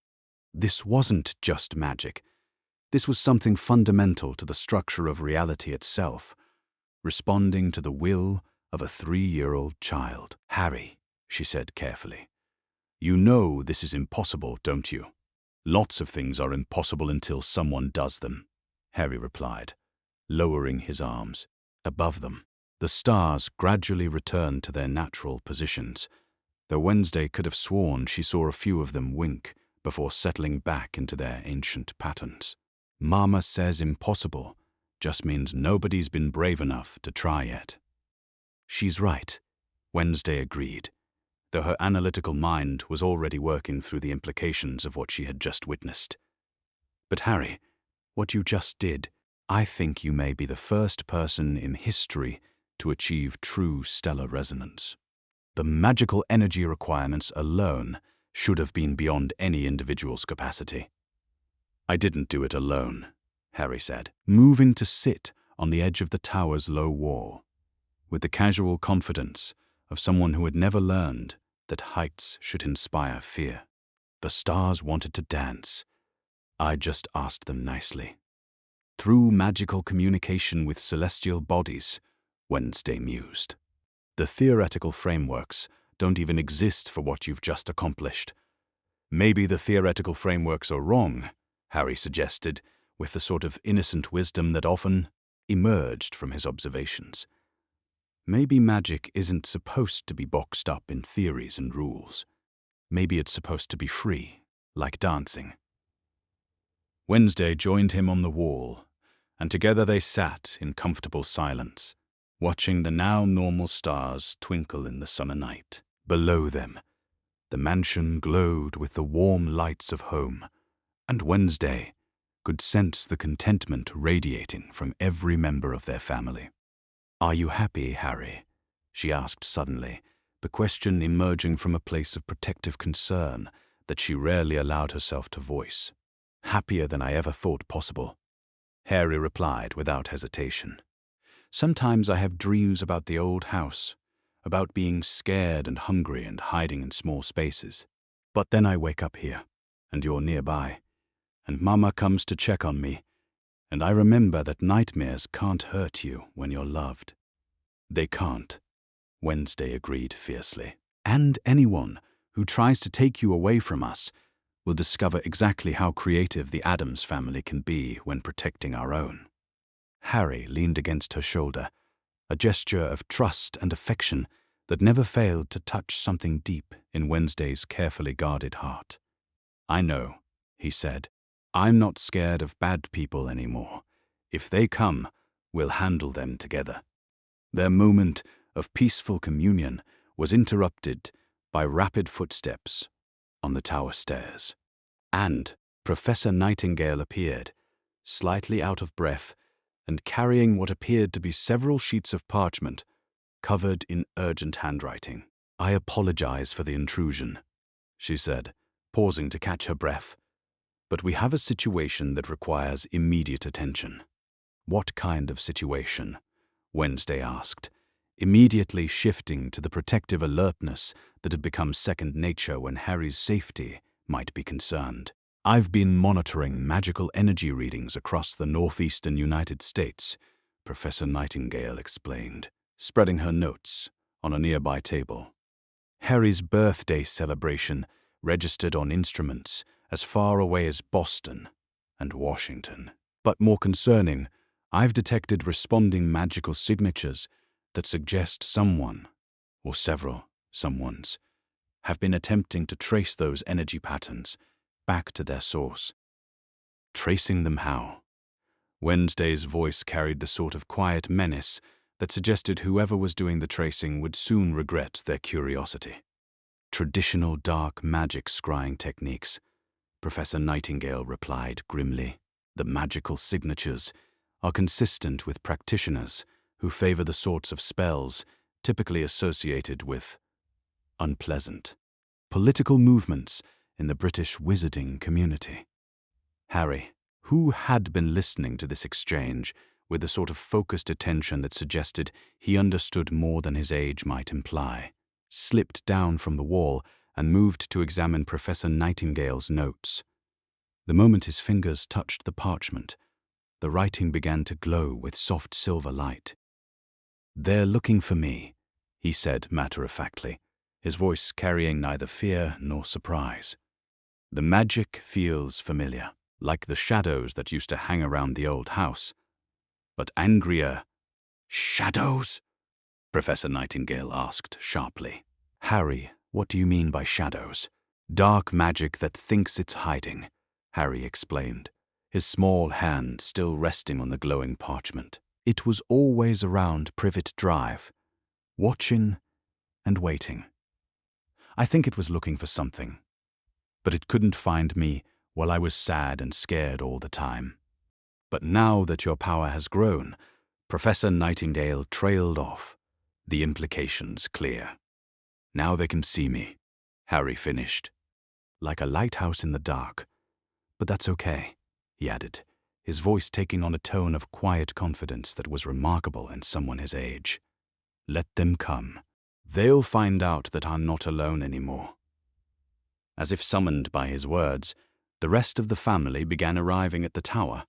This wasn't just magic. This was something fundamental to the structure of reality itself, responding to the will of a 3-year-old child. "Harry," she said carefully, "you know this is impossible, don't you?" "Lots of things are impossible until someone does them," Harry replied, lowering his arms. Above them, the stars gradually returned to their natural positions, though Wednesday could have sworn she saw a few of them wink before settling back into their ancient patterns. "Mama says impossible just means nobody's been brave enough to try yet." "She's right," Wednesday agreed, though her analytical mind was already working through the implications of what she had just witnessed. "But Harry, what you just did, I think you may be the first person in history to achieve true stellar resonance. The magical energy requirements alone should have been beyond any individual's capacity." "I didn't do it alone," Harry said, moving to sit on the edge of the tower's low wall, with the casual confidence of someone who had never learned that heights should inspire fear. "The stars wanted to dance. I just asked them nicely. Through magical communication with celestial bodies," Wednesday mused. "The theoretical frameworks don't even exist for what you've just accomplished." "Maybe the theoretical frameworks are wrong," Harry suggested, with the sort of innocent wisdom that often emerged from his observations. "Maybe magic isn't supposed to be boxed up in theories and rules. Maybe it's supposed to be free, like dancing." Wednesday joined him on the wall, and together they sat in comfortable silence, watching the now normal stars twinkle in the summer night. Below them, the mansion glowed with the warm lights of home, and Wednesday could sense the contentment radiating from every member of their family. "Are you happy, Harry?" she asked suddenly, the question emerging from a place of protective concern that she rarely allowed herself to voice. "Happier than I ever thought possible," Harry replied without hesitation. "Sometimes I have dreams about the old house, about being scared and hungry and hiding in small spaces. But then I wake up here, and you're nearby, and Mama comes to check on me, and I remember that nightmares can't hurt you when you're loved." "They can't," Wednesday agreed fiercely. "And anyone who tries to take you away from us will discover exactly how creative the Addams family can be when protecting our own." Harry leaned against her shoulder, a gesture of trust and affection that never failed to touch something deep in Wednesday's carefully guarded heart. "I know," he said. "I'm not scared of bad people anymore. If they come, we'll handle them together." Their moment of peaceful communion was interrupted by rapid footsteps on the tower stairs. And Professor Nightingale appeared, slightly out of breath and carrying what appeared to be several sheets of parchment covered in urgent handwriting. "I apologize for the intrusion," she said, pausing to catch her breath. "But we have a situation that requires immediate attention." "What kind of situation?" Wednesday asked, immediately shifting to the protective alertness that had become second nature when Harry's safety might be concerned. "I've been monitoring magical energy readings across the northeastern United States," Professor Nightingale explained, spreading her notes on a nearby table. "Harry's birthday celebration registered on instruments as far away as Boston and Washington. But more concerning, I've detected responding magical signatures that suggest someone, or several someones, have been attempting to trace those energy patterns back to their source." "Tracing them how?" Wednesday's voice carried the sort of quiet menace that suggested whoever was doing the tracing would soon regret their curiosity. "Traditional dark magic scrying techniques," Professor Nightingale replied grimly. "The magical signatures are consistent with practitioners who favor the sorts of spells typically associated with unpleasant political movements in the British wizarding community." "Harry, who had been listening to this exchange with the sort of focused attention that suggested he understood more than his age might imply, slipped down from the wall and moved to examine Professor Nightingale's notes. The moment his fingers touched the parchment, the writing began to glow with soft silver light. "They're looking for me," he said matter-of-factly, his voice carrying neither fear nor surprise. "The magic feels familiar, like the shadows that used to hang around the old house. But angrier." "Shadows?" Professor Nightingale asked sharply. "Harry, what do you mean by shadows?" "Dark magic that thinks it's hiding," Harry explained, his small hand still resting on the glowing parchment. "It was always around Privet Drive, watching and waiting. I think it was looking for something, but it couldn't find me while I was sad and scared all the time. But now that your power has grown," Professor Nightingale trailed off, the implications clear. "Now they can see me," Harry finished. "Like a lighthouse in the dark. But that's okay," he added, his voice taking on a tone of quiet confidence that was remarkable in someone his age. "Let them come. They'll find out that I'm not alone anymore." As if summoned by his words, the rest of the family began arriving at the tower.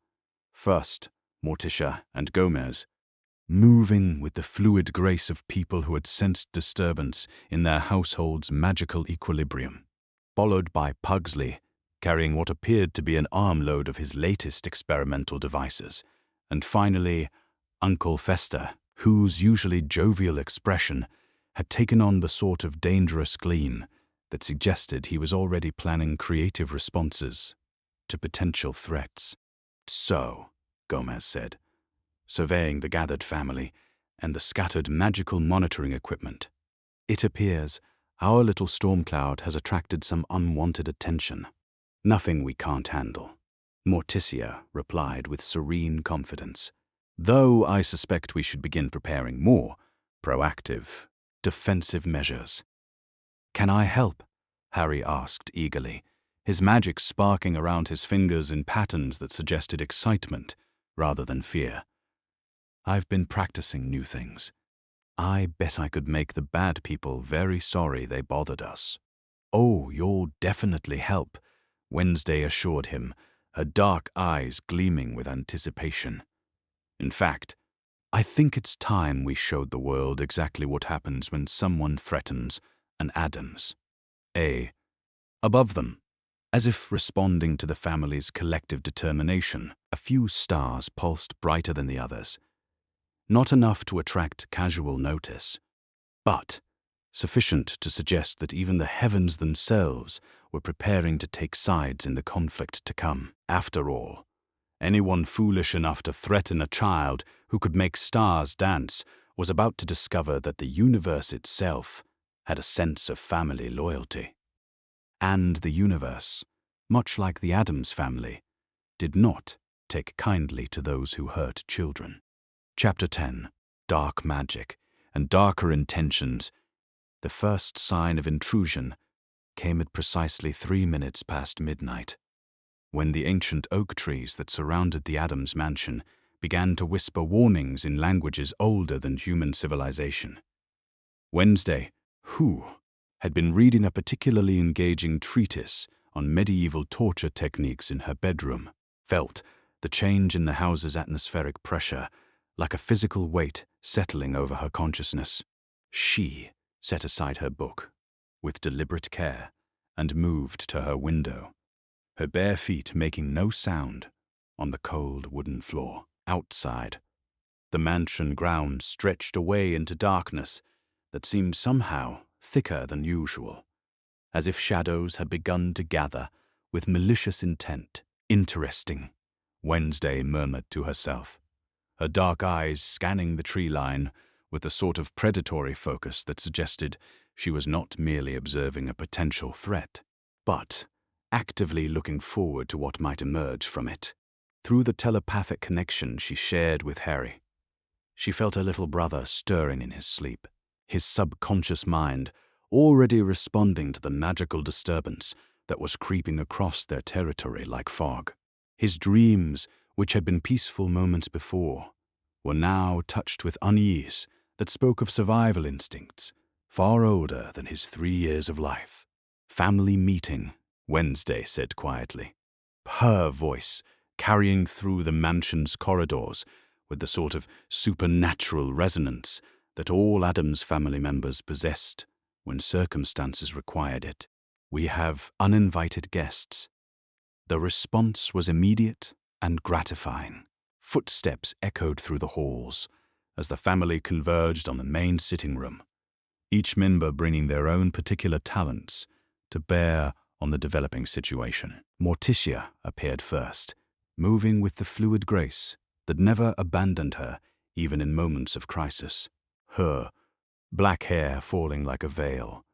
First, Morticia and Gomez, moving with the fluid grace of people who had sensed disturbance in their household's magical equilibrium, followed by Pugsley, carrying what appeared to be an armload of his latest experimental devices, and finally, Uncle Fester, whose usually jovial expression had taken on the sort of dangerous gleam that suggested he was already planning creative responses to potential threats. "So," Gomez said, surveying the gathered family and the scattered magical monitoring equipment, "it appears our little storm cloud has attracted some unwanted attention." "Nothing we can't handle," Morticia replied with serene confidence, "though I suspect we should begin preparing more proactive, defensive measures." "Can I help?" Harry asked eagerly, his magic sparking around his fingers in patterns that suggested excitement rather than fear. "I've been practicing new things. I bet I could make the bad people very sorry they bothered us." "Oh, you'll definitely help," Wednesday assured him, her dark eyes gleaming with anticipation. "In fact, I think it's time we showed the world exactly what happens when someone threatens an Addams. Above them, as if responding to the family's collective determination, a few stars pulsed brighter than the others. Not enough to attract casual notice, but sufficient to suggest that even the heavens themselves were preparing to take sides in the conflict to come. After all, anyone foolish enough to threaten a child who could make stars dance was about to discover that the universe itself had a sense of family loyalty. And the universe, much like the Addams family, did not take kindly to those who hurt children. Chapter 10. Dark Magic and Darker Intentions. The first sign of intrusion came at precisely 3 minutes past midnight, when the ancient oak trees that surrounded the Addams mansion began to whisper warnings in languages older than human civilization. Wednesday, who had been reading a particularly engaging treatise on medieval torture techniques in her bedroom, felt the change in the house's atmospheric pressure like a physical weight settling over her consciousness. She set aside her book with deliberate care and moved to her window, her bare feet making no sound on the cold wooden floor. Outside, the mansion grounds stretched away into darkness that seemed somehow thicker than usual, as if shadows had begun to gather with malicious intent. "Interesting," Wednesday murmured to herself, her dark eyes scanning the tree line with a sort of predatory focus that suggested she was not merely observing a potential threat, but actively looking forward to what might emerge from it. Through the telepathic connection she shared with Harry, she felt her little brother stirring in his sleep, his subconscious mind already responding to the magical disturbance that was creeping across their territory like fog. His dreams, which had been peaceful moments before, were now touched with unease that spoke of survival instincts far older than his 3 years of life. "Family meeting," Wednesday said quietly, her voice carrying through the mansion's corridors with the sort of supernatural resonance that all Addams family members possessed when circumstances required it. "We have uninvited guests." The response was immediate and gratifying. Footsteps echoed through the halls as the family converged on the main sitting room, each member bringing their own particular talents to bear on the developing situation. Morticia appeared first, moving with the fluid grace that never abandoned her even in moments of crisis. Her black hair falling like a veil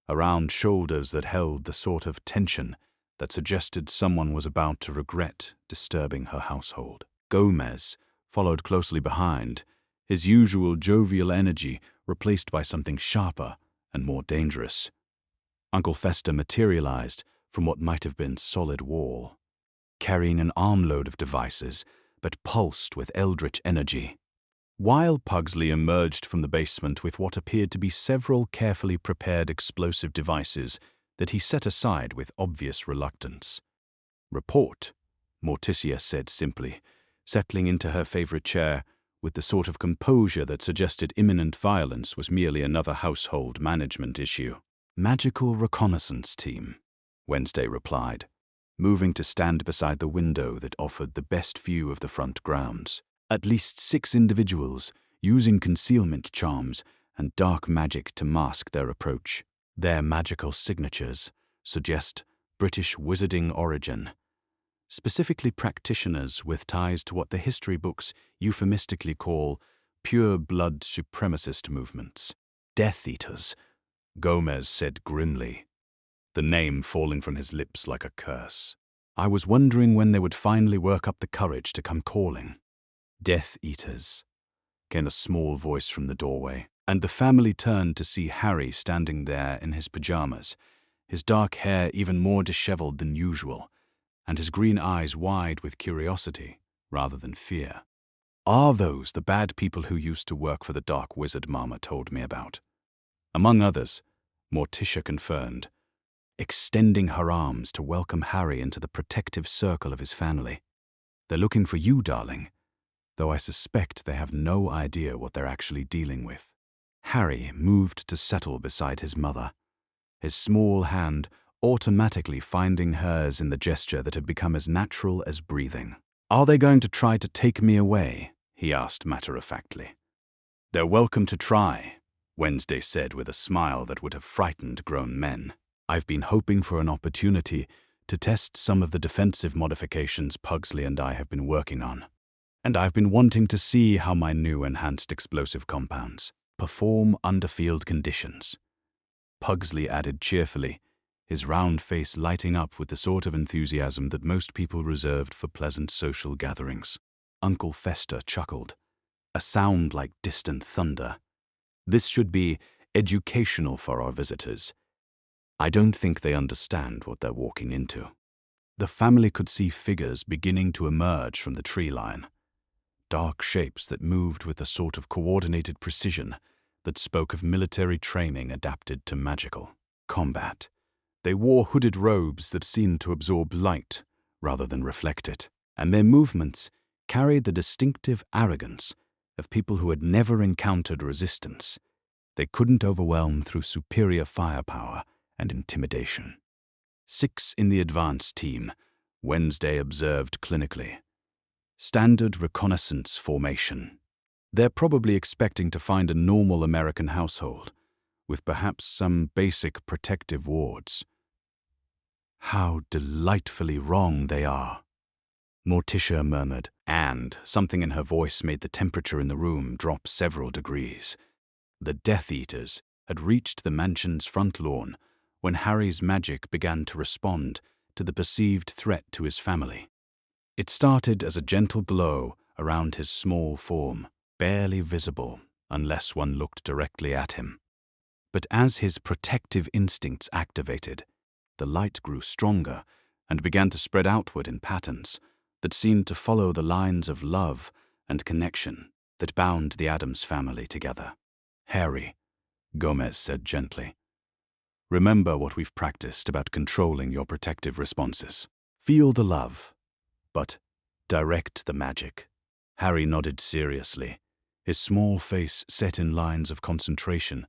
around shoulders that held the sort of tension that suggested someone was about to regret disturbing her household. Gomez followed closely behind, his usual jovial energy replaced by something sharper and more dangerous. Uncle Fester materialized from what might have been solid wall, carrying an armload of devices, but pulsed with eldritch energy. While Pugsley emerged from the basement with what appeared to be several carefully prepared explosive devices that he set aside with obvious reluctance. "Report," Morticia said simply, settling into her favorite chair with the sort of composure that suggested imminent violence was merely another household management issue. "Magical reconnaissance team," Wednesday replied, moving to stand beside the window that offered the best view of the front grounds. "At least 6 individuals using concealment charms and dark magic to mask their approach. Their magical signatures suggest British wizarding origin, specifically practitioners with ties to what the history books euphemistically call pure-blood supremacist movements. Death Eaters," Gomez said grimly, the name falling from his lips like a curse. "I was wondering when they would finally work up the courage to come calling." "Death Eaters," came a small voice from the doorway, and the family turned to see Harry standing there in his pajamas, his dark hair even more disheveled than usual, and his green eyes wide with curiosity rather than fear. "Are those the bad people who used to work for the dark wizard Mama told me about?" "Among others," Morticia confirmed, extending her arms to welcome Harry into the protective circle of his family. "They're looking for you, darling, though I suspect they have no idea what they're actually dealing with." Harry moved to settle beside his mother, his small hand automatically finding hers in the gesture that had become as natural as breathing. "Are they going to try to take me away?" he asked matter-of-factly. "They're welcome to try," Wednesday said with a smile that would have frightened grown men. "I've been hoping for an opportunity to test some of the defensive modifications Pugsley and I have been working on. And I've been wanting to see how my new enhanced explosive compounds perform under field conditions." Pugsley added cheerfully, his round face lighting up with the sort of enthusiasm that most people reserved for pleasant social gatherings. Uncle Fester chuckled, a sound like distant thunder. "This should be educational for our visitors. I don't think they understand what they're walking into." The family could see figures beginning to emerge from the tree line, dark shapes that moved with a sort of coordinated precision that spoke of military training adapted to magical combat. They wore hooded robes that seemed to absorb light rather than reflect it, and their movements carried the distinctive arrogance of people who had never encountered resistance. They couldn't overwhelm through superior firepower and intimidation. 6 in the advance team, Wednesday observed clinically. Standard reconnaissance formation. They're probably expecting to find a normal American household, with perhaps some basic protective wards. "How delightfully wrong they are," Morticia murmured, and something in her voice made the temperature in the room drop several degrees. The Death Eaters had reached the mansion's front lawn when Harry's magic began to respond to the perceived threat to his family. It started as a gentle glow around his small form, barely visible unless one looked directly at him. But as his protective instincts activated, the light grew stronger and began to spread outward in patterns, that seemed to follow the lines of love and connection that bound the Addams family together. "Harry," Gomez said gently, "remember what we've practiced about controlling your protective responses. Feel the love, but direct the magic." Harry nodded seriously, his small face set in lines of concentration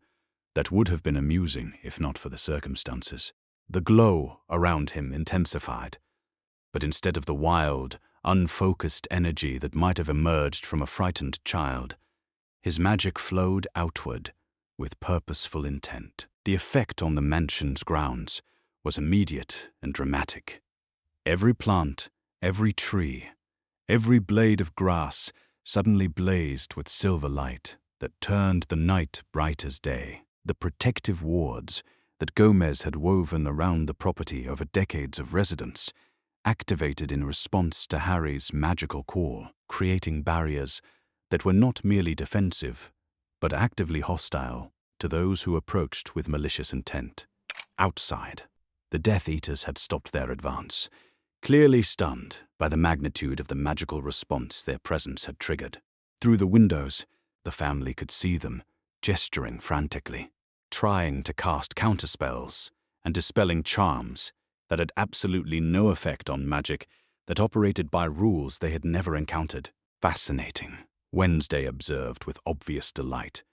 that would have been amusing if not for the circumstances. The glow around him intensified, but instead of the wild, unfocused energy that might have emerged from a frightened child, his magic flowed outward with purposeful intent. The effect on the mansion's grounds was immediate and dramatic. Every plant, every tree, every blade of grass suddenly blazed with silver light that turned the night bright as day. The protective wards that Gomez had woven around the property over decades of residence activated in response to Harry's magical call, creating barriers that were not merely defensive, but actively hostile to those who approached with malicious intent. Outside, the Death Eaters had stopped their advance, clearly stunned by the magnitude of the magical response their presence had triggered. Through the windows, the family could see them, gesturing frantically, trying to cast counterspells and dispelling charms that had absolutely no effect on magic that operated by rules they had never encountered. "Fascinating," Wednesday observed with obvious delight.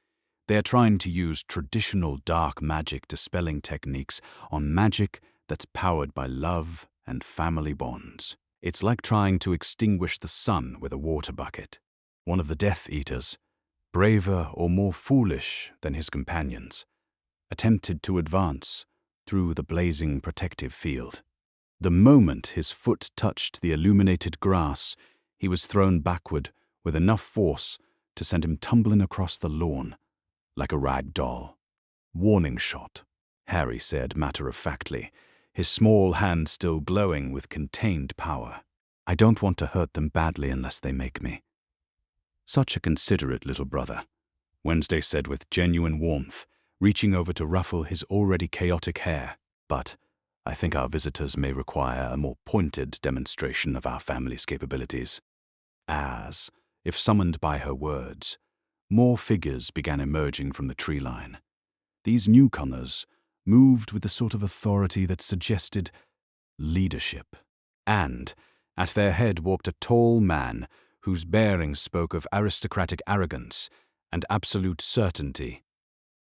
"They are trying to use traditional dark magic dispelling techniques on magic that's powered by love and family bonds. It's like trying to extinguish the sun with a water bucket." One of the Death Eaters, braver or more foolish than his companions, attempted to advance through the blazing protective field. The moment his foot touched the illuminated grass, he was thrown backward with enough force to send him tumbling across the lawn like a rag doll. "Warning shot," Harry said matter-of-factly, his small hand still glowing with contained power. "I don't want to hurt them badly unless they make me." "Such a considerate little brother," Wednesday said with genuine warmth, reaching over to ruffle his already chaotic hair. "But I think our visitors may require a more pointed demonstration of our family's capabilities." As, if summoned by her words, more figures began emerging from the tree line. These newcomers moved with the sort of authority that suggested leadership. And at their head walked a tall man whose bearing spoke of aristocratic arrogance and absolute certainty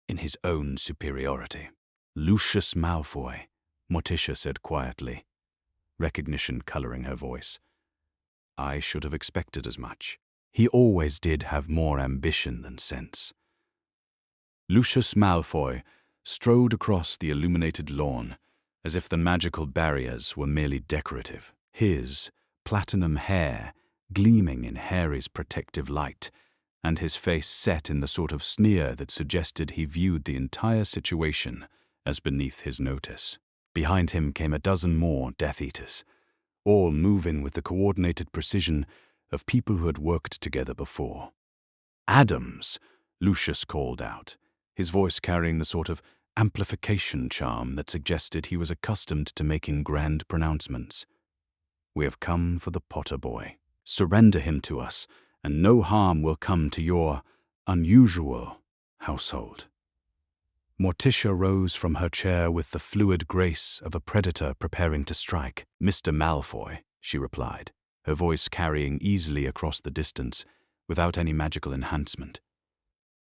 in his own superiority. "Lucius Malfoy," Morticia said quietly, recognition coloring her voice. "I should have expected as much. He always did have more ambition than sense." Lucius Malfoy strode across the illuminated lawn as if the magical barriers were merely decorative, his platinum hair gleaming in Harry's protective light, and his face set in the sort of sneer that suggested he viewed the entire situation as beneath his notice. Behind him came a dozen more Death Eaters, all moving with the coordinated precision of people who had worked together before. "Addams," Lucius called out, his voice carrying the sort of amplification charm that suggested he was accustomed to making grand pronouncements. "We have come for the Potter boy. Surrender him to us, and no harm will come to your unusual household." Morticia rose from her chair with the fluid grace of a predator preparing to strike. "Mr. Malfoy," she replied, her voice carrying easily across the distance without any magical enhancement.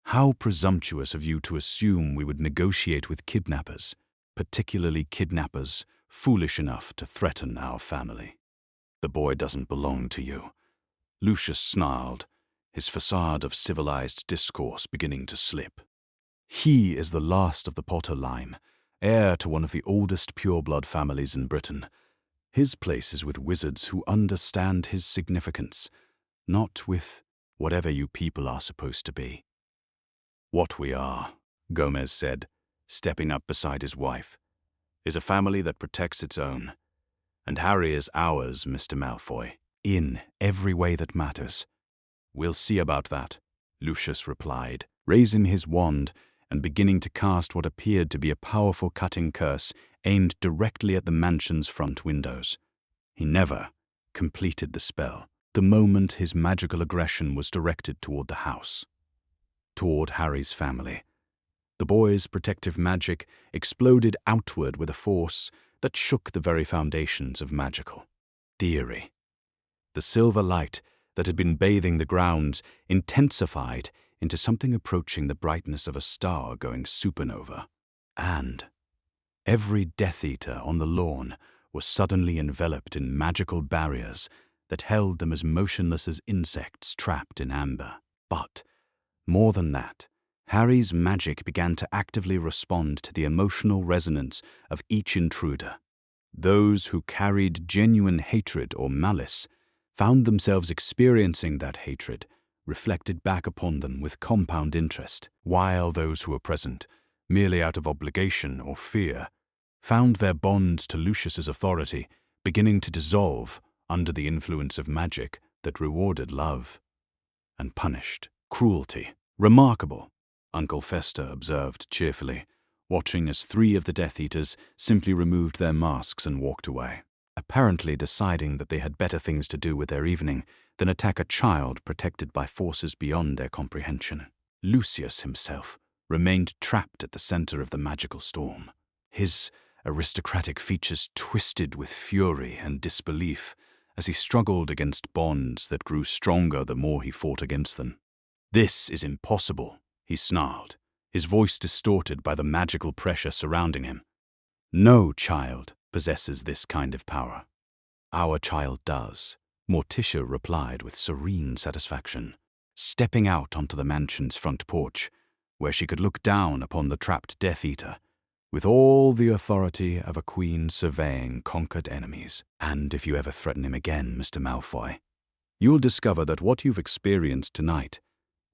"How presumptuous of you to assume we would negotiate with kidnappers, particularly kidnappers foolish enough to threaten our family." "The boy doesn't belong to you," Lucius snarled, his facade of civilized discourse beginning to slip. "He is the last of the Potter line, heir to one of the oldest pureblood families in Britain. His place is with wizards who understand his significance, not with whatever you people are supposed to be." "What we are," Gomez said, stepping up beside his wife, "is a family that protects its own. And Harry is ours, Mr. Malfoy, in every way that matters." "We'll see about that," Lucius replied, raising his wand and beginning to cast what appeared to be a powerful cutting curse aimed directly at the mansion's front windows. He never, completed the spell, the moment his magical aggression was directed toward the house, toward Harry's family. The boy's protective magic exploded outward with a force that shook the very foundations of magical theory. The silver light that had been bathing the grounds intensified into something approaching the brightness of a star going supernova. And every Death Eater on the lawn was suddenly enveloped in magical barriers that held them as motionless as insects trapped in amber. But, more than that, Harry's magic began to actively respond to the emotional resonance of each intruder. Those who carried genuine hatred or malice found themselves experiencing that hatred reflected back upon them with compound interest, while those who were present, merely out of obligation or fear, found their bonds to Lucius's authority beginning to dissolve under the influence of magic that rewarded love and punished cruelty. "Remarkable," Uncle Fester observed cheerfully, watching as 3 of the Death Eaters simply removed their masks and walked away, apparently deciding that they had better things to do with their evening than attack a child protected by forces beyond their comprehension. Lucius himself remained trapped at the center of the magical storm, his aristocratic features twisted with fury and disbelief as he struggled against bonds that grew stronger the more he fought against them. "This is impossible," he snarled, his voice distorted by the magical pressure surrounding him. "No child possesses this kind of power." "Our child does," Morticia replied with serene satisfaction, stepping out onto the mansion's front porch, where she could look down upon the trapped Death Eater with all the authority of a queen surveying conquered enemies. "And if you ever threaten him again, Mr. Malfoy, you'll discover that what you've experienced tonight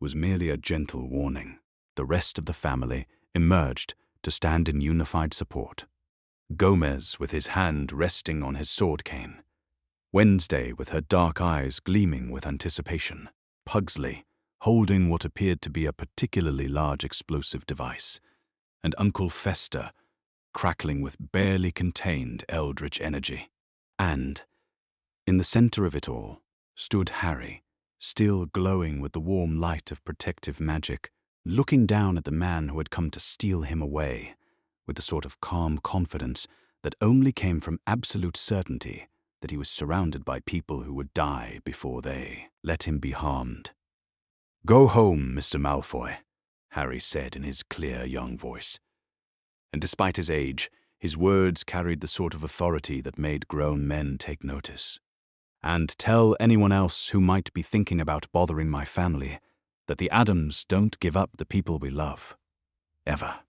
was merely a gentle warning." The rest of the family emerged to stand in unified support. Gomez with his hand resting on his sword cane, Wednesday with her dark eyes gleaming with anticipation, Pugsley holding what appeared to be a particularly large explosive device, and Uncle Fester crackling with barely contained eldritch energy. And, in the center of it all, stood Harry, still glowing with the warm light of protective magic, looking down at the man who had come to steal him away, with the sort of calm confidence that only came from absolute certainty that he was surrounded by people who would die before they let him be harmed. "Go home, Mr. Malfoy," Harry said in his clear young voice. And despite his age, his words carried the sort of authority that made grown men take notice. "And tell anyone else who might be thinking about bothering my family that the Addams don't give up the people we love. Ever."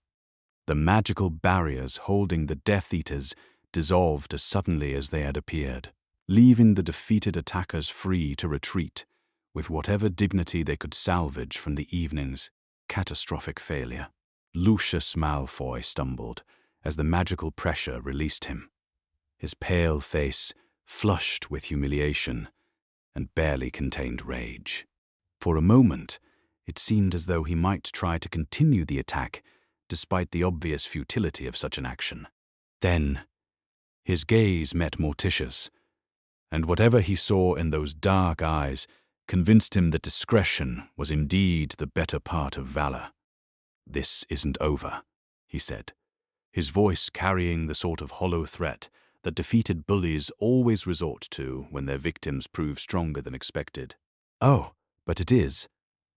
The magical barriers holding the Death Eaters dissolved as suddenly as they had appeared, leaving the defeated attackers free to retreat with whatever dignity they could salvage from the evening's catastrophic failure. Lucius Malfoy stumbled as the magical pressure released him, his pale face flushed with humiliation and barely contained rage. For a moment, it seemed as though he might try to continue the attack despite the obvious futility of such an action. Then, his gaze met Morticia's, and whatever he saw in those dark eyes convinced him that discretion was indeed the better part of valor. "This isn't over," he said, his voice carrying the sort of hollow threat that defeated bullies always resort to when their victims prove stronger than expected. "Oh, but it is,"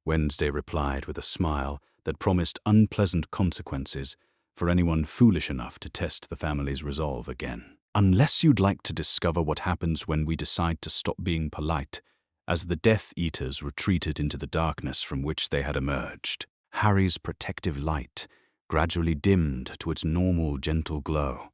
Wednesday replied with a smile that promised unpleasant consequences for anyone foolish enough to test the family's resolve again. "Unless you'd like to discover what happens when we decide to stop being polite," as the Death Eaters retreated into the darkness from which they had emerged. Harry's protective light gradually dimmed to its normal gentle glow.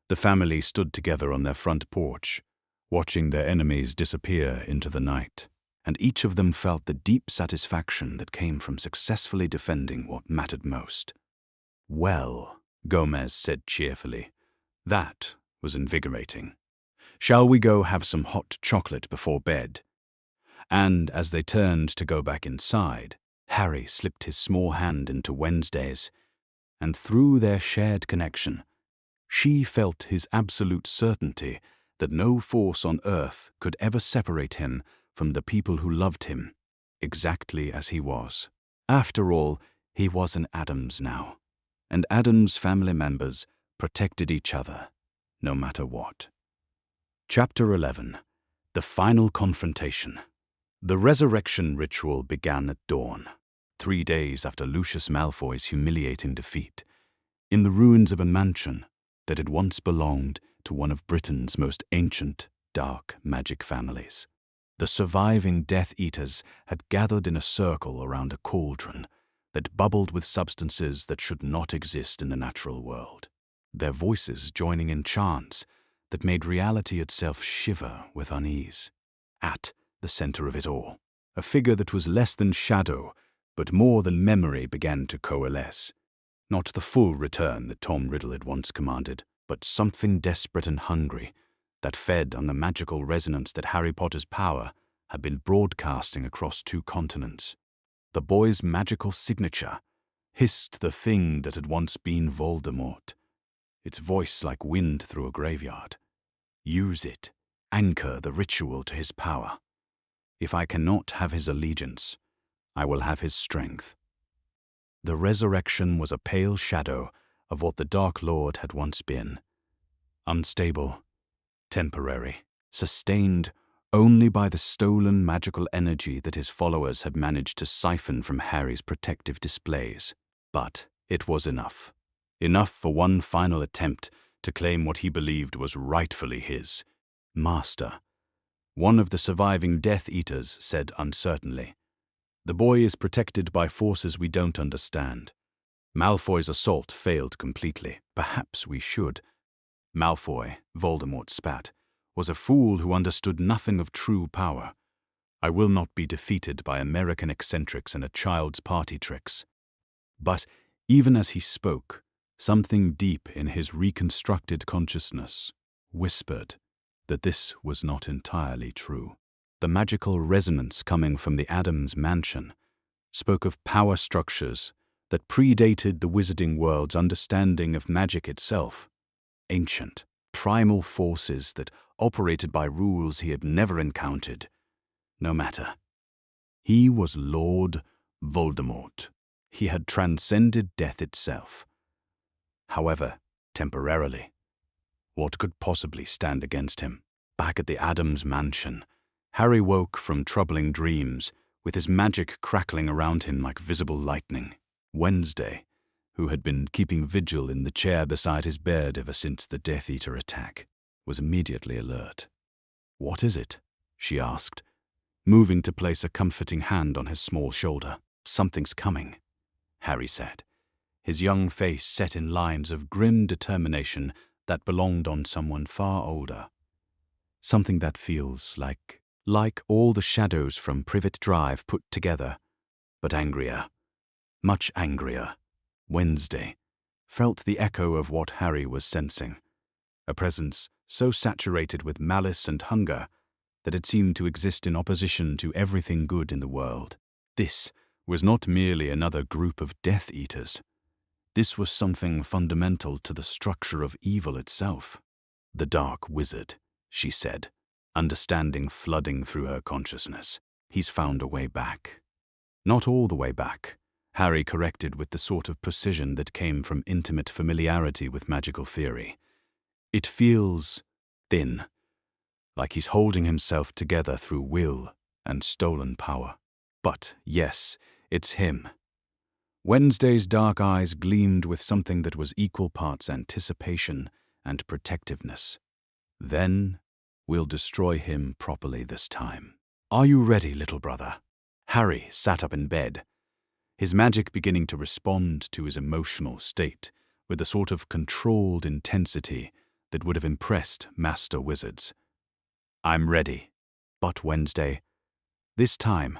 The family stood together on their front porch, watching their enemies disappear into the night, and each of them felt the deep satisfaction that came from successfully defending what mattered most. "Well," Gomez said cheerfully, "that was invigorating. Shall we go have some hot chocolate before bed?" And as they turned to go back inside, Harry slipped his small hand into Wednesday's, and through their shared connection, she felt his absolute certainty that no force on earth could ever separate him from the people who loved him, exactly as he was. After all, he was an Addams now, and Addams' family members protected each other, no matter what. Chapter 11. The Final Confrontation. The resurrection ritual began at dawn, 3 days after Lucius Malfoy's humiliating defeat, in the ruins of a mansion that had once belonged to one of Britain's most ancient, dark magic families. The surviving Death Eaters had gathered in a circle around a cauldron that bubbled with substances that should not exist in the natural world, their voices joining in chants that made reality itself shiver with unease. At the center of it all, a figure that was less than shadow, but more than memory began to coalesce. Not the full return that Tom Riddle had once commanded, but something desperate and hungry that fed on the magical resonance that Harry Potter's power had been broadcasting across 2 continents. The boy's magical signature hissed the thing that had once been Voldemort, its voice like wind through a graveyard. Use it, anchor the ritual to his power. If I cannot have his allegiance, I will have his strength. The resurrection was a pale shadow of what the Dark Lord had once been. Unstable, temporary, sustained only by the stolen magical energy that his followers had managed to siphon from Harry's protective displays. But it was enough. Enough for one final attempt to claim what he believed was rightfully his. Master. One of the surviving Death Eaters said uncertainly, "The boy is protected by forces we don't understand. Malfoy's assault failed completely. Perhaps we should." Malfoy, Voldemort spat, was a fool who understood nothing of true power. I will not be defeated by American eccentrics and a child's party tricks. But even as he spoke, something deep in his reconstructed consciousness whispered that this was not entirely true. The magical resonance coming from the Addams mansion spoke of power structures that predated the wizarding world's understanding of magic itself. Ancient, primal forces that operated by rules he had never encountered. No matter. He was Lord Voldemort. He had transcended death itself. However, temporarily. What could possibly stand against him? Back at the Addams mansion, Harry woke from troubling dreams, with his magic crackling around him like visible lightning. Wednesday, who had been keeping vigil in the chair beside his bed ever since the Death Eater attack, was immediately alert. "What is it?" she asked, moving to place a comforting hand on his small shoulder. "Something's coming," Harry said, his young face set in lines of grim determination that belonged on someone far older. Something that feels like all the shadows from Privet Drive put together, but angrier, much angrier. Wednesday felt the echo of what Harry was sensing, a presence so saturated with malice and hunger that it seemed to exist in opposition to everything good in the world. This was not merely another group of Death Eaters. This was something fundamental to the structure of evil itself. "The Dark Wizard," she said, understanding flooding through her consciousness. "He's found a way back." Not all the way back, Harry corrected with the sort of precision that came from intimate familiarity with magical theory. "It feels thin, like he's holding himself together through will and stolen power. But yes, it's him." Wednesday's dark eyes gleamed with something that was equal parts anticipation and protectiveness. "Then we'll destroy him properly this time. Are you ready, little brother?" Harry sat up in bed, his magic beginning to respond to his emotional state with a sort of controlled intensity that would have impressed master wizards. "I'm ready. But Wednesday, this time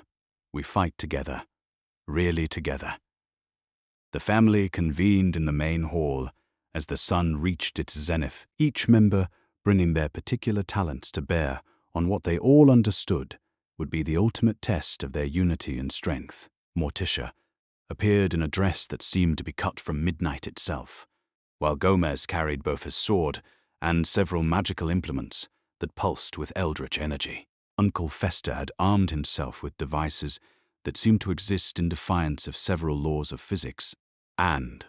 we fight together, really together." The family convened in the main hall as the sun reached its zenith, each member bringing their particular talents to bear on what they all understood would be the ultimate test of their unity and strength. Morticia appeared in a dress that seemed to be cut from midnight itself, while Gomez carried both his sword and several magical implements that pulsed with eldritch energy. Uncle Fester had armed himself with devices that seemed to exist in defiance of several laws of physics, and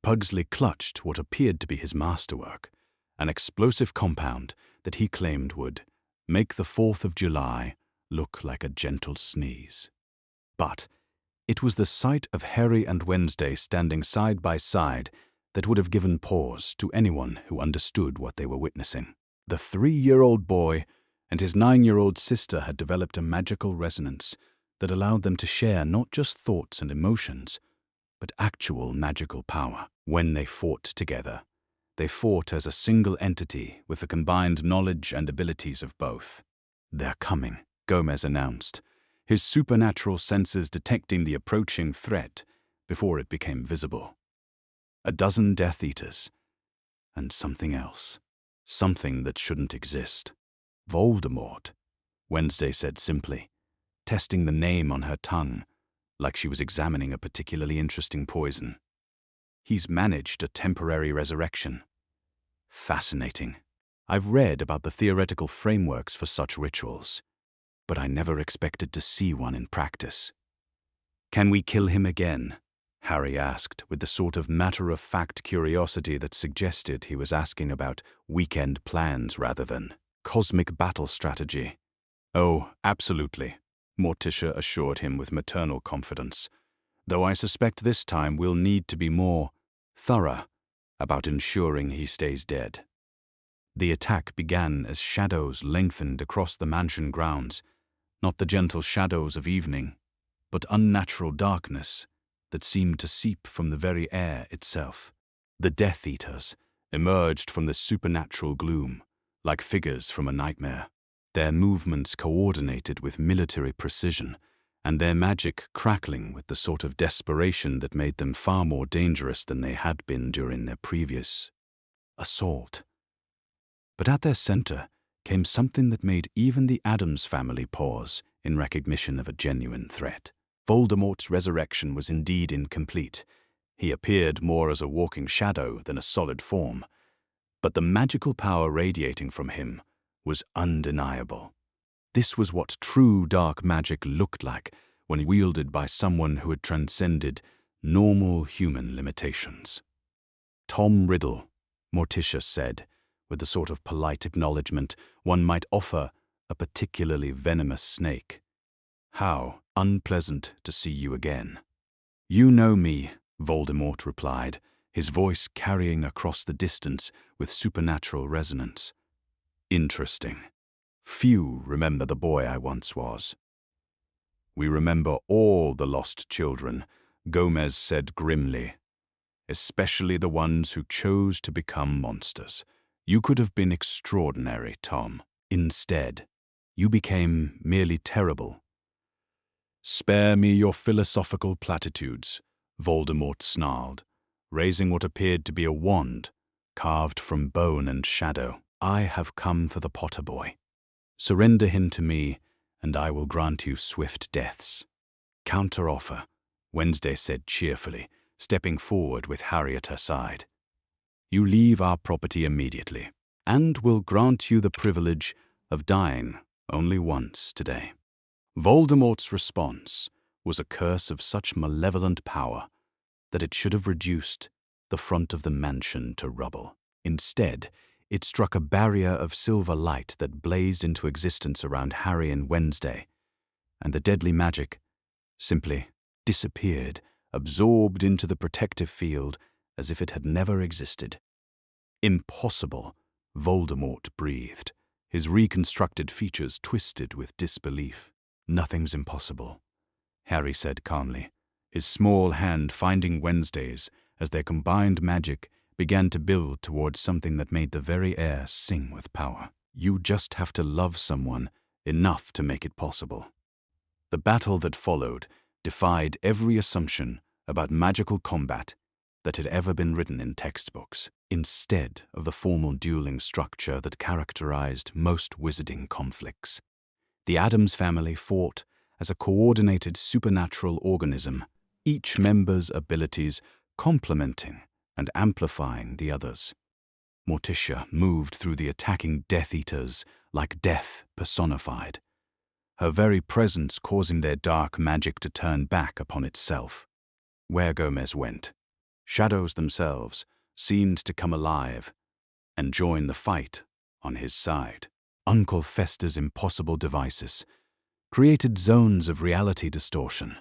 Pugsley clutched what appeared to be his masterwork, an explosive compound that he claimed would make the 4th of July look like a gentle sneeze. But it was the sight of Harry and Wednesday standing side by side that would have given pause to anyone who understood what they were witnessing. The 3-year-old boy and his 9-year-old sister had developed a magical resonance that allowed them to share not just thoughts and emotions, but actual magical power. When they fought together, they fought as a single entity with the combined knowledge and abilities of both. "They're coming," Gomez announced, his supernatural senses detecting the approaching threat before it became visible. A dozen Death Eaters, and something else. Something that shouldn't exist. "Voldemort," Wednesday said simply, testing the name on her tongue like she was examining a particularly interesting poison. "He's managed a temporary resurrection." "Fascinating. I've read about the theoretical frameworks for such rituals, but I never expected to see one in practice." "Can we kill him again?" Harry asked, with the sort of matter-of-fact curiosity that suggested he was asking about weekend plans rather than cosmic battle strategy. "Oh, absolutely," Morticia assured him with maternal confidence, "though I suspect this time we'll need to be more thorough about ensuring he stays dead." The attack began as shadows lengthened across the mansion grounds, not the gentle shadows of evening, but unnatural darkness that seemed to seep from the very air itself. The Death Eaters emerged from the supernatural gloom, like figures from a nightmare, their movements coordinated with military precision, and their magic crackling with the sort of desperation that made them far more dangerous than they had been during their previous assault. But at their center came something that made even the Addams family pause in recognition of a genuine threat. Voldemort's resurrection was indeed incomplete. He appeared more as a walking shadow than a solid form, but the magical power radiating from him was undeniable. This was what true dark magic looked like when wielded by someone who had transcended normal human limitations. "Tom Riddle," Morticia said, with the sort of polite acknowledgement one might offer a particularly venomous snake. "How unpleasant to see you again." "You know me," Voldemort replied, his voice carrying across the distance with supernatural resonance. "Interesting. Few remember the boy I once was." "We remember all the lost children," Gomez said grimly, "especially the ones who chose to become monsters. You could have been extraordinary, Tom. Instead, you became merely terrible." "Spare me your philosophical platitudes," Voldemort snarled, raising what appeared to be a wand, carved from bone and shadow. "I have come for the Potter boy. Surrender him to me, and I will grant you swift deaths." "Counter-offer," Wednesday said cheerfully, stepping forward with Harry at her side. "You leave our property immediately, and will grant you the privilege of dying only once today." Voldemort's response was a curse of such malevolent power that it should have reduced the front of the mansion to rubble. Instead, it struck a barrier of silver light that blazed into existence around Harry and Wednesday, and the deadly magic simply disappeared, absorbed into the protective field as if it had never existed. "Impossible," Voldemort breathed, his reconstructed features twisted with disbelief. "Nothing's impossible," Harry said calmly, his small hand finding Wednesday's as their combined magic began to build towards something that made the very air sing with power. "You just have to love someone enough to make it possible." The battle that followed defied every assumption about magical combat that had ever been written in textbooks. Instead of the formal dueling structure that characterized most wizarding conflicts, the Addams family fought as a coordinated supernatural organism, each member's abilities complementing and amplifying the others. Morticia moved through the attacking Death Eaters like death personified, her very presence causing their dark magic to turn back upon itself. Where Gomez went, shadows themselves seemed to come alive and join the fight on his side. Uncle Fester's impossible devices created zones of reality distortion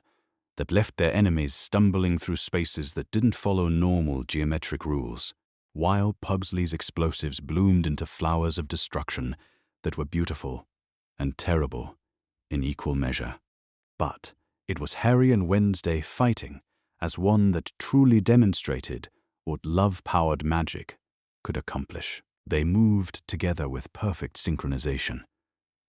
that left their enemies stumbling through spaces that didn't follow normal geometric rules, while Pugsley's explosives bloomed into flowers of destruction that were beautiful and terrible in equal measure. But it was Harry and Wednesday fighting as one that truly demonstrated what love-powered magic could accomplish. They moved together with perfect synchronization,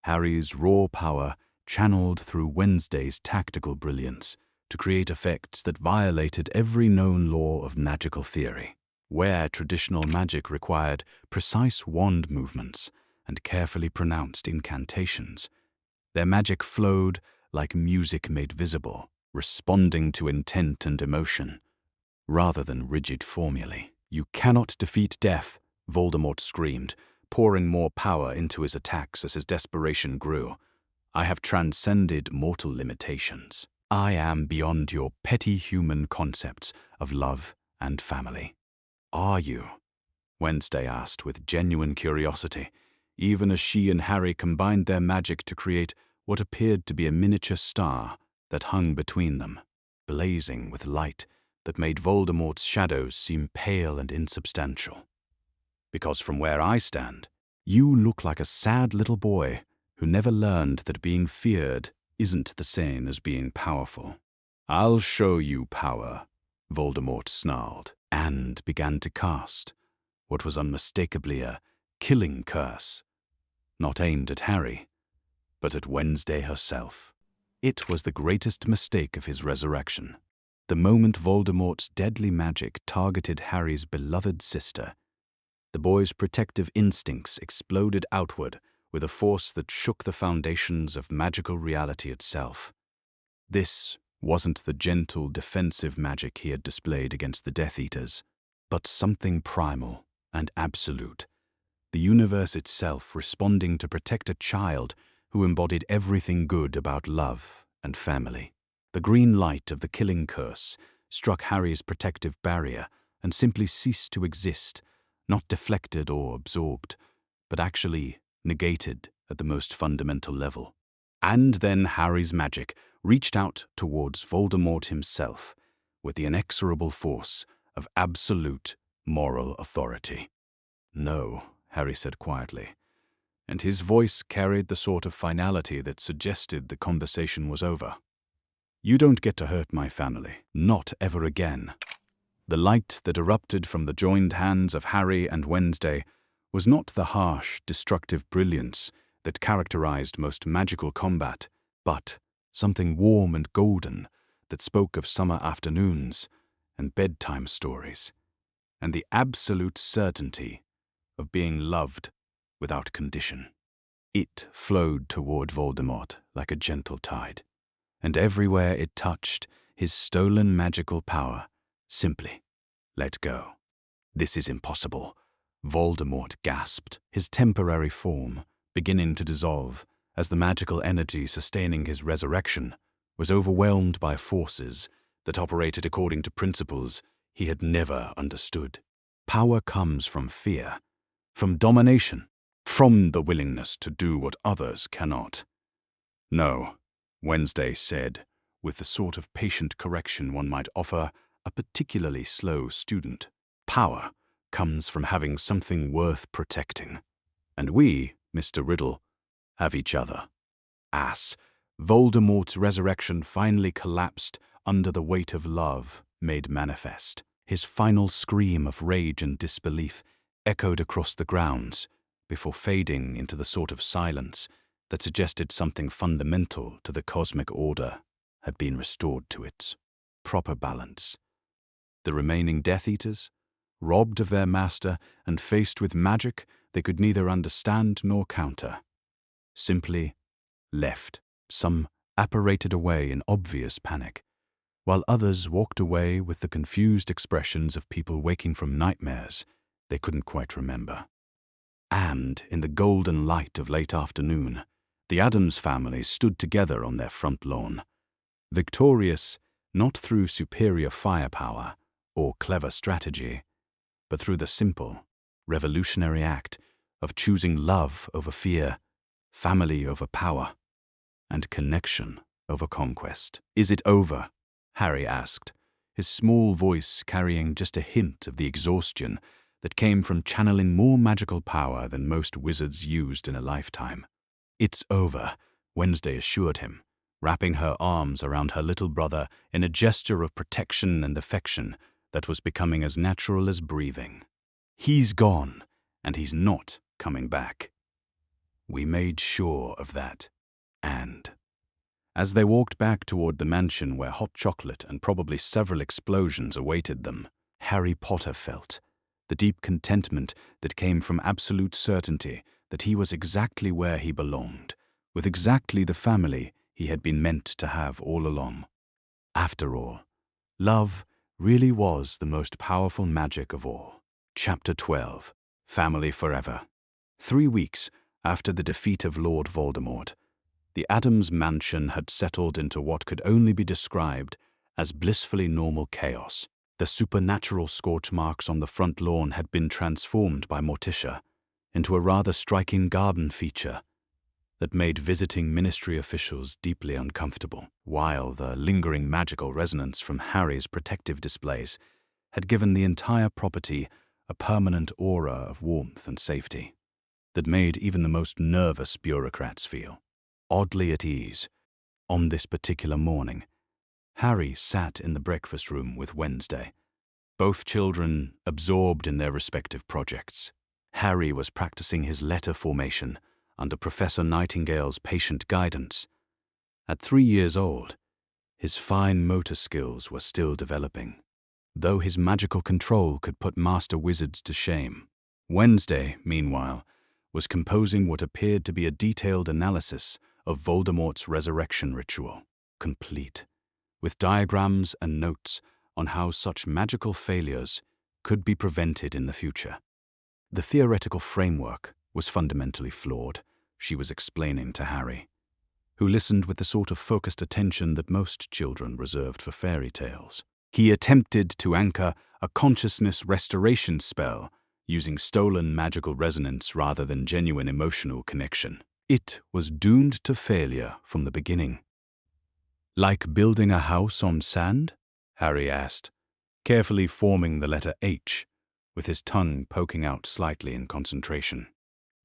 Harry's raw power channeled through Wednesday's tactical brilliance to create effects that violated every known law of magical theory. Where traditional magic required precise wand movements and carefully pronounced incantations, their magic flowed like music made visible, responding to intent and emotion, rather than rigid formulae. "You cannot defeat death," Voldemort screamed, pouring more power into his attacks as his desperation grew. "I have transcended mortal limitations. I am beyond your petty human concepts of love and family." "Are you?" Wednesday asked with genuine curiosity, even as she and Harry combined their magic to create what appeared to be a miniature star that hung between them, blazing with light that made Voldemort's shadows seem pale and insubstantial. "Because from where I stand, you look like a sad little boy who never learned that being feared isn't the same as being powerful." "I'll show you power," Voldemort snarled, and began to cast what was unmistakably a killing curse, not aimed at Harry, but at Wednesday herself. It was the greatest mistake of his resurrection. The moment Voldemort's deadly magic targeted Harry's beloved sister, the boy's protective instincts exploded outward with a force that shook the foundations of magical reality itself. This wasn't the gentle, defensive magic he had displayed against the Death Eaters, but something primal and absolute, the universe itself responding to protect a child who embodied everything good about love and family. The green light of the killing curse struck Harry's protective barrier and simply ceased to exist, not deflected or absorbed, but actually negated at the most fundamental level. And then Harry's magic reached out towards Voldemort himself with the inexorable force of absolute moral authority. "No," Harry said quietly, and his voice carried the sort of finality that suggested the conversation was over. "You don't get to hurt my family. Not ever again." The light that erupted from the joined hands of Harry and Wednesday was not the harsh, destructive brilliance that characterized most magical combat, but something warm and golden that spoke of summer afternoons and bedtime stories, and the absolute certainty of being loved without condition. It flowed toward Voldemort like a gentle tide, and everywhere it touched, his stolen magical power simply let go. "This is impossible," Voldemort gasped, his temporary form beginning to dissolve as the magical energy sustaining his resurrection was overwhelmed by forces that operated according to principles he had never understood. Power comes from fear, from domination, from the willingness to do what others cannot. "No," Wednesday said, with the sort of patient correction one might offer a particularly slow student. "Power comes from having something worth protecting. And we, Mr. Riddle, have each other." As Voldemort's resurrection finally collapsed under the weight of love made manifest, his final scream of rage and disbelief echoed across the grounds before fading into the sort of silence that suggested something fundamental to the cosmic order had been restored to its proper balance. The remaining Death Eaters, robbed of their master and faced with magic they could neither understand nor counter, simply left. Some apparated away in obvious panic, while others walked away with the confused expressions of people waking from nightmares They couldn't quite remember. And in the golden light of late afternoon, the Addams family stood together on their front lawn, victorious not through superior firepower or clever strategy, but through the simple, revolutionary act of choosing love over fear, family over power, and connection over conquest. "Is it over?" Harry asked, his small voice carrying just a hint of the exhaustion that came from channeling more magical power than most wizards used in a lifetime. "It's over," Wednesday assured him, wrapping her arms around her little brother in a gesture of protection and affection that was becoming as natural as breathing. "He's gone, and he's not coming back. We made sure of that." And as they walked back toward the mansion where hot chocolate and probably several explosions awaited them, Harry Potter felt the deep contentment that came from absolute certainty that he was exactly where he belonged, with exactly the family he had been meant to have all along. After all, love really was the most powerful magic of all. Chapter 12. Family Forever. 3 weeks after the defeat of Lord Voldemort, the Addams mansion had settled into what could only be described as blissfully normal chaos. The supernatural scorch marks on the front lawn had been transformed by Morticia into a rather striking garden feature that made visiting ministry officials deeply uncomfortable, while the lingering magical resonance from Harry's protective displays had given the entire property a permanent aura of warmth and safety that made even the most nervous bureaucrats feel oddly at ease. On this particular morning, Harry sat in the breakfast room with Wednesday, both children absorbed in their respective projects. Harry was practicing his letter formation under Professor Nightingale's patient guidance. At 3 years old, his fine motor skills were still developing, though his magical control could put master wizards to shame. Wednesday, meanwhile, was composing what appeared to be a detailed analysis of Voldemort's resurrection ritual, complete, with diagrams and notes on how such magical failures could be prevented in the future. The theoretical framework was fundamentally flawed, she was explaining to Harry, who listened with the sort of focused attention that most children reserved for fairy tales. He attempted to anchor a consciousness restoration spell using stolen magical resonance rather than genuine emotional connection. It was doomed to failure from the beginning. "Like building a house on sand?" Harry asked, carefully forming the letter H, with his tongue poking out slightly in concentration.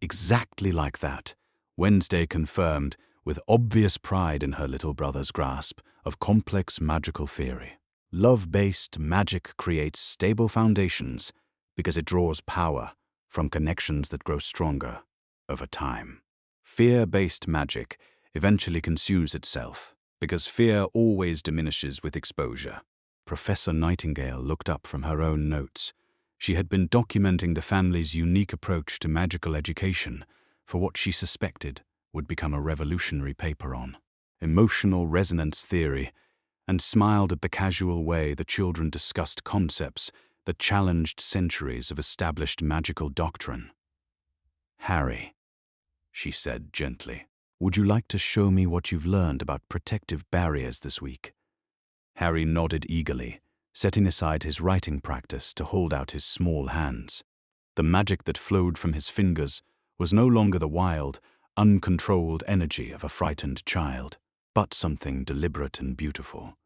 "Exactly like that," Wednesday confirmed with obvious pride in her little brother's grasp of complex magical theory. Love-based magic creates stable foundations because it draws power from connections that grow stronger over time. Fear-based magic eventually consumes itself because fear always diminishes with exposure. Professor Nightingale looked up from her own notes. She had been documenting the family's unique approach to magical education for what she suspected would become a revolutionary paper on emotional resonance theory, and smiled at the casual way the children discussed concepts that challenged centuries of established magical doctrine. "Harry," she said gently, "would you like to show me what you've learned about protective barriers this week?" Harry nodded eagerly, setting aside his writing practice to hold out his small hands. The magic that flowed from his fingers was no longer the wild, uncontrolled energy of a frightened child, but something deliberate and beautiful.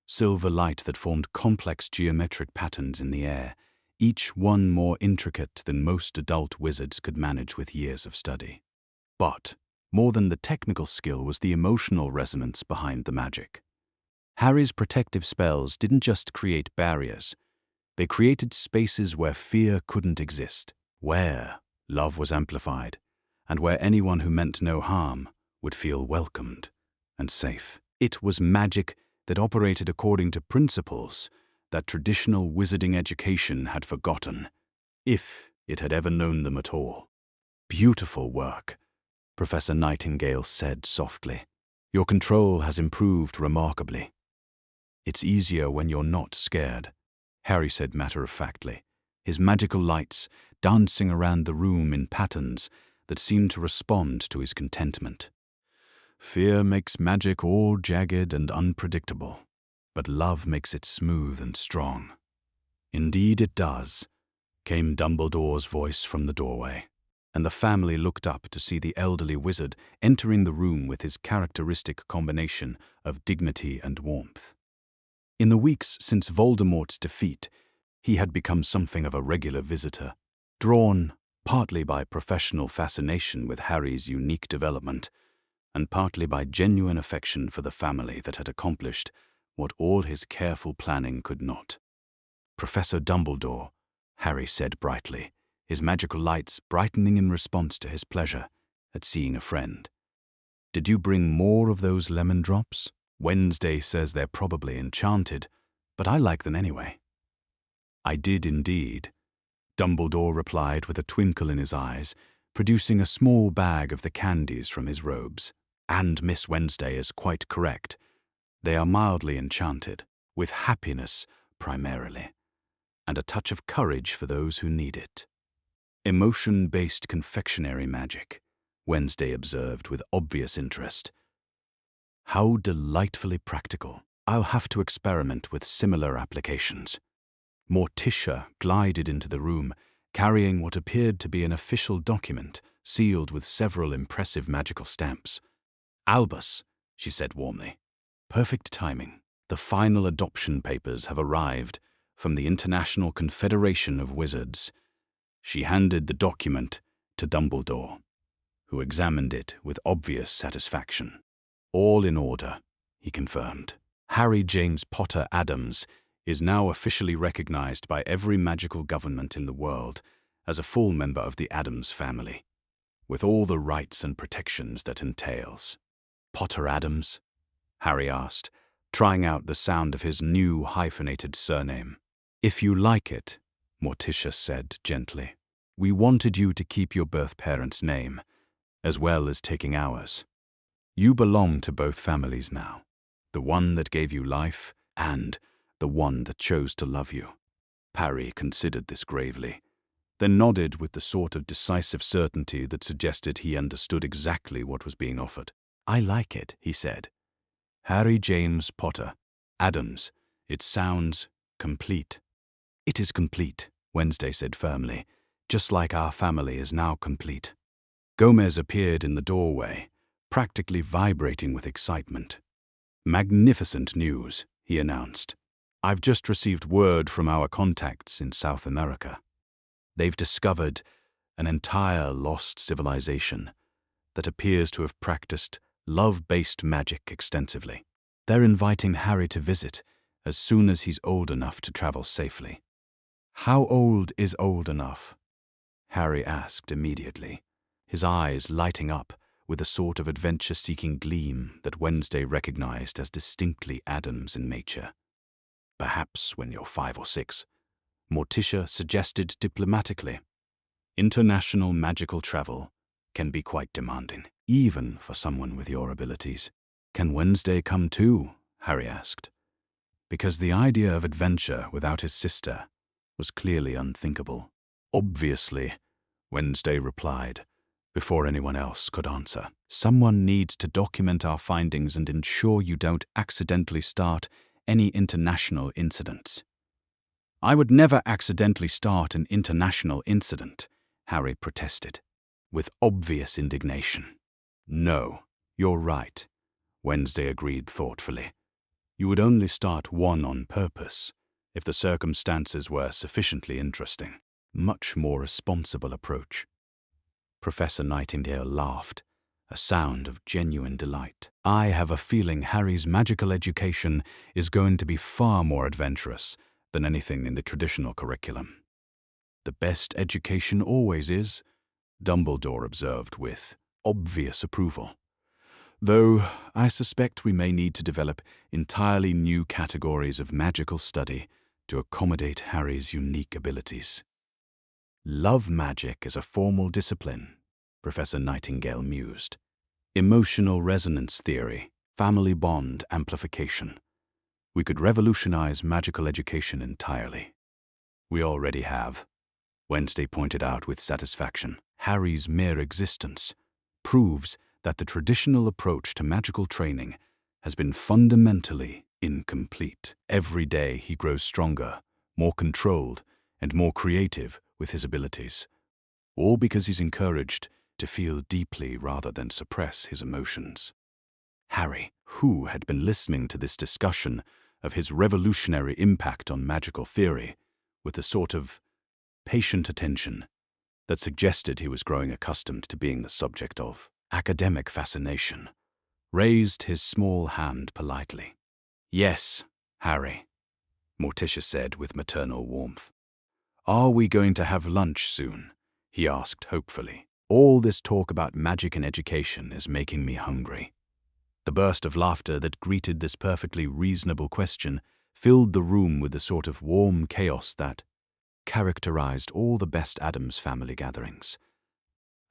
Silver light that formed complex geometric patterns in the air, each one more intricate than most adult wizards could manage with years of study. But more than the technical skill was the emotional resonance behind the magic. Harry's protective spells didn't just create barriers, they created spaces where fear couldn't exist, where love was amplified, and where anyone who meant no harm would feel welcomed and safe. It was magic that operated according to principles that traditional wizarding education had forgotten, if it had ever known them at all. "Beautiful work," Professor Nightingale said softly. "Your control has improved remarkably." "It's easier when you're not scared," Harry said matter-of-factly, his magical lights dancing around the room in patterns that seemed to respond to his contentment. Fear makes magic all jagged and unpredictable, but love makes it smooth and strong. Indeed it does, came Dumbledore's voice from the doorway, and the family looked up to see the elderly wizard entering the room with his characteristic combination of dignity and warmth. In the weeks since Voldemort's defeat, he had become something of a regular visitor, drawn partly by professional fascination with Harry's unique development, and partly by genuine affection for the family that had accomplished what all his careful planning could not. "Professor Dumbledore," Harry said brightly, his magical lights brightening in response to his pleasure at seeing a friend. "Did you bring more of those lemon drops? Wednesday says they're probably enchanted, but I like them anyway." "I did indeed," Dumbledore replied with a twinkle in his eyes, producing a small bag of the candies from his robes. "And Miss Wednesday is quite correct. They are mildly enchanted, with happiness primarily, and a touch of courage for those who need it." "Emotion-based confectionery magic," Wednesday observed with obvious interest. "How delightfully practical. I'll have to experiment with similar applications." Morticia glided into the room, carrying what appeared to be an official document sealed with several impressive magical stamps. "Albus," she said warmly. "Perfect timing. The final adoption papers have arrived from the International Confederation of Wizards." She handed the document to Dumbledore, who examined it with obvious satisfaction. "All in order," he confirmed. "Harry James Potter Addams is now officially recognized by every magical government in the world as a full member of the Addams family, with all the rights and protections that entails." "Potter Addams?" Harry asked, trying out the sound of his new hyphenated surname. "If you like it," Morticia said gently. "We wanted you to keep your birth parents' name, as well as taking ours. You belong to both families now, the one that gave you life and the one that chose to love you." Harry considered this gravely, then nodded with the sort of decisive certainty that suggested he understood exactly what was being offered. "I like it," he said. "Harry James Potter Addams. It sounds complete." "It is complete," Wednesday said firmly, "just like our family is now complete." Gomez appeared in the doorway, practically vibrating with excitement. "Magnificent news," he announced. "I've just received word from our contacts in South America. They've discovered an entire lost civilization that appears to have practiced love-based magic extensively. They're inviting Harry to visit as soon as he's old enough to travel safely." "How old is old enough?" Harry asked immediately, his eyes lighting up with a sort of adventure-seeking gleam that Wednesday recognized as distinctly Addams in nature. "Perhaps when you're 5 or 6, Morticia suggested diplomatically. "International magical travel can be quite demanding, even for someone with your abilities." "Can Wednesday come too?" Harry asked, because the idea of adventure without his sister was clearly unthinkable. "Obviously," Wednesday replied, before anyone else could answer. "Someone needs to document our findings and ensure you don't accidentally start any international incidents." "I would never accidentally start an international incident," Harry protested, with obvious indignation. "No, you're right," Wednesday agreed thoughtfully. "You would only start one on purpose if the circumstances were sufficiently interesting." "Much more responsible approach." Professor Nightingale laughed, a sound of genuine delight. "I have a feeling Harry's magical education is going to be far more adventurous than anything in the traditional curriculum." "The best education always is," Dumbledore observed with obvious approval. "Though I suspect we may need to develop entirely new categories of magical study to accommodate Harry's unique abilities." "Love magic is a formal discipline," Professor Nightingale mused. "Emotional resonance theory, family bond amplification. We could revolutionize magical education entirely." "We already have," Wednesday pointed out with satisfaction. Harry's mere existence proves that the traditional approach to magical training has been fundamentally incomplete. Every day he grows stronger, more controlled, and more creative with his abilities, all because he's encouraged to feel deeply rather than suppress his emotions. Harry, who had been listening to this discussion of his revolutionary impact on magical theory with a sort of patient attention that suggested he was growing accustomed to being the subject of academic fascination, raised his small hand politely. "Yes, Harry," Morticia said with maternal warmth. "Are we going to have lunch soon?" he asked hopefully. "All this talk about magic and education is making me hungry." The burst of laughter that greeted this perfectly reasonable question filled the room with the sort of warm chaos that characterized all the best Addams family gatherings.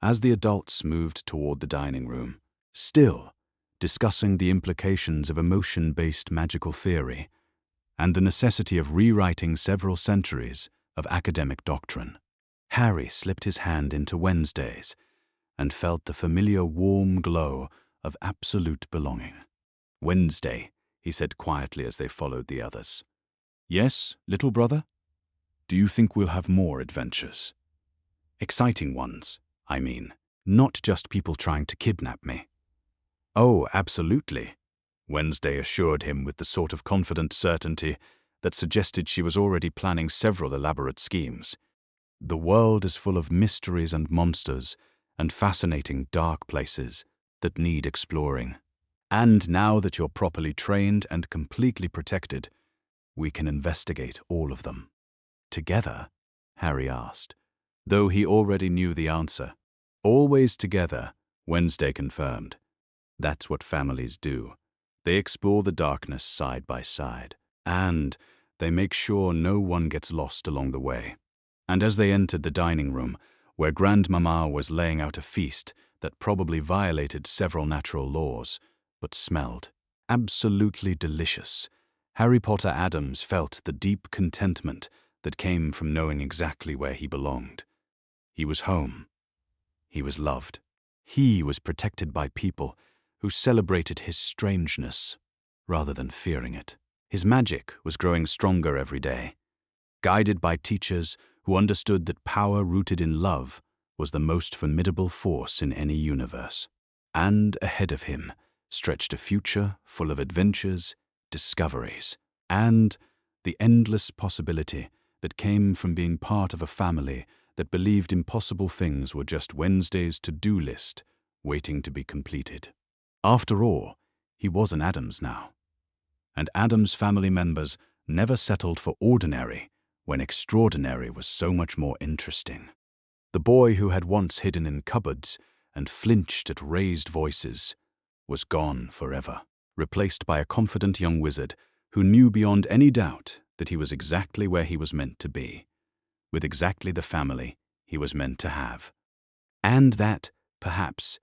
As the adults moved toward the dining room, still discussing the implications of emotion-based magical theory and the necessity of rewriting several centuries of academic doctrine, Harry slipped his hand into Wednesday's and felt the familiar warm glow of absolute belonging. "Wednesday," he said quietly as they followed the others. "Yes, little brother? Do you think we'll have more adventures? Exciting ones, I mean, not just people trying to kidnap me." "Oh, absolutely," Wednesday assured him with the sort of confident certainty that suggested she was already planning several elaborate schemes. "The world is full of mysteries and monsters and fascinating dark places that need exploring. And now that you're properly trained and completely protected, we can investigate all of them." "Together?" Harry asked, though he already knew the answer. "Always together," Wednesday confirmed. "That's what families do. They explore the darkness side by side, and they make sure no one gets lost along the way." And as they entered the dining room, where Grandmama was laying out a feast that probably violated several natural laws, but smelled absolutely delicious, Harry Potter Addams felt the deep contentment that came from knowing exactly where he belonged. He was home. He was loved. He was protected by people who celebrated his strangeness rather than fearing it. His magic was growing stronger every day, guided by teachers who understood that power rooted in love was the most formidable force in any universe. And ahead of him stretched a future full of adventures, discoveries, and the endless possibility that came from being part of a family that believed impossible things were just Wednesday's to-do list waiting to be completed. After all, he was an Addams now, and Addams family members never settled for ordinary when extraordinary was so much more interesting. The boy who had once hidden in cupboards and flinched at raised voices was gone forever, replaced by a confident young wizard who knew beyond any doubt that he was exactly where he was meant to be, with exactly the family he was meant to have. And that, perhaps,